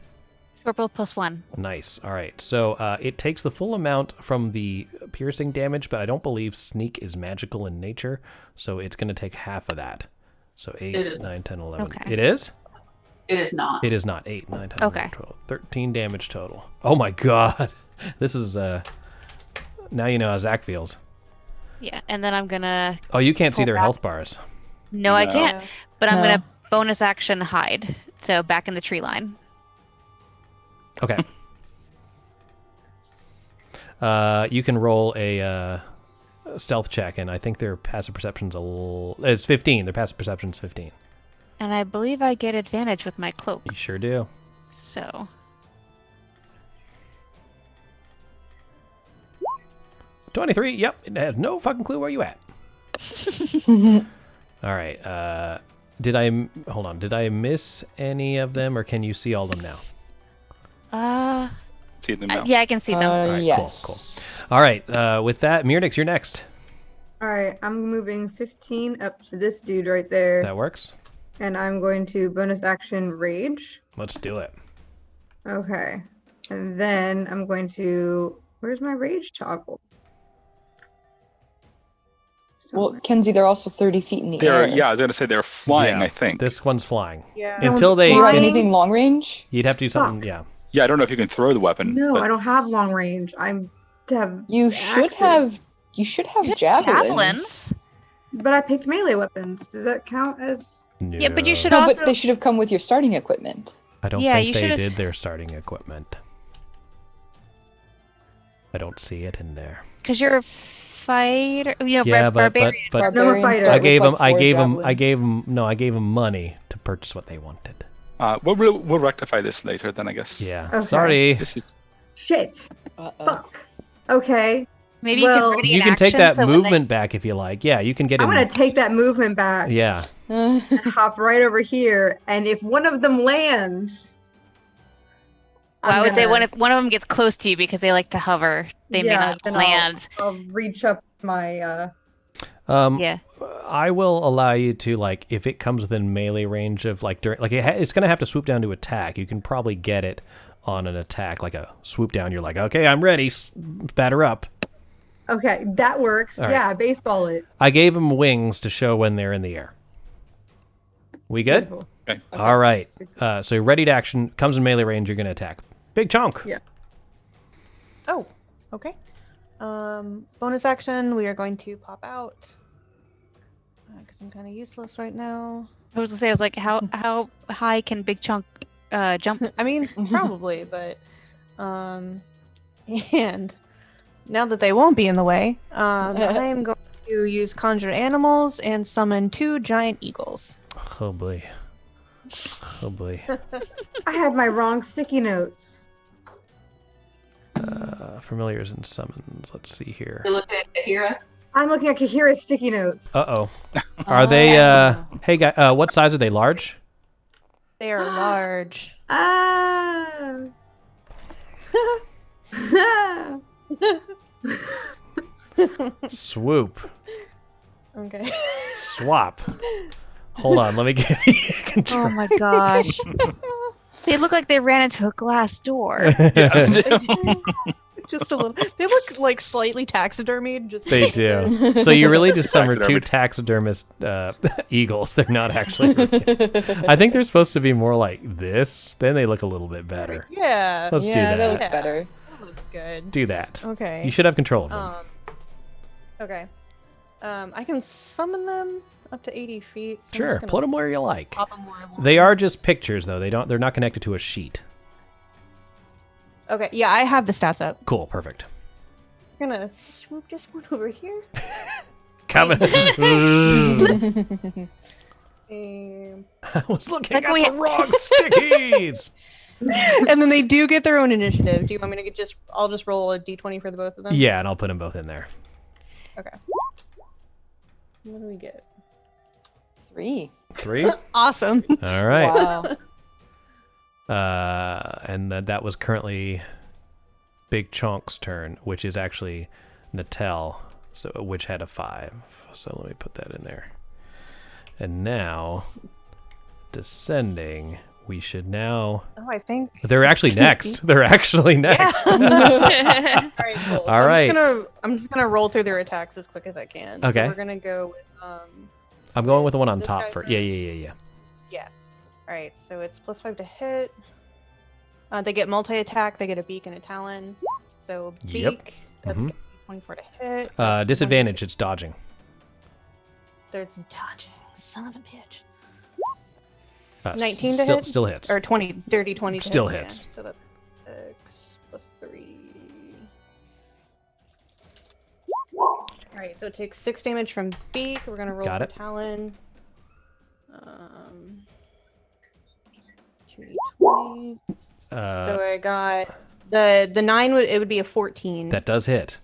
Short bow plus 1. Nice. All right. So it takes the full amount from the piercing damage, but I don't believe sneak is magical in nature, so it's going to take half of that. So 8, 9, 10, 11. Okay. It is? It is not. It is not. 8, 9, 10, Okay. 11, 12. 13 damage total. Oh my god. This is now you know how Zach feels. Yeah, and then I'm gonna. Oh, you can't see pull their back. health bars. No, I No. can't. But I'm No. gonna bonus action hide. So back in the tree line. Okay. You can roll a stealth check, and I think their passive perception's it's 15. Their passive perception's 15. And I believe I get advantage with my cloak. You sure do. So 23. Yep. It has no fucking clue where you at. All right. Hold on. Did I miss any of them, or can you see all of them now? See them now. Yeah, I can see them. All right, Yes. Cool. All right. With that, Mirnix, you're next. All right, I'm moving 15 up to this dude right there. That works. And I'm going to bonus action rage. Let's do it. Okay. And then I'm going to. Where's my rage toggle? Well, Kenzie, they're also 30 feet in the air. Yeah, I was going to say they're flying, Yeah, I think. This one's flying. Yeah. Until they. Do you have Flying? anything long range? You'd have to do something. Yeah. Yeah, I don't know if you can throw the weapon. No, but I don't have long range. I'm to have. You should have javelins. But I picked melee weapons. Does that count as? No. Yeah, but you should No, also. but they should have come with your starting equipment. I don't Yeah, think you they should've- did their starting equipment. I don't see it in there. Because you're a fighter. You know, Yeah, but barbarian. No, I'm a fighter. I start gave with, them. like, I 4 gave them. javelins. I gave them money to purchase what they wanted. We'll rectify this later then, I guess. Yeah. Okay. Sorry. This is Shit. Uh-oh. Fuck. Okay. Maybe Well, you can ready You in can take action, that so when movement back if you like. Yeah, you can get I'm in. gonna take that movement back. Yeah. And hop right over here, and if one of them lands, Well, I would say gonna- if one of them gets close to you because they like to hover, they may not then land. I'll reach up my. Yeah. I will allow you to, like, if it comes within melee range of, like, during, like, it's going to have to swoop down to attack. You can probably get it on an attack, like a swoop down. You're like, okay, I'm ready. Batter up. Okay, that works. All right. Yeah, baseball it. I gave them wings to show when they're in the air. We good? Beautiful. okay. All right. So you're ready to action. Comes in melee range. You're going to attack. Big chunk. Yeah. Oh, okay. Bonus action, we are going to pop out. Because I'm kind of useless right now. I was gonna say, I was like, how high can Big Chunk jump? I mean, probably, but and now that they won't be in the way, I am going to use Conjure Animals and summon 2 giant eagles. Oh, boy. Oh, boy. I had my wrong sticky notes. Familiars and summons. Let's see here. You look at Kahira. I'm looking at Kahira's sticky notes. Uh-oh. Are they, hey, guy, what size are they? Large? They are large. Ah. Swoop. Okay. Swap. Hold on, let me give you control. Oh my gosh. They look like they ran into a glass door. Just a little. They look like slightly taxidermied. Just They do. So you really just summoned 2 taxidermist eagles. They're not actually. I think they're supposed to be more like this. Then they look a little bit better. Yeah. Let's do that. That looks better. That looks good. Do that. Okay. You should have control of them. Okay. I can summon them up to 80 feet. So I'm Sure, just gonna put them where you like. pop 'em where I want. They are just pictures, though. They're not connected to a sheet. Okay. Yeah, I have the stats up. Cool, perfect. I'm gonna swoop this one over here. Coming. And I was looking Like at we- the wrong stickies. and then they do get their own initiative. Do you want me to I'll just roll a d20 for the both of them? Yeah, and I'll put them both in there. Okay. What do we get? 3. 3? Awesome. All right. Wow. And that was currently Big Chunk's turn, which is actually Natel, so which had a 5. So let me put that in there. And now, descending, we should now. Oh, I think They're actually next. They're actually next. All right, cool. All right. I'm just gonna roll through their attacks as quick as I can. Okay. So we're gonna go with I'm going with the one on This top guy first. first? Yeah. Yeah. All right. So it's +5 to hit. They get multi-attack. They get a beak and a talon. So beak. Yep. That's Mhm. gonna be 24 to hit. That's Disadvantage. It's dodging. There's dodging. Son of a bitch. 19 to hit? Still hits. Or 20. Dirty 20 to Still hit. hits. Yeah. So that's 6 + 3. Alright, so it takes 6 damage from beak. We're gonna roll Got for it. talon. 2d20. So I got the 9 it would be a 14. That does hit.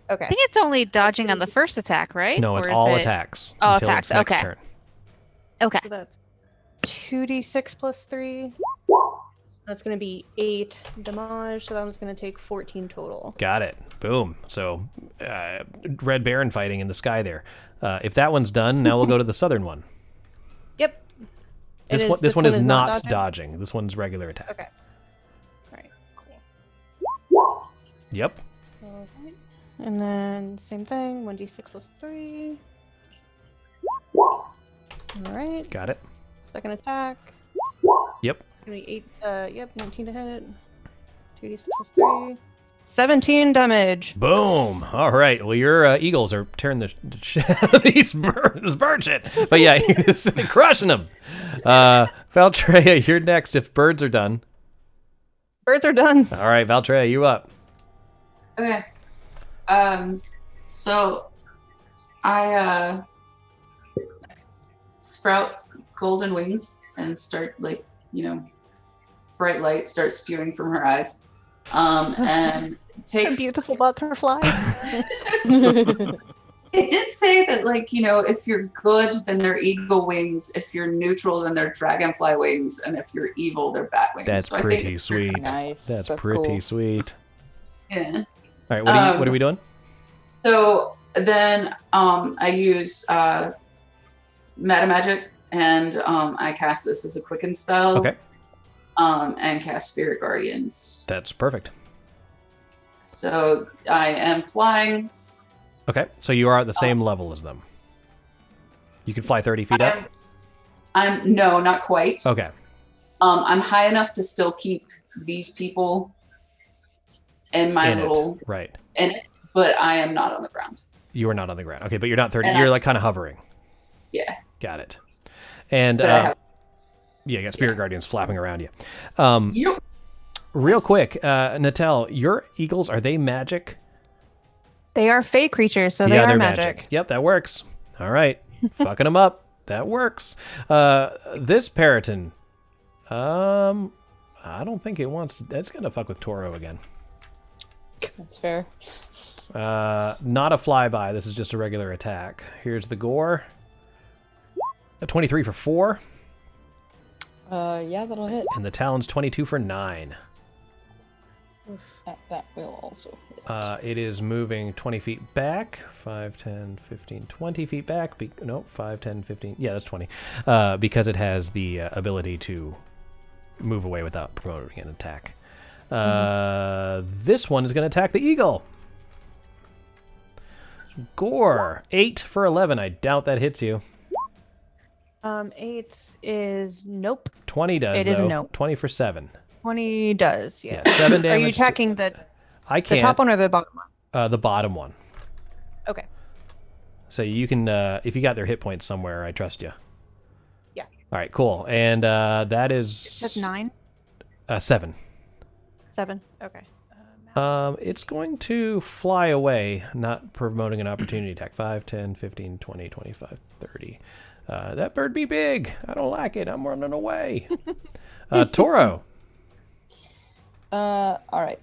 Okay. I think it's only dodging on the first attack, right? No, it's Or is all it- attacks. All until attacks. its next Okay. turn. Okay. So that's 2d6 + 3. That's gonna be 8 damage, so that one's gonna take 14 total. Got it. Boom. So, Red Baron fighting in the sky there. If that one's done, now we'll go to the southern one. Yep. This one is not dodging. This one's regular attack. Okay. Alright, cool. Yep. Okay. And then same thing, 1d6 + 3. Alright. Got it. Second attack. Yep. It's gonna be 8 19 to hit. 2d6 + 3. 17 damage. Boom. All right. Well, your eagles are tearing the shit out of this bird shit. But yeah, you're just crushing them. Valtreya, you're next if birds are done. Birds are done. All right, Valtreya, you up. Okay. So I sprout golden wings and start bright light starts spewing from her eyes. And takes a beautiful butterfly. It did say that, if you're good, then they're eagle wings. If you're neutral, then they're dragonfly wings. And if you're evil, they're bat wings. That's so pretty sweet. Nice. That's pretty cool. sweet. Yeah. All right, what are we doing? So then I use meta magic, and I cast this as a quicken spell. Okay. And cast Spirit Guardians. That's perfect. So I am flying. Okay, so you are at the same level as them. You can fly 30 feet up? No, not quite. Okay. I'm high enough to still keep these people in my In it, but I am not on the ground. You are not on the ground. Okay, but you're not 30. And You're kind of hovering. Yeah. Got it. And But you got Spirit Guardians flapping around you. Yep. Real quick, Natel, your eagles, are they magic? They are fey creatures, so they are they're magic. Yep, that works. All right. Fucking them up. That works. This Periton, I don't think it wants... That's going to fuck with Toro again. That's fair. Not a flyby. This is just a regular attack. Here's the gore. A 23 for 4. Yeah, that'll hit. And the Talon's 22 for 9. That will also hit. It is moving 20 feet back. 5, 10, 15, 20 feet back. No, 5, 10, 15. Yeah, that's 20. Because it has the ability to move away without promoting an attack. This one is going to attack the eagle. Gore. 8 for 11. I doubt that hits you. 8 is nope. 20 does, It is though. nope. 20 for 7. 20 does, yeah. 7 damage. Are you attacking the can't. top one or the bottom one? The bottom one. Okay. So you can, if you got their hit points somewhere, I trust you. Yeah. All right, cool. And that is... That's 9? 7. 7, okay. It's going to fly away, not promoting an opportunity attack. 5, 10, 15, 20, 25, 30. That bird be big. I don't like it. I'm running away. Toro. All right.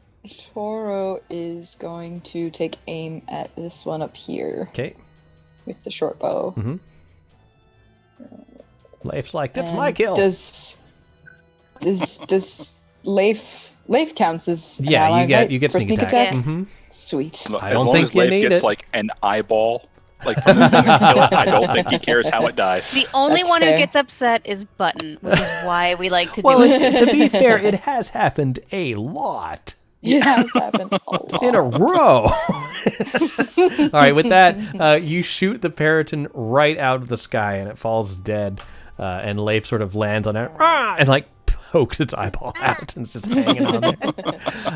Toro is going to take aim at this one up here. Okay. With the short bow. Mm-hmm. Leif's like, that's my kill. Does Leif counts as an yeah, ally, you get for sneak attack. Yeah. Mm-hmm. Sweet. I don't think you Leif need gets it. like an eyeball, like from the thing and kill it, I don't think he cares how it dies. The only That's one fair. who gets upset is Button, which is why we like to Well, do it. to be fair, it has happened a lot. It has happened a lot. In a row. All right, with that, you shoot the Periton right out of the sky, and it falls dead. And Leif sort of lands on it, and like pokes its eyeball out, and it's just hanging on there.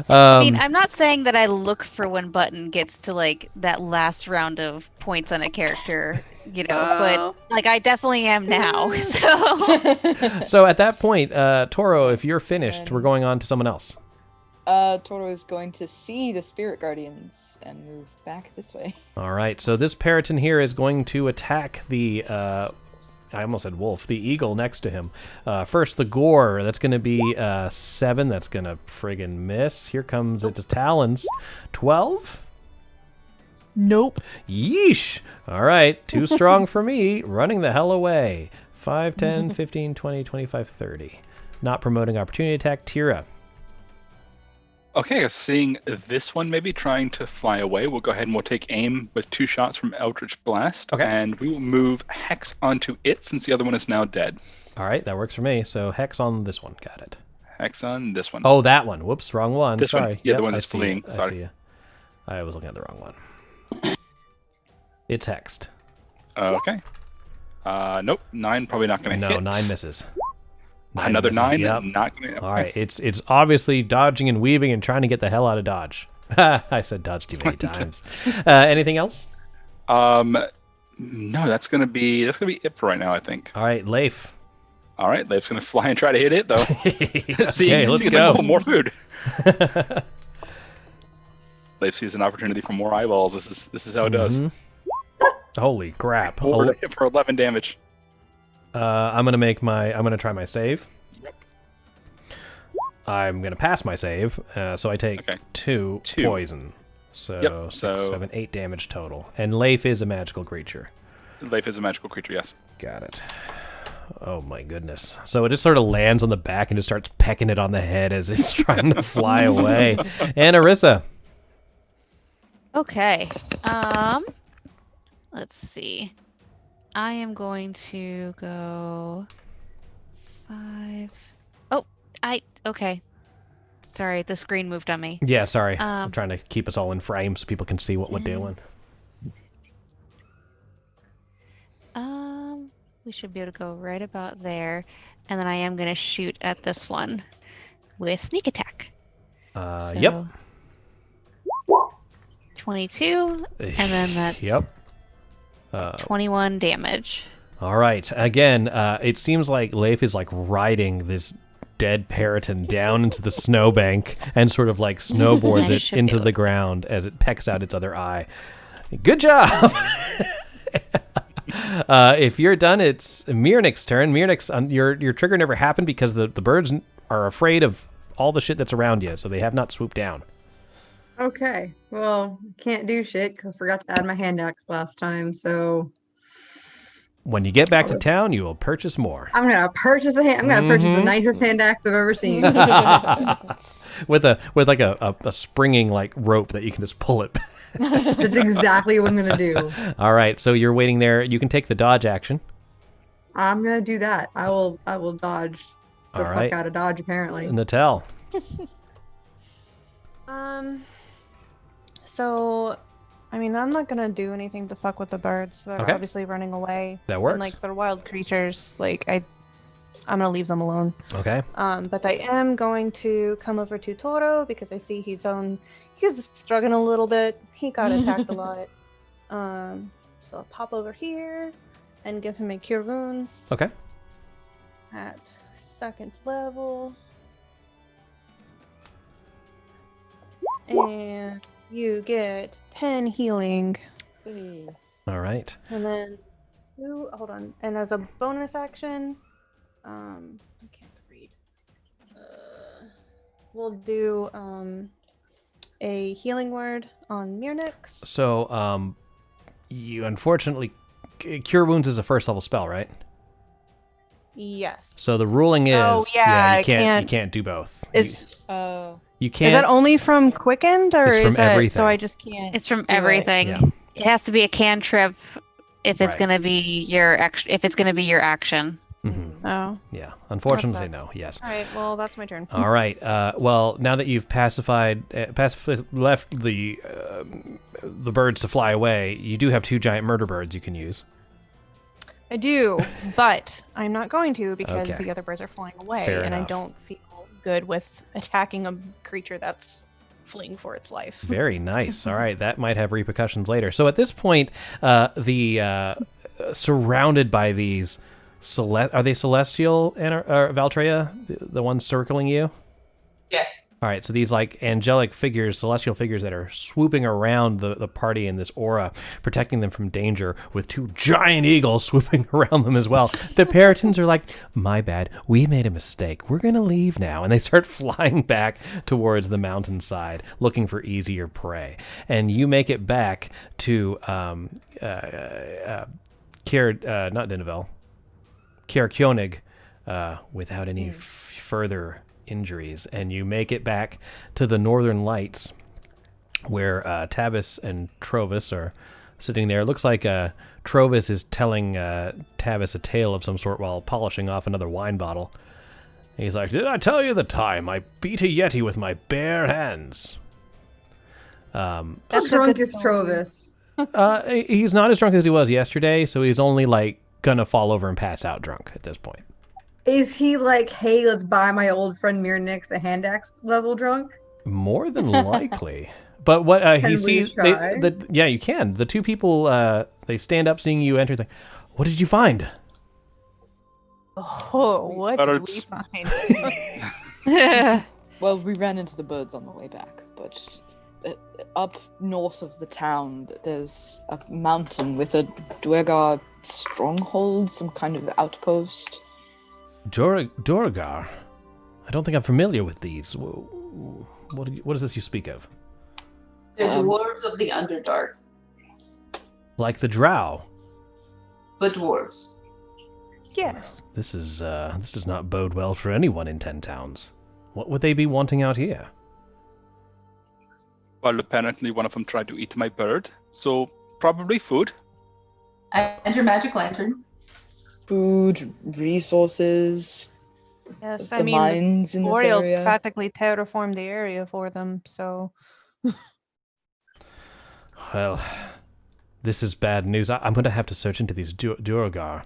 I mean, I'm not saying that I look for when Button gets to like that last round of points on a character, but like I definitely am now. So at that point, Toro, if you're finished, we're going on to someone else. Toro is going to see the Spirit Guardians and move back this way. All right, so this Periton here is going to attack the, I almost said wolf, the eagle next to him. First, the gore, that's going to be 7. That's going to friggin' miss. Here comes its talons. 12? Nope. Yeesh. All right, too strong for me. Running the hell away. 5, 10, 15, 20, 25, 30. Not promoting opportunity attack. Tira. Okay, seeing this one maybe trying to fly away, we'll go ahead and we'll take aim with 2 shots from Eldritch Blast. Okay. And we will move Hex onto it since the other one is now dead. All right, that works for me. So Hex on this one. Got it. Hex on this one. Oh, that one. Whoops, wrong one. This Sorry. one. Yeah, Yep, the one I that's see fleeing. it. I Sorry. see you. I was looking at the wrong one. It's hexed. Okay. Nope. 9 probably not going to hit. No, 9 misses. Another misses, 9. Yep. Not going to. All right, it's obviously dodging and weaving and trying to get the hell out of dodge. I said dodge too many times. Anything else? No, that's gonna be it for right now, I think. All right, Leif. All right, Leif's gonna fly and try to hit it though. Okay, let's go. Like, oh, more food. Leif sees an opportunity for more eyeballs. This is how it does. Holy crap! Over to hit for 11 damage. I'm gonna try my save. Yep. I'm gonna pass my save, so I take two poison. So 6, 7, 8 damage total. And Leif is a magical creature. Leif is a magical creature, yes. Got it. Oh my goodness. So it just sort of lands on the back and just starts pecking it on the head as it's trying to fly away. And Arissa. Okay. Let's see. I am going to go 5. Oh, okay. Sorry, the screen moved on me. Yeah, sorry. I'm trying to keep us all in frame so people can see what we're doing. We should be able to go right about there. And then I am going to shoot at this one with sneak attack. Yep. 22, and then that's 21 damage. All right. Again, it seems like Leif is like riding this dead Periton down into the snowbank and sort of like snowboards it into the ground as it pecks out its other eye. Good job! If you're done, it's Mirnik's turn. Mirnik, your trigger never happened because the birds are afraid of all the shit that's around you, so they have not swooped down. Okay. Well, can't do shit because I forgot to add my hand axe last time, so... When you get back to town, you will purchase more. I'm gonna purchase the nicest hand axe I've ever seen. with like a springing like rope that you can just pull it. That's exactly what I'm gonna do. All right, so you're waiting there. You can take the dodge action. I'm gonna do that. I will dodge the fuck out of dodge apparently. Natel. So, I mean, I'm not gonna do anything to fuck with the birds. They're obviously running away. That works. And, like, they're wild creatures. Like, I'm gonna leave them alone. Okay. But I am going to come over to Toro because I see he's struggling a little bit. He got attacked a lot. So I'll pop over here and give him a Cure Wounds. Okay. At 2nd level. And you get 10 healing. All right. And then, hold on. And as a bonus action, I can't read. We'll do a healing word on Mirnix. So, you unfortunately, Cure Wounds is a 1st level spell, right? Yes. So the ruling is, you can't do both. You can't. Is that only from Quickened, or it's from is that everything. so I just can't? It's from everything. Yeah. It has to be a cantrip if it's gonna be your action. Mm-hmm. Oh. Yeah. Unfortunately, no. Yes. All right. Well, that's my turn. All right. Well, now that you've left the birds to fly away, you do have 2 giant murder birds you can use. I do, but I'm not going to because the other birds are flying away, Fair and enough. I don't feel good with attacking a creature that's fleeing for its life. Very nice. All right, that might have repercussions later. So at this point, surrounded by these are they celestial or Valtreya, the ones circling you? Yeah. All right, so these like angelic figures, celestial figures that are swooping around the party in this aura, protecting them from danger, with 2 giant eagles swooping around them as well. The Peritons are like, my bad, we made a mistake. We're going to leave now. And they start flying back towards the mountainside, looking for easier prey. And you make it back to Caer-Konig without any further injuries, and you make it back to the Northern Lights, where Tavis and Tavis are sitting there. It looks like Tavis is telling Tavis a tale of some sort while polishing off another wine bottle. He's like, "Did I tell you the time I beat a yeti with my bare hands?" That's drunk as Trovis. He's not as drunk as he was yesterday, so he's only like gonna fall over and pass out drunk at this point. Is he like, hey, let's buy my old friend Mirnix a hand axe level drunk? More than likely. But what he Can we sees, try? yeah, you can. The two people, they stand up, seeing you enter. Like, what did you find? Oh, what did we Birds. find? Well, we ran into the birds on the way back, but up north of the town, there's a mountain with a duergar stronghold, some kind of outpost. Duergar? I don't think I'm familiar with these. What is this you speak of? They're dwarves of the Underdark. Like the drow? But dwarves. Yes. This does not bode well for anyone in 10 towns. What would they be wanting out here? Well, apparently one of them tried to eat my bird, so probably food. And your magic lantern. Food, resources. Yes, The I mean, mines in this Oriel area. practically terraformed the area for them, so. Well, this is bad news. I'm going to have to search into these duergar.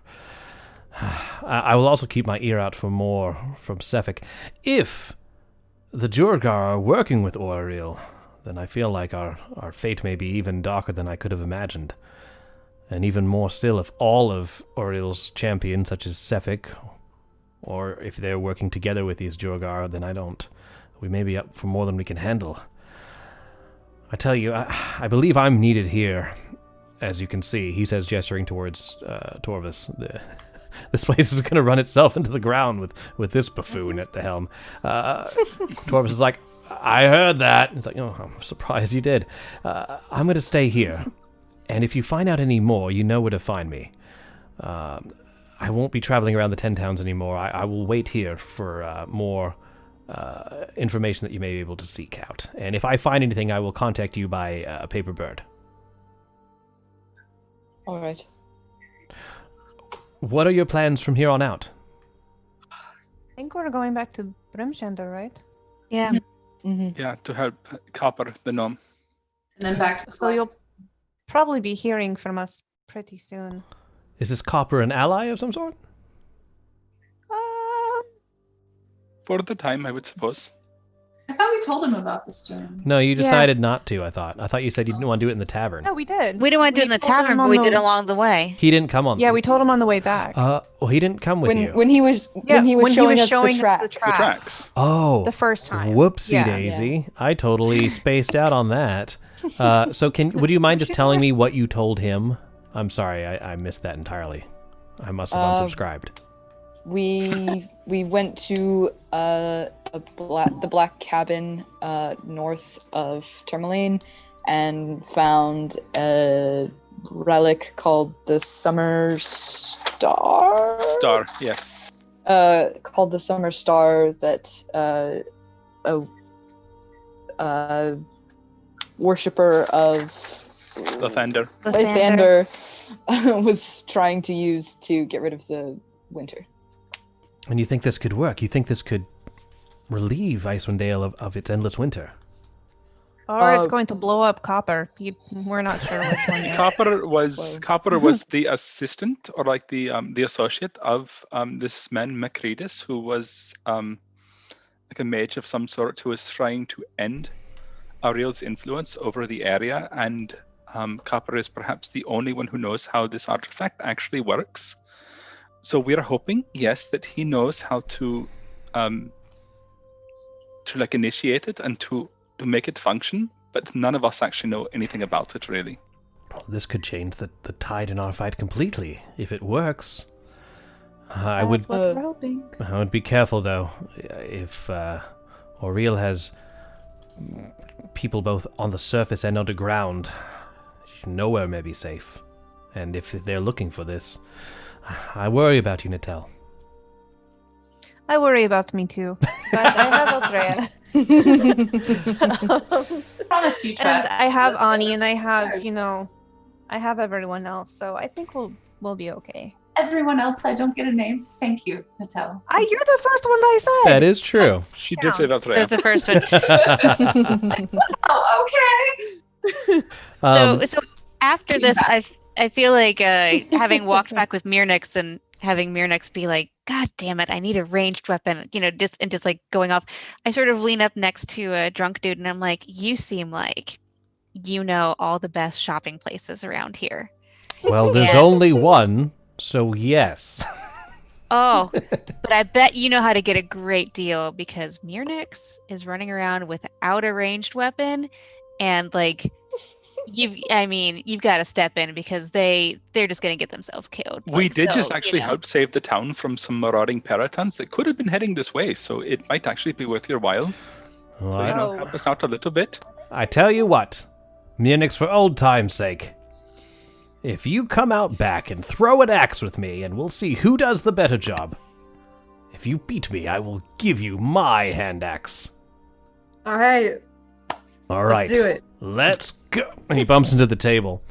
I will also keep my ear out for more from Sefik. If the duergar are working with Oriel, then I feel like our fate may be even darker than I could have imagined. And even more still if all of Oriel's champions, such as Sefik, or if they're working together with these duergar, then we may be up for more than we can handle. I tell you, I believe I'm needed here, as you can see. He says, gesturing towards Torvis. This place is going to run itself into the ground with this buffoon at the helm. Torvis is like, I heard that. He's like, oh, I'm surprised you did. I'm going to stay here. And if you find out any more, you know where to find me. I won't be traveling around the 10 towns anymore. I will wait here for more information that you may be able to seek out. And if I find anything, I will contact you by paper bird. All right. What are your plans from here on out? I think we're going back to Brimshender, right? Yeah. Mm-hmm. Yeah, to help Copper the gnome. And then back to So you'll probably be hearing from us pretty soon. Is this Copper an ally of some sort? For the time, I would suppose. I thought we told him about this, Jim. No, you decided not to, I thought. I thought you said you didn't want to do it in the tavern. No, we did. We didn't want to do it in the told him tavern, but on we the- did along the way. He didn't come on. Yeah, we told him on the way back. Well, he didn't come with you. When he was showing us the tracks. The tracks. Oh. The first time. Whoopsie Yeah. daisy. I totally spaced out on that. So would you mind just telling me what you told him? I'm sorry, I missed that entirely. I must have unsubscribed. We went to the Black Cabin north of Tourmaline and found a relic called the Summer Star. Star, yes. Called the Summer Star that a worshipper of Lathander. Lathander was trying to use to get rid of the winter. And you think this could work? You think this could relieve Icewind Dale of its endless winter? Or it's going to blow up Copper. We're not sure which one yet. Copper was the assistant or like the associate of this man Macredis, who was like a mage of some sort who was trying to end Ariel's influence over the area, and Copper is perhaps the only one who knows how this artifact actually works. So we're hoping, yes, that he knows how to like initiate it and to make it function, but none of us actually know anything about it, really. Well, this could change the tide in our fight completely, if it works. I would be careful, though. If Oriel has people both on the surface and underground, nowhere may be safe. And if they're looking for this, I worry about you, Natel. I worry about me too. But I have Altrea. Promise you, And Trap. I have Ani, and I have, I have everyone else. So I think we'll be okay. Everyone else, I don't get a name. Thank you, Natel. You're the first one that I said. That is true. She did say that. That was the first one. Oh, okay. So after this, I feel like having walked back with Mirnix and having Mirnix be like, God damn it, I need a ranged weapon, just like going off. I sort of lean up next to a drunk dude and I'm like, you seem like you know all the best shopping places around here. Well, there's And- only one, so yes. Oh, but I bet you know how to get a great deal because Mirnix is running around without a ranged weapon, and like you've got to step in because they're just gonna get themselves killed. We Like, did so, just actually help save the town from some marauding paratons that could have been heading this way, so it might actually be worth your while. Well, So, help us out a little bit. I tell you what, Munich, for old time's sake, if you come out back and throw an axe with me, and we'll see who does the better job. If you beat me, I will give you my hand axe. All right. All right. Let's do it. Let's go. And he bumps into the table.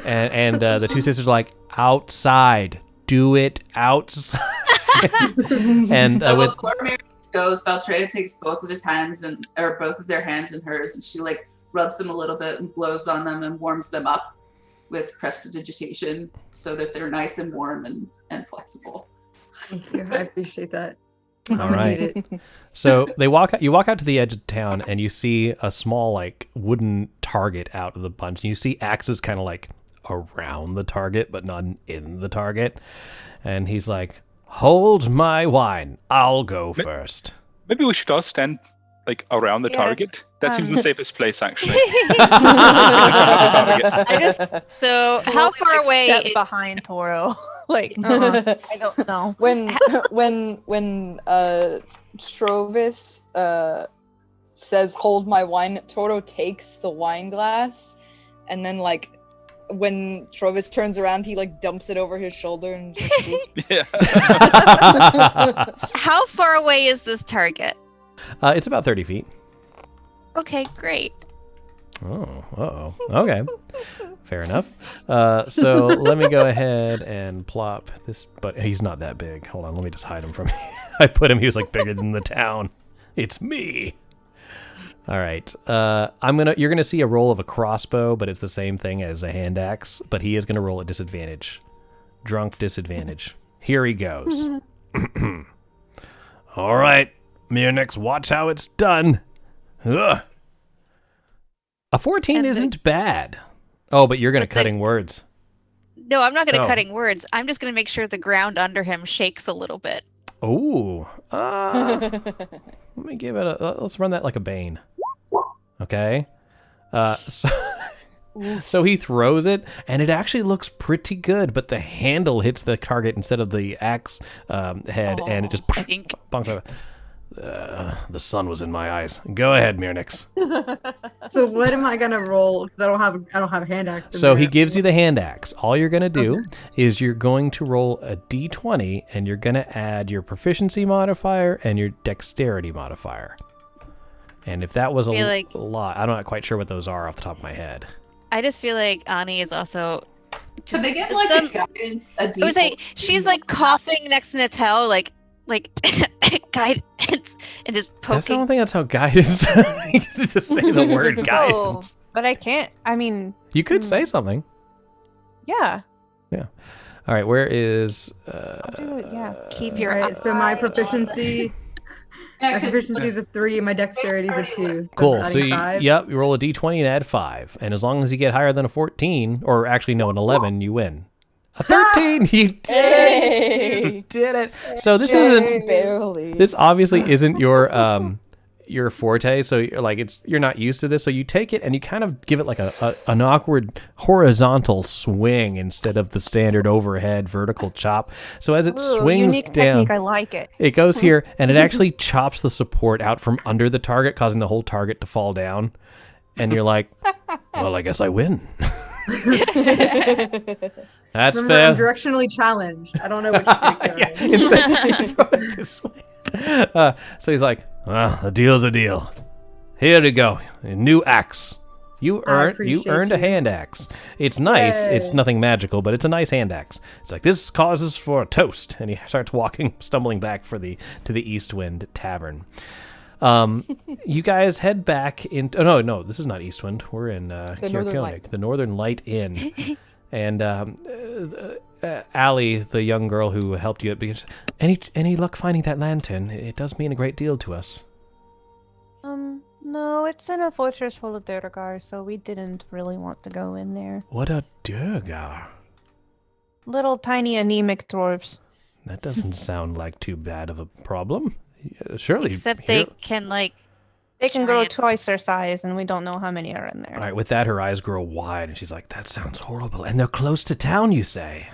And the two sisters are like, outside. Do it outside. And So with before Mary goes, Valtreya takes both of their hands in hers, and she like rubs them a little bit and blows on them and warms them up with prestidigitation so that they're nice and warm and flexible. Thank you. I appreciate that. All right. So you walk out to the edge of town, and you see a small like wooden target out of the bunch. And you see axes kind of like around the target, but not in the target. And he's like, "Hold my wine. I'll go first." Maybe we should all stand like around the Yes, target. That seems the safest place, actually. So how far away Step is- behind Toro? Like, I don't know. When Strovis says hold my wine, Toro takes the wine glass, and then like when Trovis turns around, he like dumps it over his shoulder and just Yeah. How far away is this target? It's about 30 feet. Okay, great. Oh, uh-oh. Okay. Fair enough. So let me go ahead and plop this, but he's not that big. Hold on, let me just hide him from you. I put him, he was like bigger than the town. It's me. All right. You're gonna see a roll of a crossbow, but it's the same thing as a hand axe, but he is gonna roll at disadvantage. Drunk disadvantage. Here he goes. All right, Mirnix, watch how it's done. Ugh. A 14 isn't bad. Oh, but you're going to cutting words. No, I'm not going to Oh. cutting words. I'm just going to make sure the ground under him shakes a little bit. Ooh. Let me give it let's run that like a bane. Okay. So he throws it, and it actually looks pretty good, but the handle hits the target instead of the axe head, and it just bonks over. The sun was in my eyes. Go ahead, Mirnix. So what am I gonna roll? 'Cause I don't have a hand axe. in So he there. gives you the hand axe. All you're going to do is you're going to roll a d20, and you're going to add your proficiency modifier and your dexterity modifier. And if that was I feel a like- lot, I'm not quite sure what those are off the top of my head. I just feel like Ani is also. Should they get like a guidance? A I would say she's like coughing next to Natel, like guidance, and just I don't poking. think that's how guidance. Just say the word No, guidance. but I can't. I mean, You could say something. yeah. Yeah. All right. Where is? Yeah. Keep your Alright, so my proficiency. Yeah, My 'cause- proficiency is a 3, and my dexterity is a 2. So Cool. I'm So adding you, 5. you roll a d20 and add 5, and as long as you get higher than a 14, or actually no, an 11, you win. A 13, you did it. You did it. So this isn't. barely. This obviously isn't your forte. So you're not used to this. So you take it and you kind of give it like an awkward horizontal swing instead of the standard overhead vertical chop. So as it Ooh, swings unique down, technique. I like it. it goes here, and it actually chops the support out from under the target, causing the whole target to fall down. And you're like, well, I guess I win. That's Remember, fair. I'm directionally challenged. I don't know what you think. Instead, you throw it this way. So he's like, well, a deal's a deal. Here you go. A new axe. You appreciate earned a you. hand axe. It's nice. Yay. It's nothing magical, but it's a nice hand axe. It's like, this causes for a toast. And he starts stumbling back to the Eastwind Tavern. You guys head back in. Oh no, this is not Eastwind. We're in Caer-Konig, the Northern Light Inn. And Allie, the young girl who helped you, because any luck finding that lantern? It does mean a great deal to us. No, it's in a fortress full of duergar, so we didn't really want to go in there. What a duergar. Little tiny anemic dwarves. That doesn't sound like too bad of a problem. Surely. Except they can, like... They can grow twice their size, and we don't know how many are in there. All right, with that, her eyes grow wide, and she's like, that sounds horrible. And they're close to town, you say?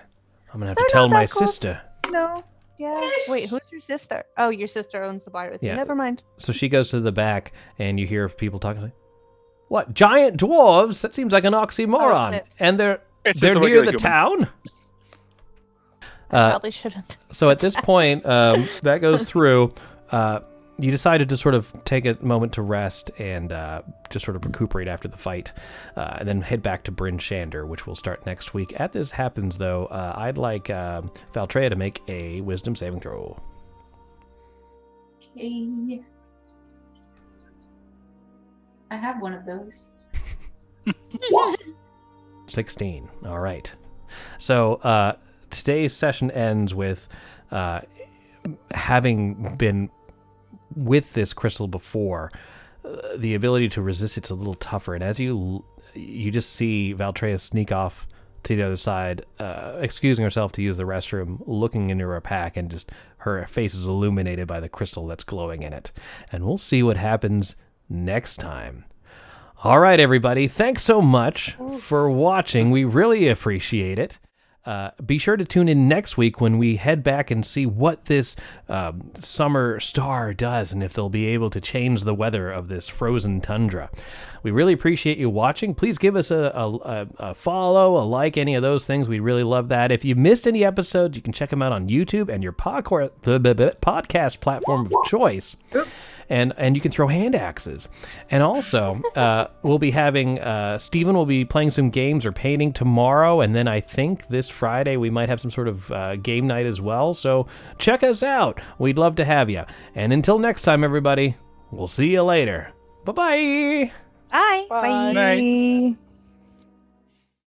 I'm going to have to tell my sister. No. Yeah. Wait, who's your sister? Oh, your sister owns the bar with you. Yeah. Never mind. So she goes to the back, and you hear people talking like, what, giant dwarves? That seems like an oxymoron. shit. And they're It's just near a regular the human. town? I probably shouldn't. So at this point, that goes through. You decided to sort of take a moment to rest and just sort of recuperate after the fight, and then head back to Bryn Shander, which will start next week. As this happens, though, I'd like Valtreya to make a wisdom saving throw. Okay. I have one of those. 16. All right. So today's session ends with having been with this crystal before, the ability to resist it's a little tougher. And as you just see Valtreya sneak off to the other side, excusing herself to use the restroom, looking into her pack, and just her face is illuminated by the crystal that's glowing in it. And we'll see what happens next time. All right, everybody. Thanks so much for watching. We really appreciate it. Be sure to tune in next week when we head back and see what this summer star does and if they'll be able to change the weather of this frozen tundra. We really appreciate you watching. Please give us a follow, a like, any of those things. We'd really love that. If you missed any episodes, you can check them out on YouTube and your podcast platform of choice. And you can throw hand axes. And also, we'll be having, Steven will be playing some games or painting tomorrow, and then I think this Friday we might have some sort of game night as well. So check us out. We'd love to have you. And until next time, everybody, we'll see you later. Bye-bye. Bye. Bye.